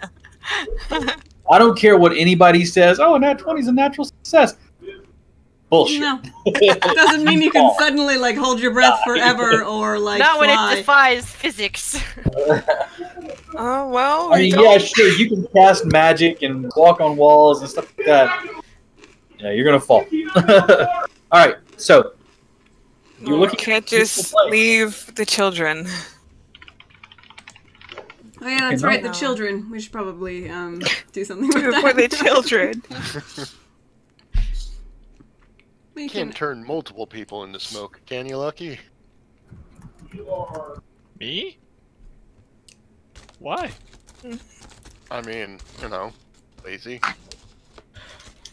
I don't care what anybody says. Oh, a nat 20 is a natural success. Bullshit. No. It doesn't mean you can suddenly like hold your breath forever or like Not when fly. it defies physics. Oh, well. I mean, yeah, sure, you can cast magic and walk on walls and stuff like that. Yeah, you're going to fall. All right, so you're looking. Can't just leave the children. Oh yeah, that's right. The children. We should probably do something with that. For the children. You can't turn multiple people into smoke, can you, Lucky? Me? Why? I mean, you know, lazy.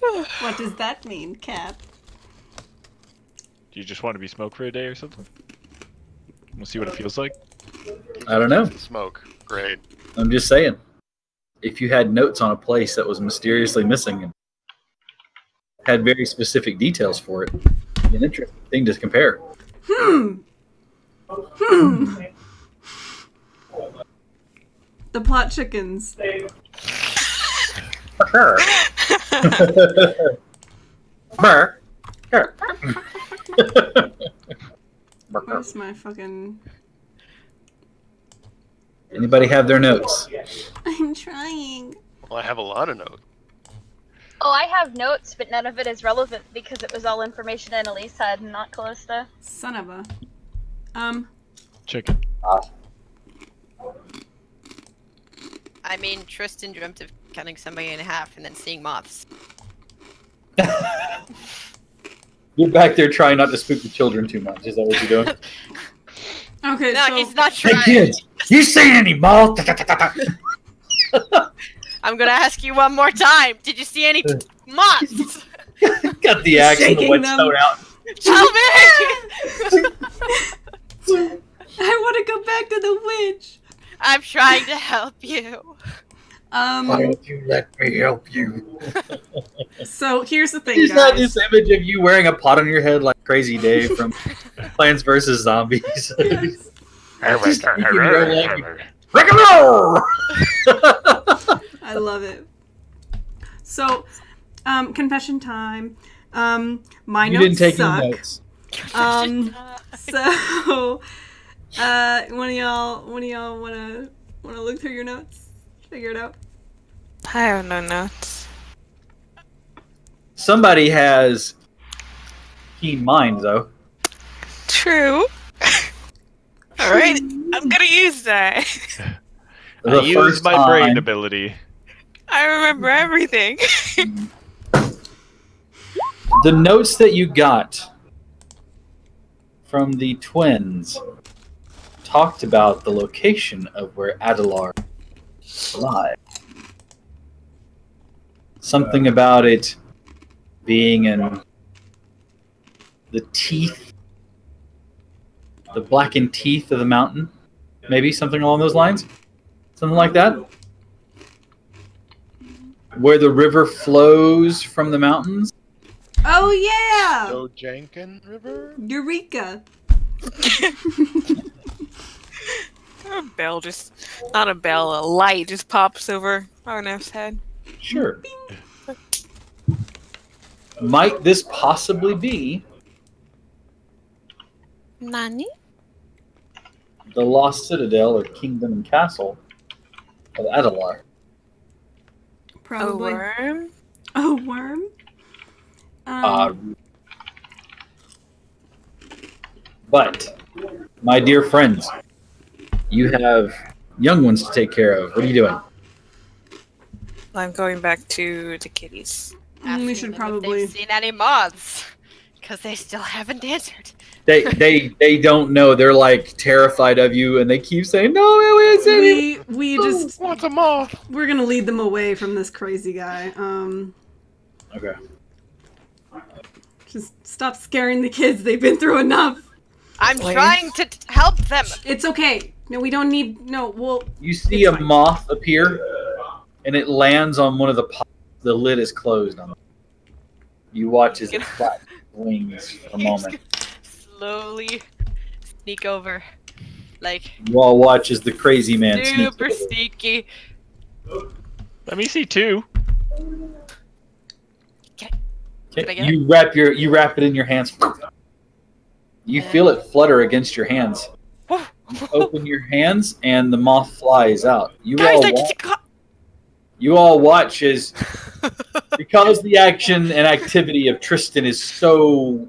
What does that mean, Cap? Do you just want to be smoke for a day or something? We'll see what it feels like. I don't know. Smoke. Great. I'm just saying. If you had notes on a place that was mysteriously missing and had very specific details for it, it'd be an interesting thing to compare. The plot chickens. Where's my fucking... Anybody have their notes? I'm trying. Well, I have a lot of notes. Oh, I have notes, but none of it is relevant because it was all information Annalise had and not Callista. Son of a... Chicken. I mean, Tristan dreamt of cutting somebody in half and then seeing moths. You're back there trying not to spook the children too much. Is that what you're doing? Okay, no, so... he's not trying. Hey kids, you see any moth? I'm gonna ask you one more time. Did you see any moths? Got the axe and the whetstone out. Tell me! I want to go back to the witch. I'm trying to help you. Why don't you let me help you? So here's the thing, He's got guys. this image of you wearing a pot on your head like Crazy Dave from Plants vs. Zombies. Just thinking real like, rock and roll! I love it. So, confession time. My You notes didn't take suck. any notes. So, one of y'all wanna look through your notes, figure it out. I have no notes. Somebody has keen mind, though. True. All right, I'm gonna use that. I use my brain ability. I remember everything. The notes that you got from the twins talked about the location of where Adelar lies. Something about it being in the teeth, the blackened teeth of the mountain. Maybe something along those lines? Something like that? Where the river flows from the mountains? Oh yeah, Dojankin River? Eureka! A bell just, not a bell, a light just pops over Arneff's head. Sure. Might this possibly be Nani? the Lost Citadel or Kingdom and Castle of Adelar? Probably. A worm? A worm? But, my dear friends, you have young ones to take care of. What are you doing? I'm going back to the kitties. We should probably seen any moths, because they still haven't answered. They don't know. They're like terrified of you, and they keep saying, "No, it isn't." we just what's a moth? We're gonna lead them away from this crazy guy. Okay. Just stop scaring the kids. They've been through enough. I'm trying to help them. It's okay. No, we don't need. No, well. You see a moth appear, and it lands on one of the pots. The lid is closed on it. You watch as it flaps wings for a moment. Slowly sneak over, like. You all watch as the crazy man sneaks super over. sneaky. Let me see two. Okay, you wrap it in your hands. You feel it flutter against your hands. You open your hands, and the moth flies out. You all watch as, because the action and activity of Tristan is so,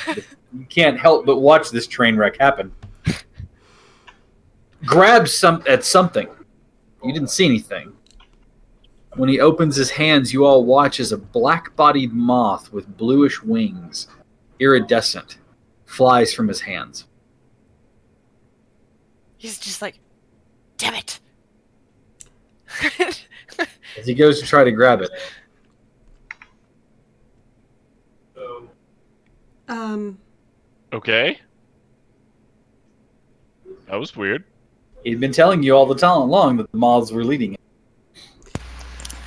you can't help but watch this train wreck happen. Grab at something. You didn't see anything. When he opens his hands, you all watch as a black-bodied moth with bluish wings, iridescent, flies from his hands. He's just like, damn it. As he goes to try to grab it. Okay. That was weird. He'd been telling you all the time along that the moths were leading it.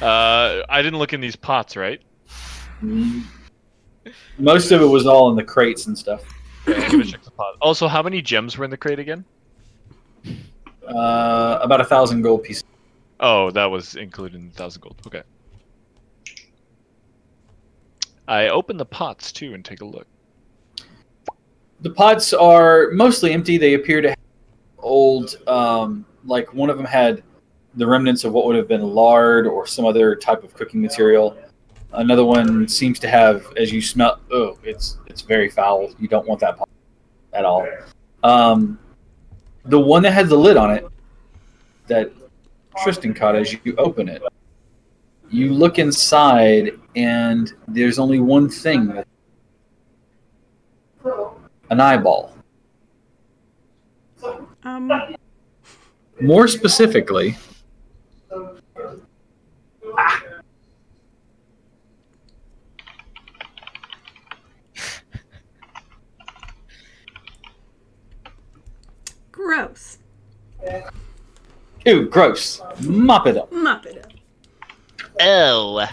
I didn't look in these pots, right? Most of it was all in the crates and stuff. Okay, I'm gonna check the pot. Also, how many gems were in the crate again? About 1,000 gold pieces. Oh, that was included in 1,000 gold. Okay. I open the pots too and take a look. The pots are mostly empty. They appear to have old, like one of them had the remnants of what would have been lard or some other type of cooking material. Another one seems to have, as you smell, oh, it's very foul. You don't want that pot at all. The one that has the lid on it, that Tristan caught as you open it, you look inside and there's only one thing. An eyeball. More specifically, Gross. Ew, gross. Mop it up. Mop it up. Oh.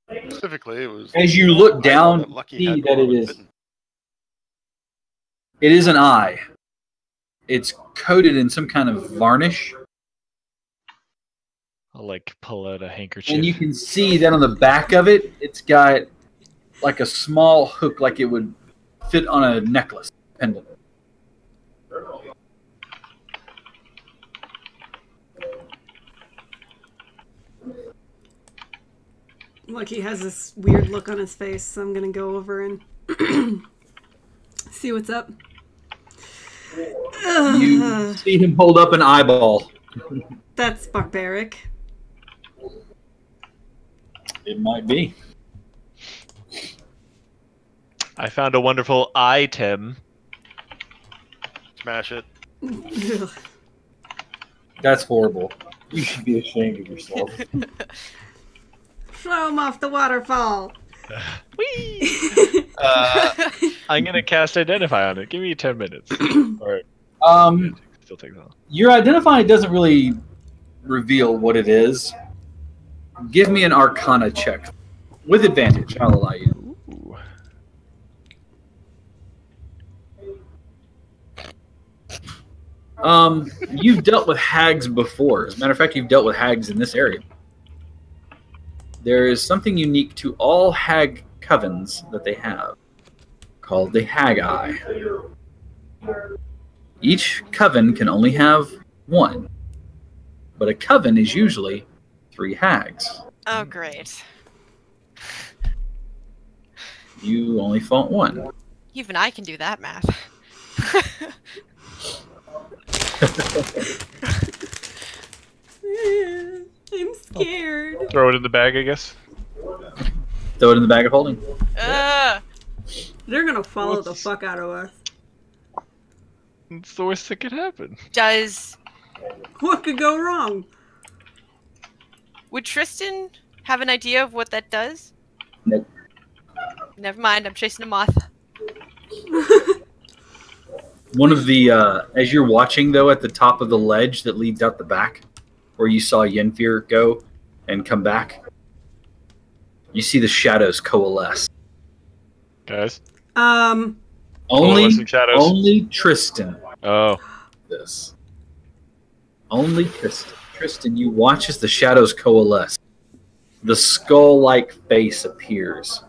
Specifically, it was. As you look down, you Lucky see had that one it with is. bitten. It is an eye. It's coated in some kind of varnish, I'll like pull out a handkerchief. and you can see that on the back of it, it's got like a small hook, like it would fit on a necklace pendant. Look, he has this weird look on his face, so I'm gonna go over and see what's up. You see him hold up an eyeball. That's barbaric. It might be. I found a wonderful item. Smash it. Ugh. That's horrible. You should be ashamed of yourself. Throw him off the waterfall. I'm gonna cast Identify on it. Give me 10 minutes. Or still takes long. Your identify doesn't really reveal what it is. Give me an Arcana check. With advantage, I'll allow you. Ooh. You've dealt with hags before. As a matter of fact, you've dealt with hags in this area. There is something unique to all hag covens that they have, called the Hag Eye. Each coven can only have one, but a coven is usually 3 hags. Oh, great. You only fought one. Even I can do that math. I'm scared. Throw it in the bag, I guess. Throw it in the bag of holding. They're gonna follow the fuck out of us. It's the worst that could happen. What could go wrong? Would Tristan have an idea of what that does? Nope. Never mind, I'm chasing a moth. One of the, as you're watching though, at the top of the ledge that leads out the back, where you saw Yenfir go and come back, you see the shadows coalesce. Guys? Only Coalescing shadows. Only Tristan. Oh. This. Only Tristan. Tristan, you watch as the shadows coalesce. The skull-like face appears.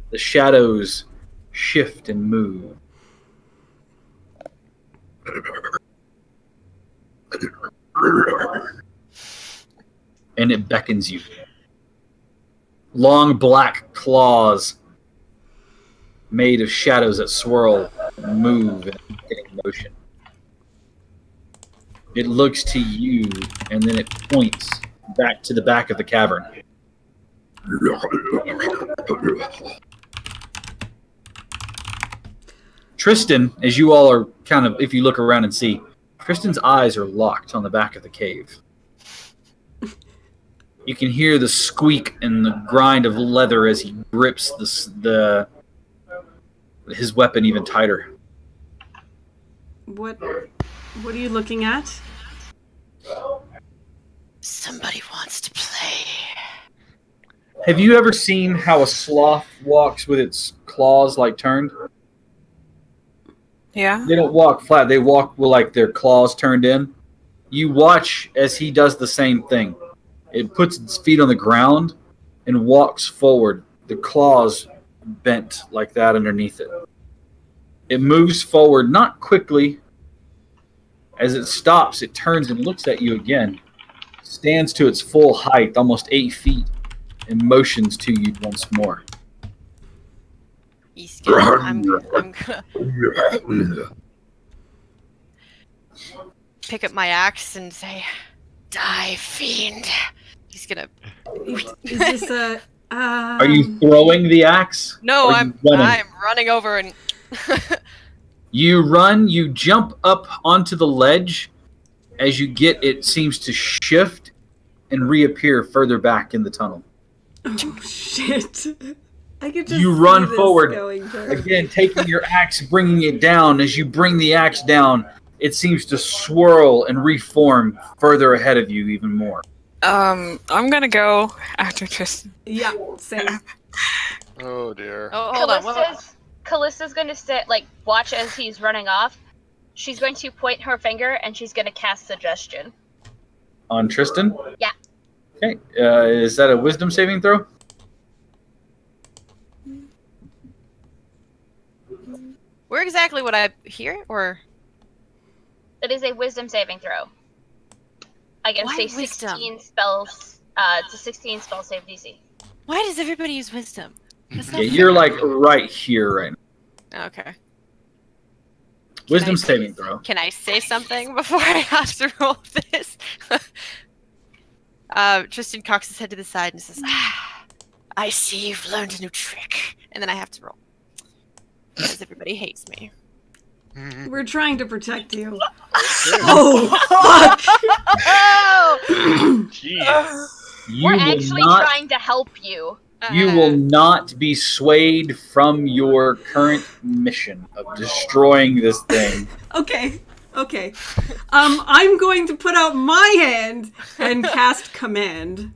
The shadows shift and move. And it beckons you. Long black claws made of shadows that swirl and move and get in motion. It looks to you, and then it points back to the back of the cavern. Tristan, as you all are kind of, if you look around and see, Tristan's eyes are locked on the back of the cave. You can hear the squeak and the grind of leather as he grips his weapon even tighter. What are you looking at? Somebody wants to play. Have you ever seen how a sloth walks with its claws like turned? Yeah. They don't walk flat. They walk with like their claws turned in. You watch as he does the same thing. It puts its feet on the ground and walks forward, the claws bent like that underneath it. It moves forward, not quickly. As it stops, it turns and looks at you again. Stands to its full height, almost 8 feet, and motions to you once more. He's gonna, I'm gonna pick up my axe and say, "Die, fiend!" He's gonna. Is this a? Are you throwing the axe? No, Or I'm running over and. You run, you jump up onto the ledge. As you get, it seems to shift and reappear further back in the tunnel. Oh shit! I could just You see run this forward, going down. again taking your axe, bringing it down. As you bring the axe down, it seems to swirl and reform further ahead of you even more. I'm gonna go after Tristan. Yeah, same. Oh dear. Oh, hold on. Callista's going to sit, watch as he's running off. She's going to point her finger and she's going to cast Suggestion. On Tristan? Yeah. Okay. Is that a wisdom saving throw? Where exactly would I hear, or? It is a wisdom saving throw. Against Why a 16 spells. It's a 16 spell save DC. Why does everybody use wisdom? That's not Yeah, you're fair. like right here right now. Okay. Wisdom saving throw. Can I say something before I have to roll this? Tristan cocks his head to the side and says, "I see you've learned a new trick." And then I have to roll. Because everybody hates me. We're trying to protect you. Oh, fuck! We're actually trying to help you. You will not be swayed from your current mission of destroying this thing. Okay. I'm going to put out my hand and cast Command.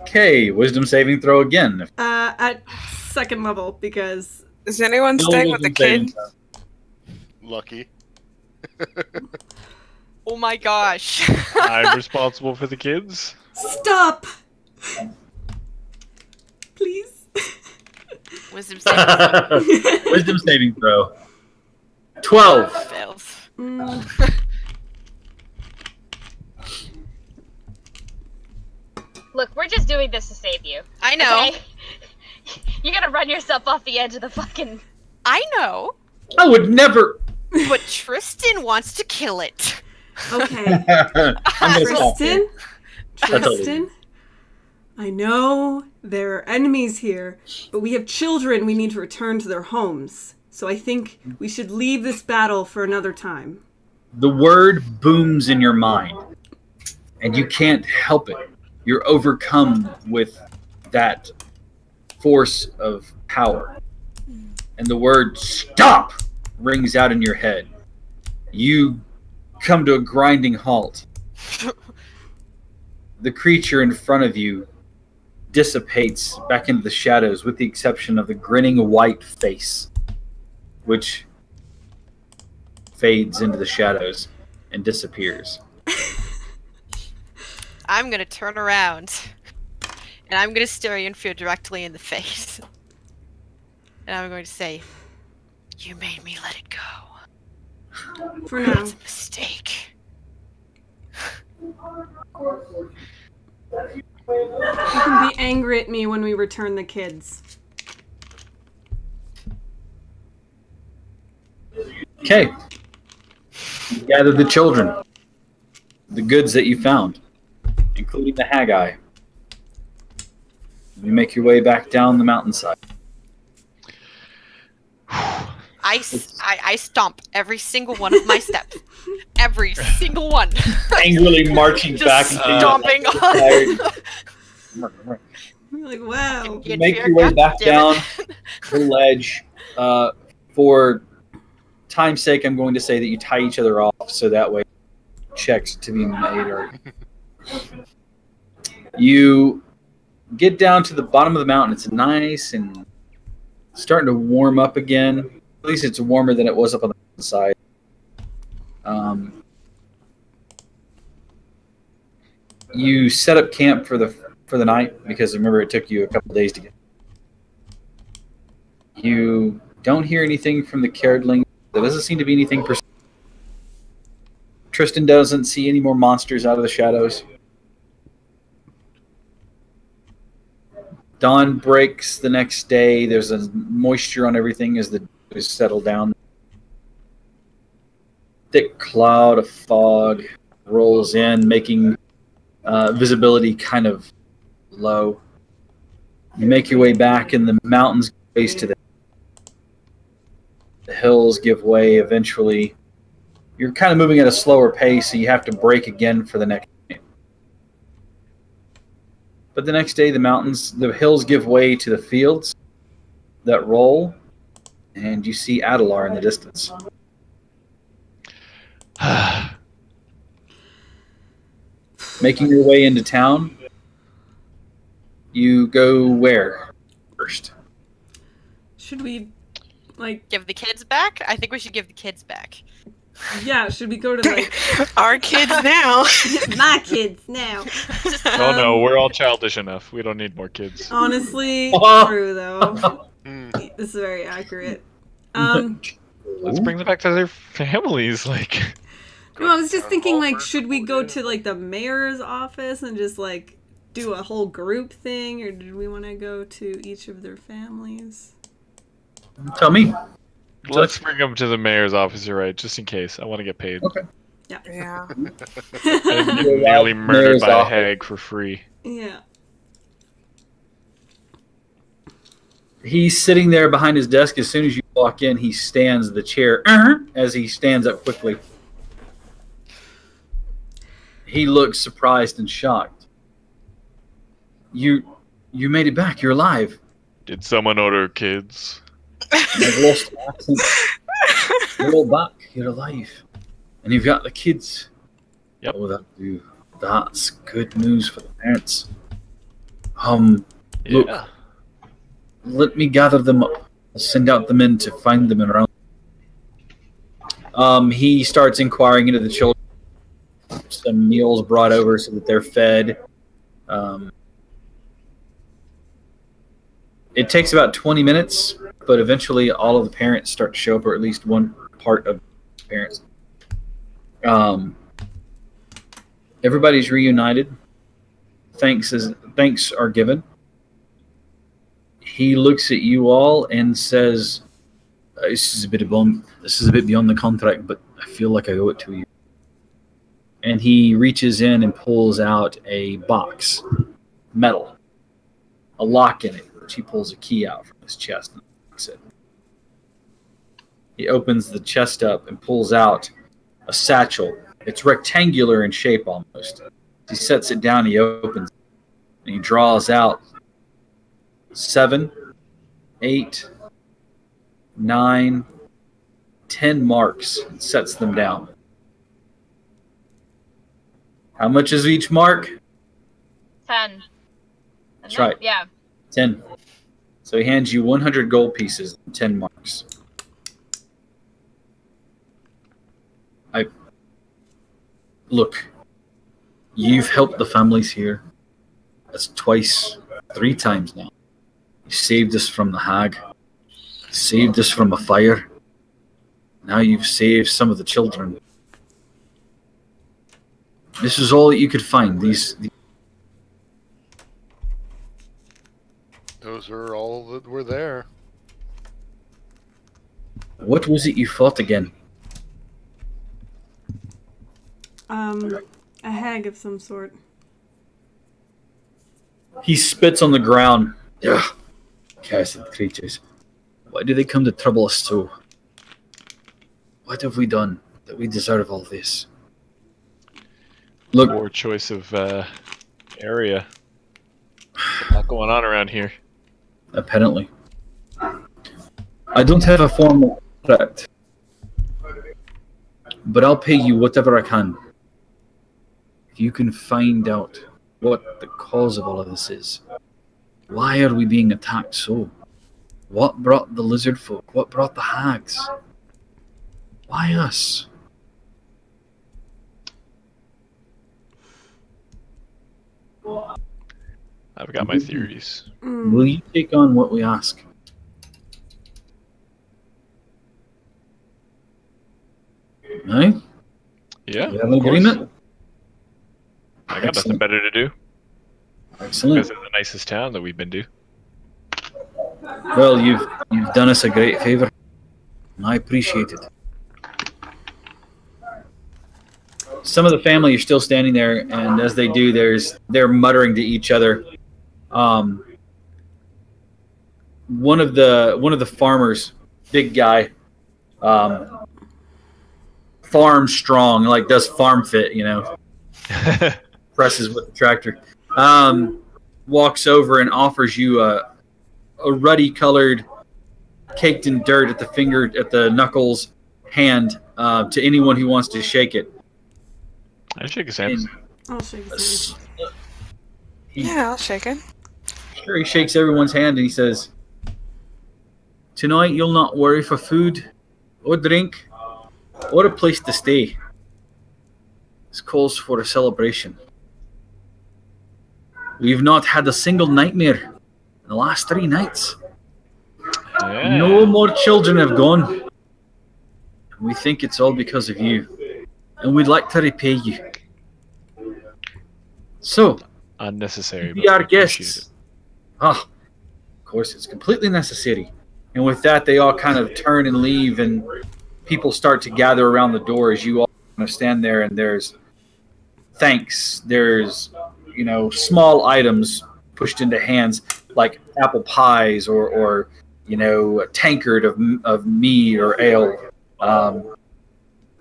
Okay, wisdom saving throw again. At 2nd level, because... Is anyone No staying with the wisdom saving kid? throw. Lucky. Oh my gosh. I'm responsible for the kids. Stop! Please? Wisdom saving throw. Wisdom saving throw. 12. Fails. Look, we're just doing this to save you. I know. Okay? You're gonna run yourself off the edge of the fucking. I know. I would never. But Tristan wants to kill it. Okay. I'm gonna stop Tristan? there. Tristan? I know there are enemies here, but we have children we need to return to their homes. So I think we should leave this battle for another time. The word booms in your mind, and you can't help it. You're overcome with that force of power. And the word stop rings out in your head. You come to a grinding halt. The creature in front of you dissipates back into the shadows, with the exception of the grinning white face, which fades into the shadows and disappears. I'm gonna turn around, and I'm gonna stare Yunfio directly in the face. And I'm going to say, "You made me let it go. For now. It's a mistake." You can be angry at me when we return the kids. Okay. You gather the children, the goods that you found, including the Haggai. You make your way back down the mountainside. I stomp every single one of my steps. Every single one. Angrily marching Just back. stomping You're like, wow. You make your way back down the ledge. For time's sake, I'm going to say that you tie each other off, so that way checks to be made. Or you get down to the bottom of the mountain. It's nice and starting to warm up again. At least it's warmer than it was up on the side. You set up camp for the night, because remember it took you a couple days to get. You don't hear anything from the Caredling. There doesn't seem to be anything. Tristan doesn't see any more monsters out of the shadows. Dawn breaks the next day. There's a moisture on everything as the dew is settled down. Thick cloud of fog rolls in, making visibility kind of low. You make your way back, and the mountains face to the hills give way eventually. You're kind of moving at a slower pace, so you have to break again for the next day. But the next day, the hills give way to the fields that roll, and you see Adelar in the distance. Making your way into town, you go where first? Should we, like... Give the kids back? I think we should give the kids back. Yeah, should we go to, like... Our kids now. My kids now. Oh no, we're all childish enough. We don't need more kids. Honestly, true, though. This is very accurate. Let's bring them back to their families, like... No, I was just thinking, like, should we go to, like, the mayor's office and just, like, do a whole group thing? Or did we want to go to each of their families? Tell me. Let's bring them to the mayor's office, you're right, just in case. I want to get paid. Okay. Yeah. Yeah. And get nearly murdered by a hag for free. Yeah. He's sitting there behind his desk. As soon as you walk in, he stands the chair as he stands up quickly. He looks surprised and shocked. You made it back. You're alive. Did someone order kids? I've lost the accent. You're all back. You're alive. And you've got the kids. Yep. Oh, that's good news for the parents. Look, let me gather them up. I'll send out the men to find them around. He starts inquiring into the children. Some meals brought over so that they're fed. It takes about 20 minutes, but eventually all of the parents start to show up, or at least one part of the parents. Everybody's reunited. Thanks are given. He looks at you all and says, "This is a bit beyond the contract, but I feel like I owe it to you." And he reaches in and pulls out a box, metal, a lock in it, which he pulls a key out from his chest and locks it. He opens the chest up and pulls out a satchel. It's rectangular in shape almost. He sets it down, he opens it, and he draws out 7, 8, 9, 10 marks and sets them down. How much is each mark? 10. That's right. Yeah. 10. So he hands you 100 gold pieces and 10 marks. Look, you've helped the families here. That's twice, 3 times now. You saved us from the hag. Saved us from a fire. Now you've saved some of the children. This is all that you could find. Those are all that were there. What was it you fought again? A hag of some sort. He spits on the ground. Ugh. Cursed creatures. Why do they come to trouble us so? What have we done that we deserve all this? Look. Poor choice of area. There's a lot going on around here. Apparently. I don't have a formal contract, but I'll pay you whatever I can. If you can find out what the cause of all of this is. Why are we being attacked so? What brought the lizard folk? What brought the hags? Why us? I've got my theories. Will you take on what we ask? No? Yeah. You have an agreement? I got nothing better to do. Excellent. This is the nicest town that we've been to. Well, you've done us a great favor, and I appreciate it. Some of the family are still standing there, and as they do, they're muttering to each other. One of the farmers, big guy, farm strong, like does farm fit, you know, presses with the tractor. Walks over and offers you a ruddy colored, caked in dirt at the knuckles hand to anyone who wants to shake it. I shake his hand. I'll shake his hand. Yeah, I'll shake it. Sure, he shakes everyone's hand and he says, "Tonight you'll not worry for food or drink or a place to stay. This calls for a celebration. We've not had a single nightmare in the last 3 nights. Yeah. No more children have gone. We think it's all because of you. And we'd like to repay you. So, unnecessary. Be our guests. Of course, it's completely necessary. And with that, they all kind of turn and leave, and people start to gather around the door as you all kind of stand there, and there's thanks. There's, small items pushed into hands, like apple pies or a tankard of mead or ale.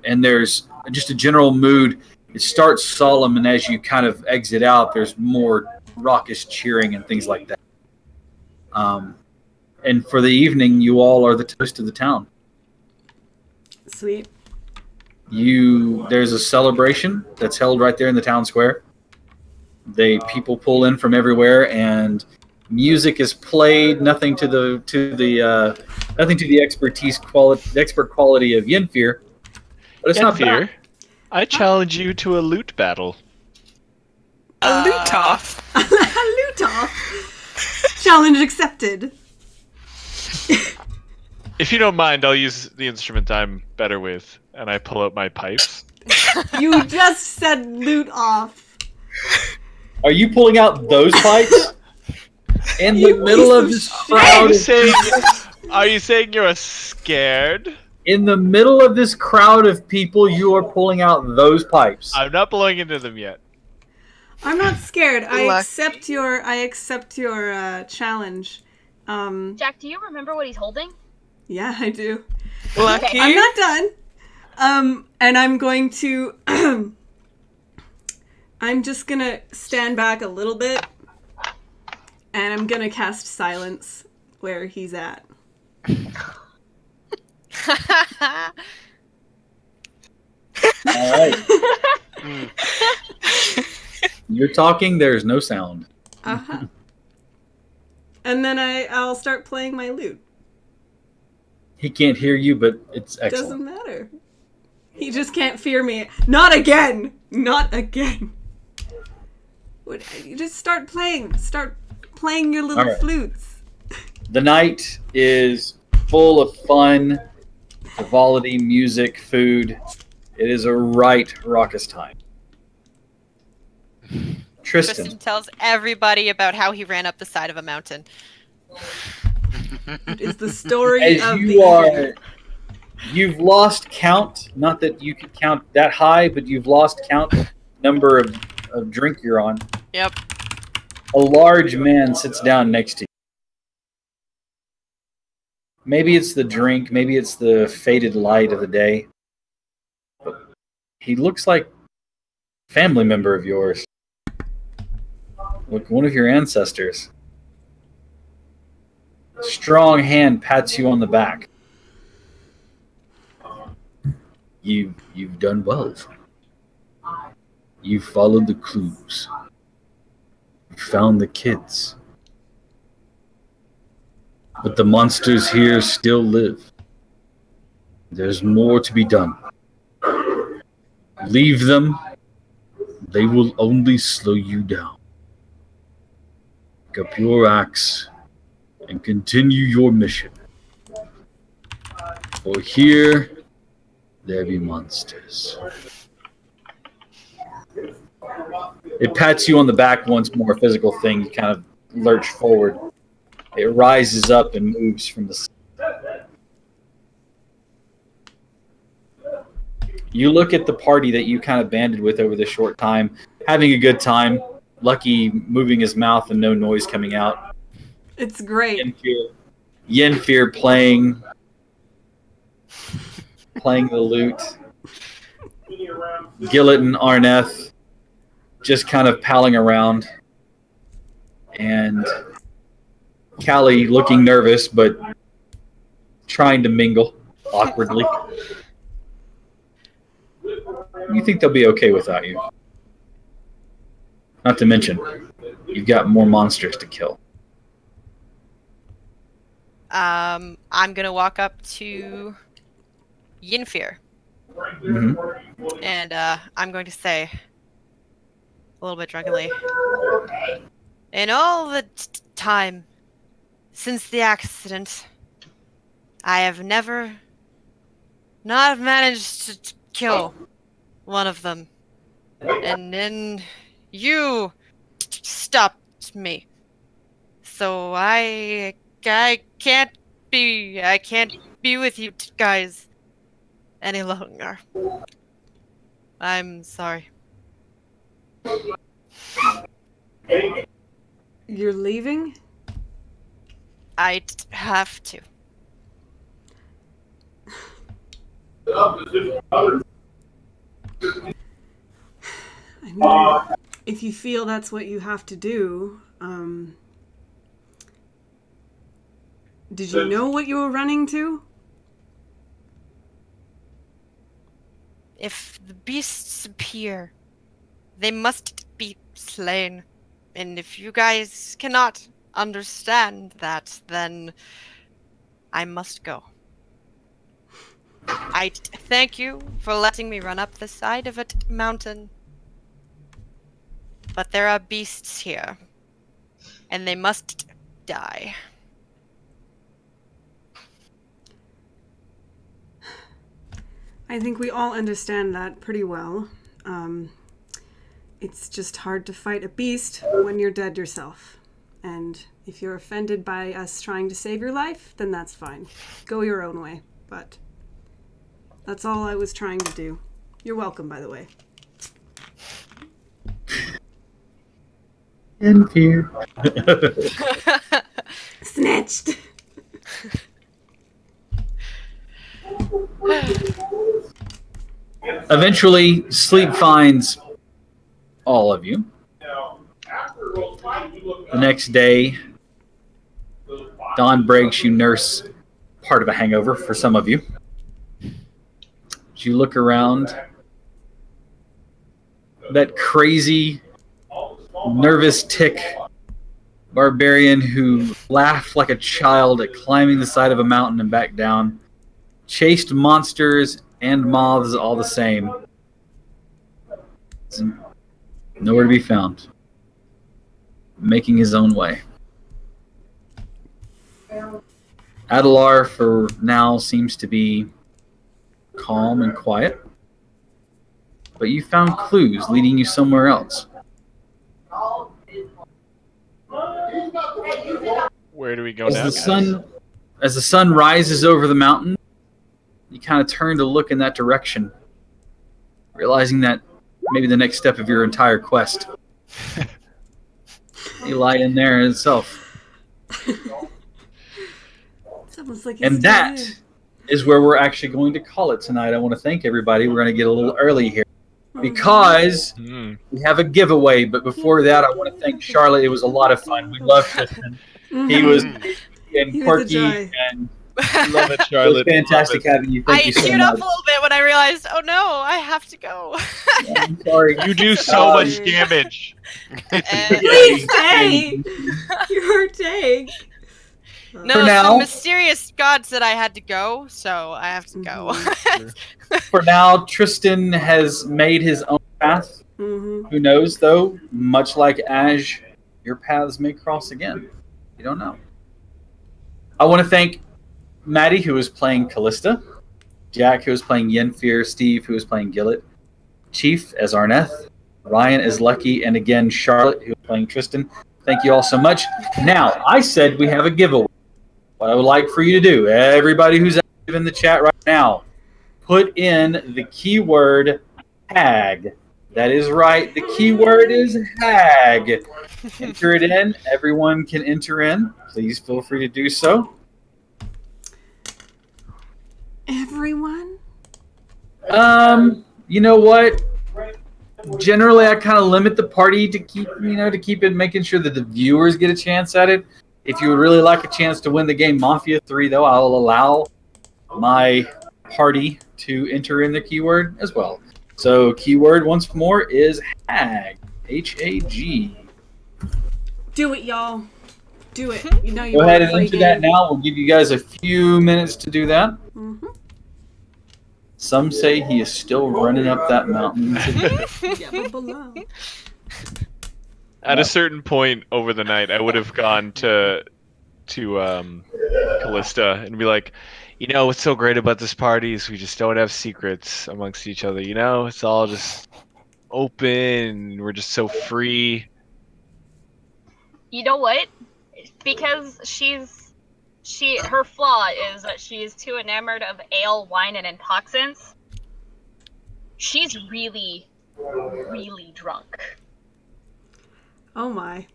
And there's just a general mood. It starts solemn, and as you kind of exit out, there's more raucous cheering and things like that. And for the evening, you all are the toast of the town. Sweet. There's a celebration that's held right there in the town square. People pull in from everywhere, and music is played. Nothing to the expert quality of Yenfir. But it's not Yenfir, bad. I challenge you to a loot battle. A loot off. A loot off. Challenge accepted. If you don't mind, I'll use the instrument I'm better with, and I pull out my pipes. You just said loot off. Are you pulling out those pipes? In the middle of this crowd, Are you saying you're scared? in the middle of this crowd of people, you are pulling out those pipes. I'm not blowing into them yet. I'm not scared. I Lucky. accept your challenge. Jack, do you remember what he's holding? Yeah, I do. Lucky. I'm not done. And I'm going to. I'm just gonna stand back a little bit, and I'm gonna cast silence where he's at. All right. You're talking. There's no sound. Uh-huh. And then I'll start playing my lute. He can't hear you, but it's excellent. Doesn't matter. He just can't fear me. Not again! Not again. You just start playing. Start playing your little Alright. flutes. The night is full of fun, frivolity, music, food. It is a right raucous time. Tristan. tells everybody about how he ran up the side of a mountain. It is the story As of you the are, you've lost count. Not that you could count that high, but you've lost count number of drink you're on. Yep. A large man sits down next to you. Maybe it's the drink, maybe it's the faded light of the day. But he looks like a family member of yours. Like one of your ancestors. A strong hand pats you on the back. You've done well. You followed the clues. You found the kids. But the monsters here still live. There's more to be done. Leave them. They will only slow you down. Pick up your axe and continue your mission. For here, there be monsters. It pats you on the back once more, a physical thing. You kind of lurch forward. It rises up and moves from the side. You look at the party that you kind of banded with over this short time, having a good time. Lucky moving his mouth and no noise coming out. It's great. Yenfir playing the lute. Gillet and Arneth just kind of palling around. And Callie looking nervous, but trying to mingle awkwardly. You think they'll be okay without you. Not to mention, you've got more monsters to kill. I'm gonna walk up to Yenfir. Mm-hmm. And I'm going to say, a little bit drunkenly, in all the time since the accident, I have never not managed to kill one of them. And then you stopped me. So I can't be with you guys any longer. I'm sorry. You're leaving? I'd have to. I mean, if you feel that's what you have to do, did you know what you were running to? If the beasts appear, they must be slain. And if you guys cannot understand that, then I must go. I thank you for letting me run up the side of a mountain. But there are beasts here, and they must die. I think we all understand that pretty well. It's just hard to fight a beast when you're dead yourself. And if you're offended by us trying to save your life, then that's fine. Go your own way. But that's all I was trying to do. You're welcome, by the way. In fear. Snitched. Eventually, sleep finds all of you. The next day, dawn breaks. You nurse part of a hangover for some of you. As you look around, that crazy, nervous tick barbarian who laughed like a child at climbing the side of a mountain and back down, chased monsters and moths all the same. It's nowhere to be found. Making his own way. Adelar, for now, seems to be calm and quiet. But you found clues leading you somewhere else. Where do we go As now, the sun rises over the mountain, you kind of turn to look in that direction, realizing that maybe the next step of your entire quest may lie in there in itself. It's almost like And that is where we're actually going to call it tonight. I want to thank everybody. We're going to get a little early here because we have a giveaway. But before that, I want to thank Charlotte. It was a lot of fun. We love Tristan. He was quirky and I love it, Charlotte. It was fantastic having you. Thank I you so teared much. up a little bit when I realized, oh no, I have to go. I'm sorry. You do so much damage. Please stay. Your take. No, For now- some mysterious god said I had to go, so I have to go. For now, Tristan has made his own path. Who knows, though? Much like Ash, your paths may cross again. You don't know. I want to thank Maddie, who was playing Callista, Jack, who was playing Yenfear, Steve, who was playing Gillet, Chief as Arneth, Ryan as Lucky, and again, Charlotte, who was playing Tristan. Thank you all so much. Now, I said we have a giveaway. What I would like for you to do, everybody who's active in the chat right now, put in the keyword hag. That is right. The keyword is hag. Enter it in. Everyone can enter in. Please feel free to do so. Everyone? You know what? Generally, I kind of limit the party to keep it, making sure that the viewers get a chance at it. If you would really like a chance to win the game Mafia 3, though, I'll allow my party to enter in the keyword as well. So, keyword once more is hag. H-A-G. Do it, y'all. Do it. You know you Go ahead want and a enter free that game. now. We'll give you guys a few minutes to do that. Some say he is still running up that mountain. Yeah, but below. At a certain point over the night, I would have gone to Callista and be like, you know, what's so great about this party is we just don't have secrets amongst each other. You know, it's all just open. We're just so free. You know what? Because her flaw is that she is too enamored of ale, wine, and intoxicants. She's really, really drunk. Oh my.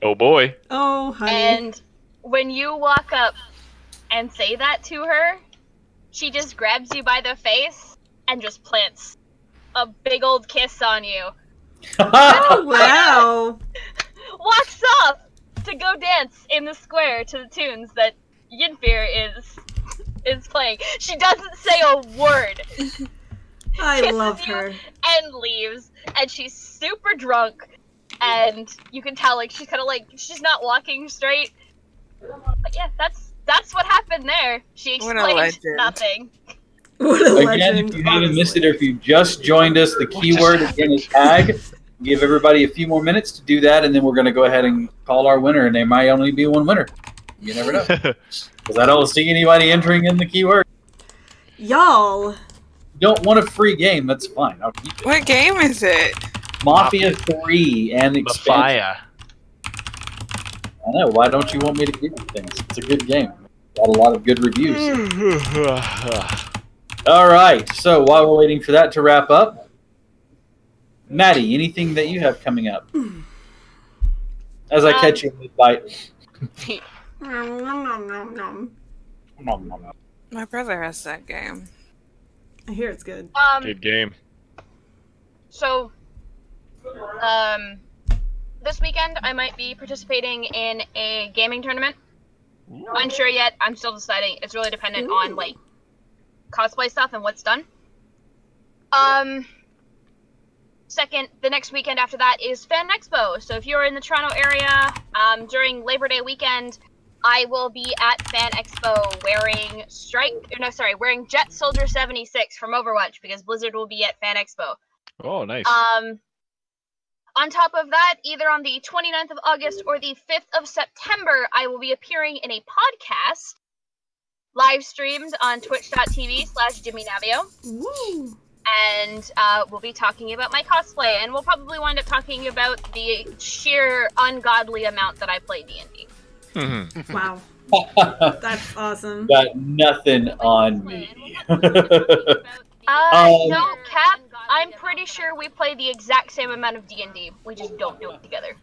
Oh boy. Oh, honey. And when you walk up and say that to her, she just grabs you by the face and just plants a big old kiss on you. Oh, wow. Walks off to go dance in the square to the tunes that Yenfear is playing. She doesn't say a word. I Kisses love you her. and leaves, and she's super drunk, and you can tell like she's kind of like she's not walking straight. But yeah, that's what happened there. She What a explained legend. nothing. What a Again, legend. if you haven't missed it, or if you just joined us, the keyword again is hag. Give everybody a few more minutes to do that, and then we're going to go ahead and call our winner, and there might only be one winner. You never know. Because I don't see anybody entering in the keyword. Y'all. Don't want a free game, that's fine. I'll keep it. What game is it? Mafia 3 and expansion. Mafia. I know. Why don't you want me to give you things? It's a good game. Got a lot of good reviews. All right. So while we're waiting for that to wrap up, Maddie, anything that you have coming up? As I catch you mid-bite. My brother has that game. I hear it's good. Good game. So, this weekend I might be participating in a gaming tournament. Unsure yet. I'm still deciding. It's really dependent on like cosplay stuff and what's done. Second, the next weekend after that is Fan Expo. So if you're in the Toronto area, during Labor Day weekend, I will be at Fan Expo wearing Jet Soldier 76 from Overwatch because Blizzard will be at Fan Expo. Oh, nice. On top of that, either on the 29th of August or the 5th of September, I will be appearing in a podcast live streamed on twitch.tv/JimmyNavio. Woo! And we'll be talking about my cosplay, and we'll probably wind up talking about the sheer ungodly amount that I play D&D. Wow. That's awesome. Got nothing on me. No, Cap, I'm pretty sure we play the exact same amount of D&D. We just don't do it together.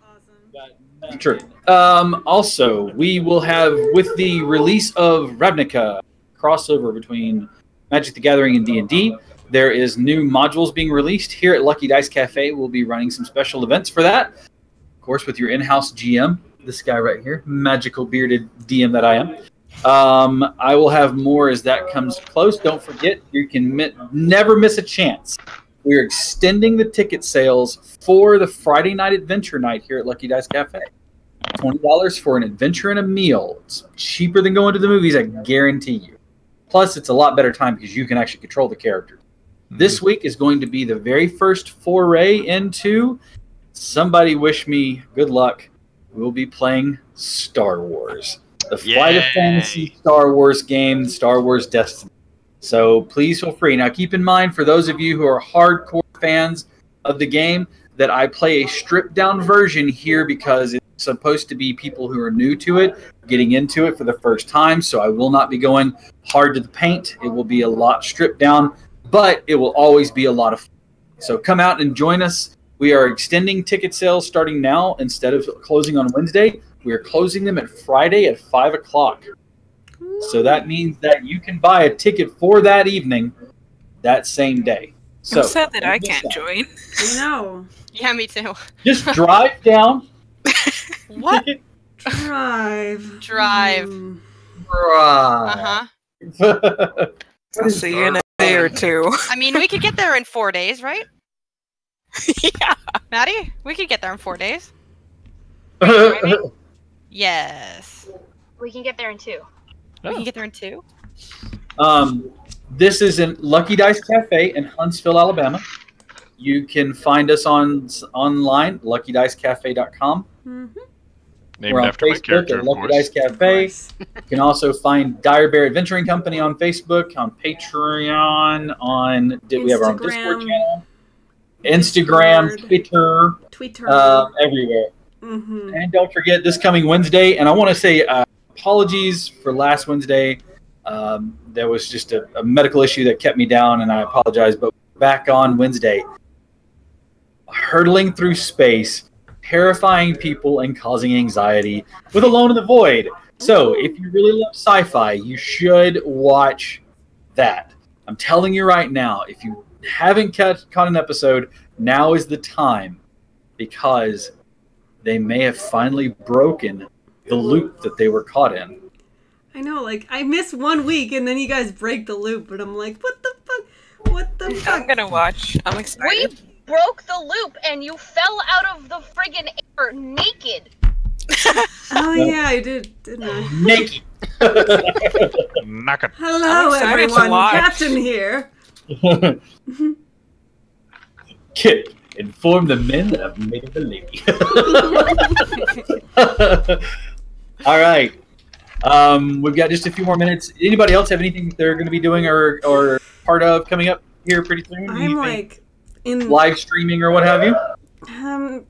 True. Also, we will have, with the release of Ravnica, crossover between Magic the Gathering and D&D, there is new modules being released. Here at Lucky Dice Cafe, we'll be running some special events for that. Of course, with your in-house GM, this guy right here, magical bearded DM that I am. I will have more as that comes close. Don't forget, you can never miss a chance. We're extending the ticket sales for the Friday night adventure night here at Lucky Dice Cafe. $20 for an adventure and a meal. It's cheaper than going to the movies, I guarantee you. Plus, it's a lot better time because you can actually control the character. This week is going to be the very first foray into somebody wish me good luck. We'll be playing Star Wars. The Flight of Fantasy Star Wars game, Star Wars Destiny. So please feel free. Now keep in mind, for those of you who are hardcore fans of the game, that I play a stripped down version here because it's supposed to be people who are new to it, getting into it for the first time. So I will not be going hard to the paint. It will be a lot stripped down, but it will always be a lot of fun. So come out and join us. We are extending ticket sales starting now. Instead of closing on Wednesday, we are closing them at Friday at 5 o'clock. So that means that you can buy a ticket for that evening that same day. So, I'm sad that I can't join. No. Yeah, me too. Just drive down. What? Drive. Drive. Right. I'll see you in a day or two. I mean, we could get there in 4 days, right? Yeah. Maddie, we could get there in 4 days. Yes. We can get there in 2. We can get there in 2? This is in Lucky Dice Cafe in Huntsville, Alabama. You can find us online, luckydicecafe.com. Mm-hmm. Named We're on after my Facebook character, at of Lucky course. Dice Cafe. You can also find Dire Bear Adventuring Company on Facebook, on Patreon, we have our own Discord channel, Instagram, Twitter. Everywhere. Mm-hmm. And don't forget, this coming Wednesday, and I want to say apologies for last Wednesday. There was just a medical issue that kept me down, and I apologize. But back on Wednesday, hurtling through space, terrifying people, and causing anxiety with Alone in the Void. So if you really love sci-fi, you should watch that. I'm telling you right now, if you haven't caught an episode, now is the time, because they may have finally broken the loop that they were caught in. I know, like, I miss 1 week and then you guys break the loop, but I'm like, what the fuck? What the fuck? I'm gonna watch. I'm excited. We broke the loop and you fell out of the friggin' air naked. Oh yeah, I did, didn't I? Naked. Naked. Hello I'm excited to everyone, watch. Captain here. Kit, inform the men that I've made of a lady. All right. We've got just a few more minutes. Anybody else have anything they're going to be doing or part of coming up here pretty soon? I'm Anything? like in Live streaming or what have you? I'm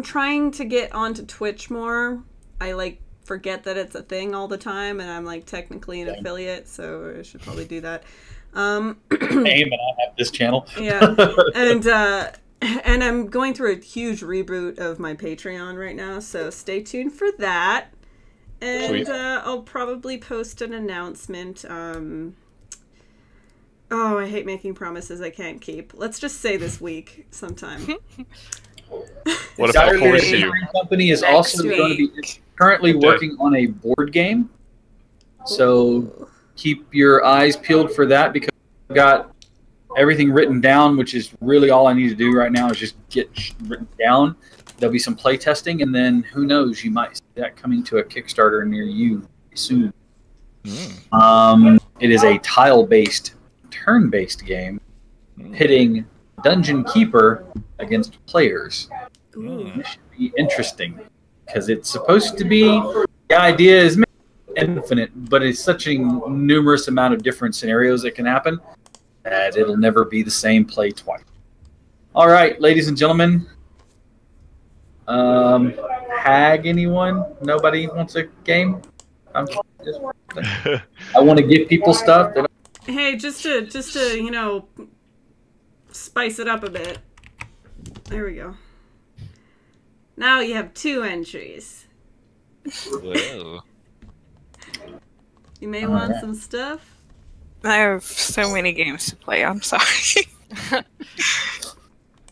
trying to get onto Twitch more. I like forget that it's a thing all the time, and I'm like technically an affiliate, so I should probably do that. Name, and I have this channel. Yeah, and I'm going through a huge reboot of my Patreon right now, so stay tuned for that. And I'll probably post an announcement. Oh, I hate making promises I can't keep. Let's just say this week sometime. What if I force you? The company is also going to be currently working on a board game. So keep your eyes peeled for that, because I've got everything written down, which is really all I need to do right now is just get written down. There'll be some play testing, and then who knows, you might see that coming to a Kickstarter near you soon. It is a tile-based, turn-based game pitting Dungeon Keeper against players. It should be interesting because it's supposed to be, the idea is infinite, but it's such a numerous amount of different scenarios that can happen that it'll never be the same play twice. All right, ladies and gentlemen. Hag anyone? Nobody wants a game? I want to give people stuff. Hey, just to you know, spice it up a bit. There we go. Now you have 2 entries. Whoa. You may want some stuff. I have so many games to play. I'm sorry.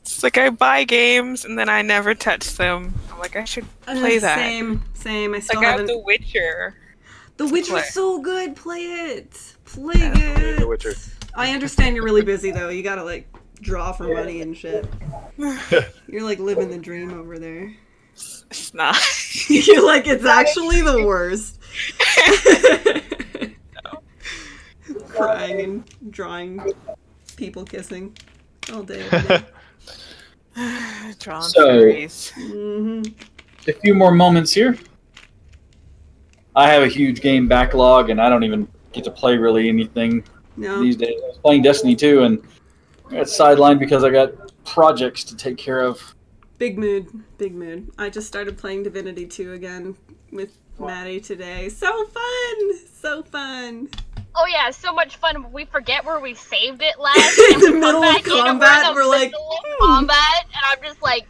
It's like I buy games and then I never touch them. I'm like, I should play that. Same. I still like I haven't. have The Witcher. The Witcher's so good. Play it. Play it. The Witcher. I understand you're really busy though. You gotta like draw for money and shit. You're like living the dream over there. It's not. You're like, it's actually the worst. Crying and drawing people kissing all day. Drawn So, fairies. A few more moments here. I have a huge game backlog, and I don't even get to play really anything these days. I was playing Destiny 2, and I got sidelined because I got projects to take care of. Big mood. I just started playing Divinity 2 again with Maddie today. So fun! Oh yeah, so much fun. We forget where we saved it last. In the middle of combat, we're like, combat, and I'm just like,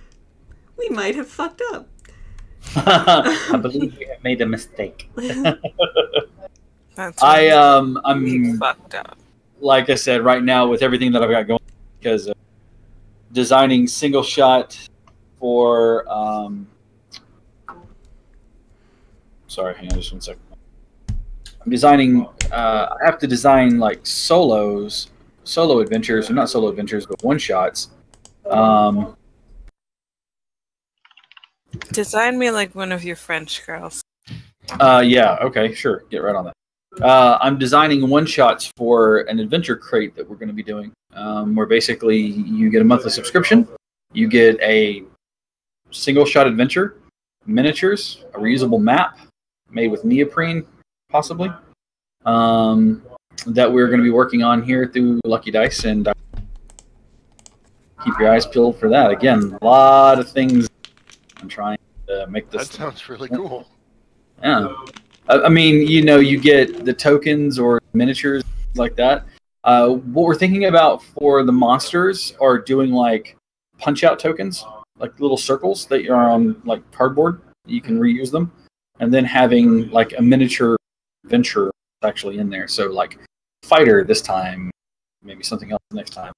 we might have fucked up. I believe we have made a mistake. That's I'm fucked up. Like I said, right now with everything that I've got going, because designing single shot for sorry, hang on just 1 second. I'm designing. I have to design like solo adventures, or not solo adventures, but one shots. Design me like one of your French girls. Yeah. Okay. Sure. Get right on that. I'm designing one shots for an adventure crate that we're going to be doing. Where basically you get a monthly subscription, you get a single shot adventure, miniatures, a reusable map made with neoprene, possibly, that we're going to be working on here through Lucky Dice, and keep your eyes peeled for that. Again, a lot of things I'm trying to make this. That sounds really cool. Yeah. I mean, you know, you get the tokens or miniatures like that. What we're thinking about for the monsters are doing like punch-out tokens, like little circles that are on like cardboard. You can reuse them, and then having like a miniature adventure actually in there. So like fighter this time, maybe something else next time.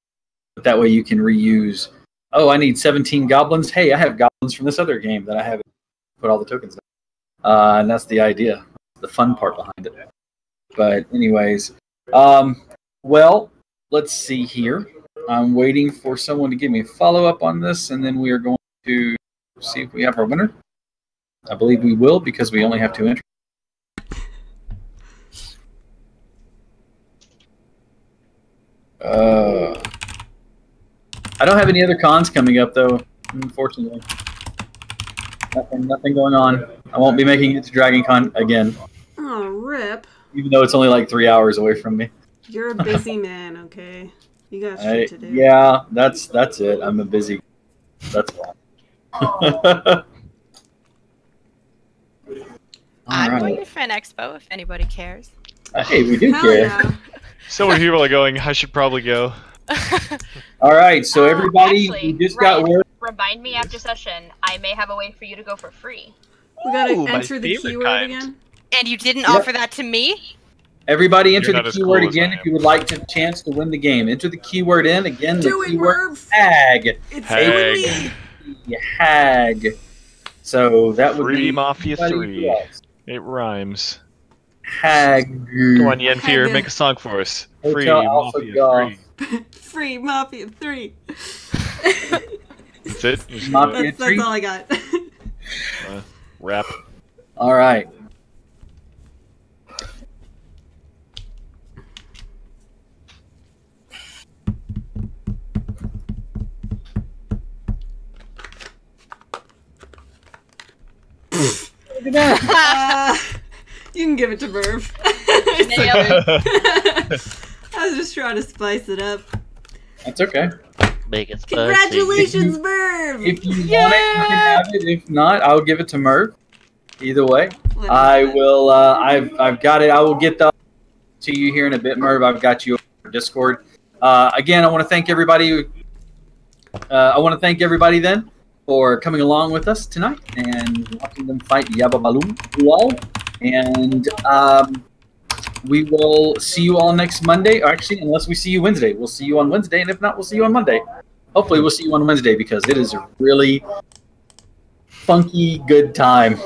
But that way you can reuse. Oh, I need 17 goblins. Hey, I have goblins from this other game that I haven't put all the tokens in. And that's the idea, the fun part behind it. But anyways, well, let's see here. I'm waiting for someone to give me a follow-up on this, and then we are going to see if we have our winner. I believe we will, because we only have 2 entries. I don't have any other cons coming up, though, unfortunately. Nothing going on. I won't be making it to Dragon Con again. Oh, rip. Even though it's only like 3 hours away from me. You're a busy man, okay? You got shit to do. Yeah, that's it. I'm a busy. That's why. I'm All going right. to Fan Expo if anybody cares. Hey, we do Hell care. yeah. So many people are going. I should probably go. All right, so everybody, Actually, we just got Ryan, word. remind me after session. I may have a way for you to go for free. We gotta Ooh, my enter the favorite keyword kind. again. And you didn't Yep. offer that to me? Everybody enter You're the not as keyword cool as again I if am. you would like to chance to win the game. Enter the keyword in. Again, the Do it, keyword Merv. hag. It's Hag. you and me. Hag. So that would Free be Mafia anybody 3. else. It rhymes. Hag. Come on, Yenfear, Hag. make a song for us. Hotel Free Alpha Mafia Golf. 3. Free Mafia 3. That's it? Just Mafia That's all I got. rap. All right. Look at that. You can give it to Merv. I was just trying to spice it up. That's okay. Make it spicy. Congratulations, Merv! If you want it, you can have it. If not, I'll give it to Merv. Either way, I will. I've got it. I will get that to you here in a bit, Merv. I've got you over Discord. Again, I want to thank everybody. I want to thank everybody then for coming along with us tonight and watching them fight Yababaloo Lual. And we will see you all next Monday. Or actually, unless we see you Wednesday, we'll see you on Wednesday. And if not, we'll see you on Monday. Hopefully, we'll see you on Wednesday because it is a really funky good time.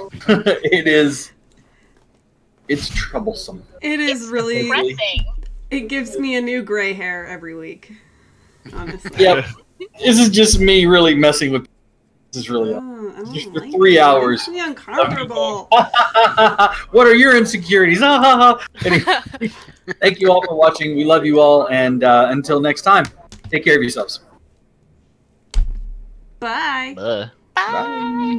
It's troublesome. It is really. Depressing. It gives me a new gray hair every week. Honestly. Yep. This is just me really messing with. This is really just for 3 hours. It's really uncomfortable. What are your insecurities? Anyway, thank you all for watching. We love you all, and until next time, take care of yourselves. Bye. Bye. Bye.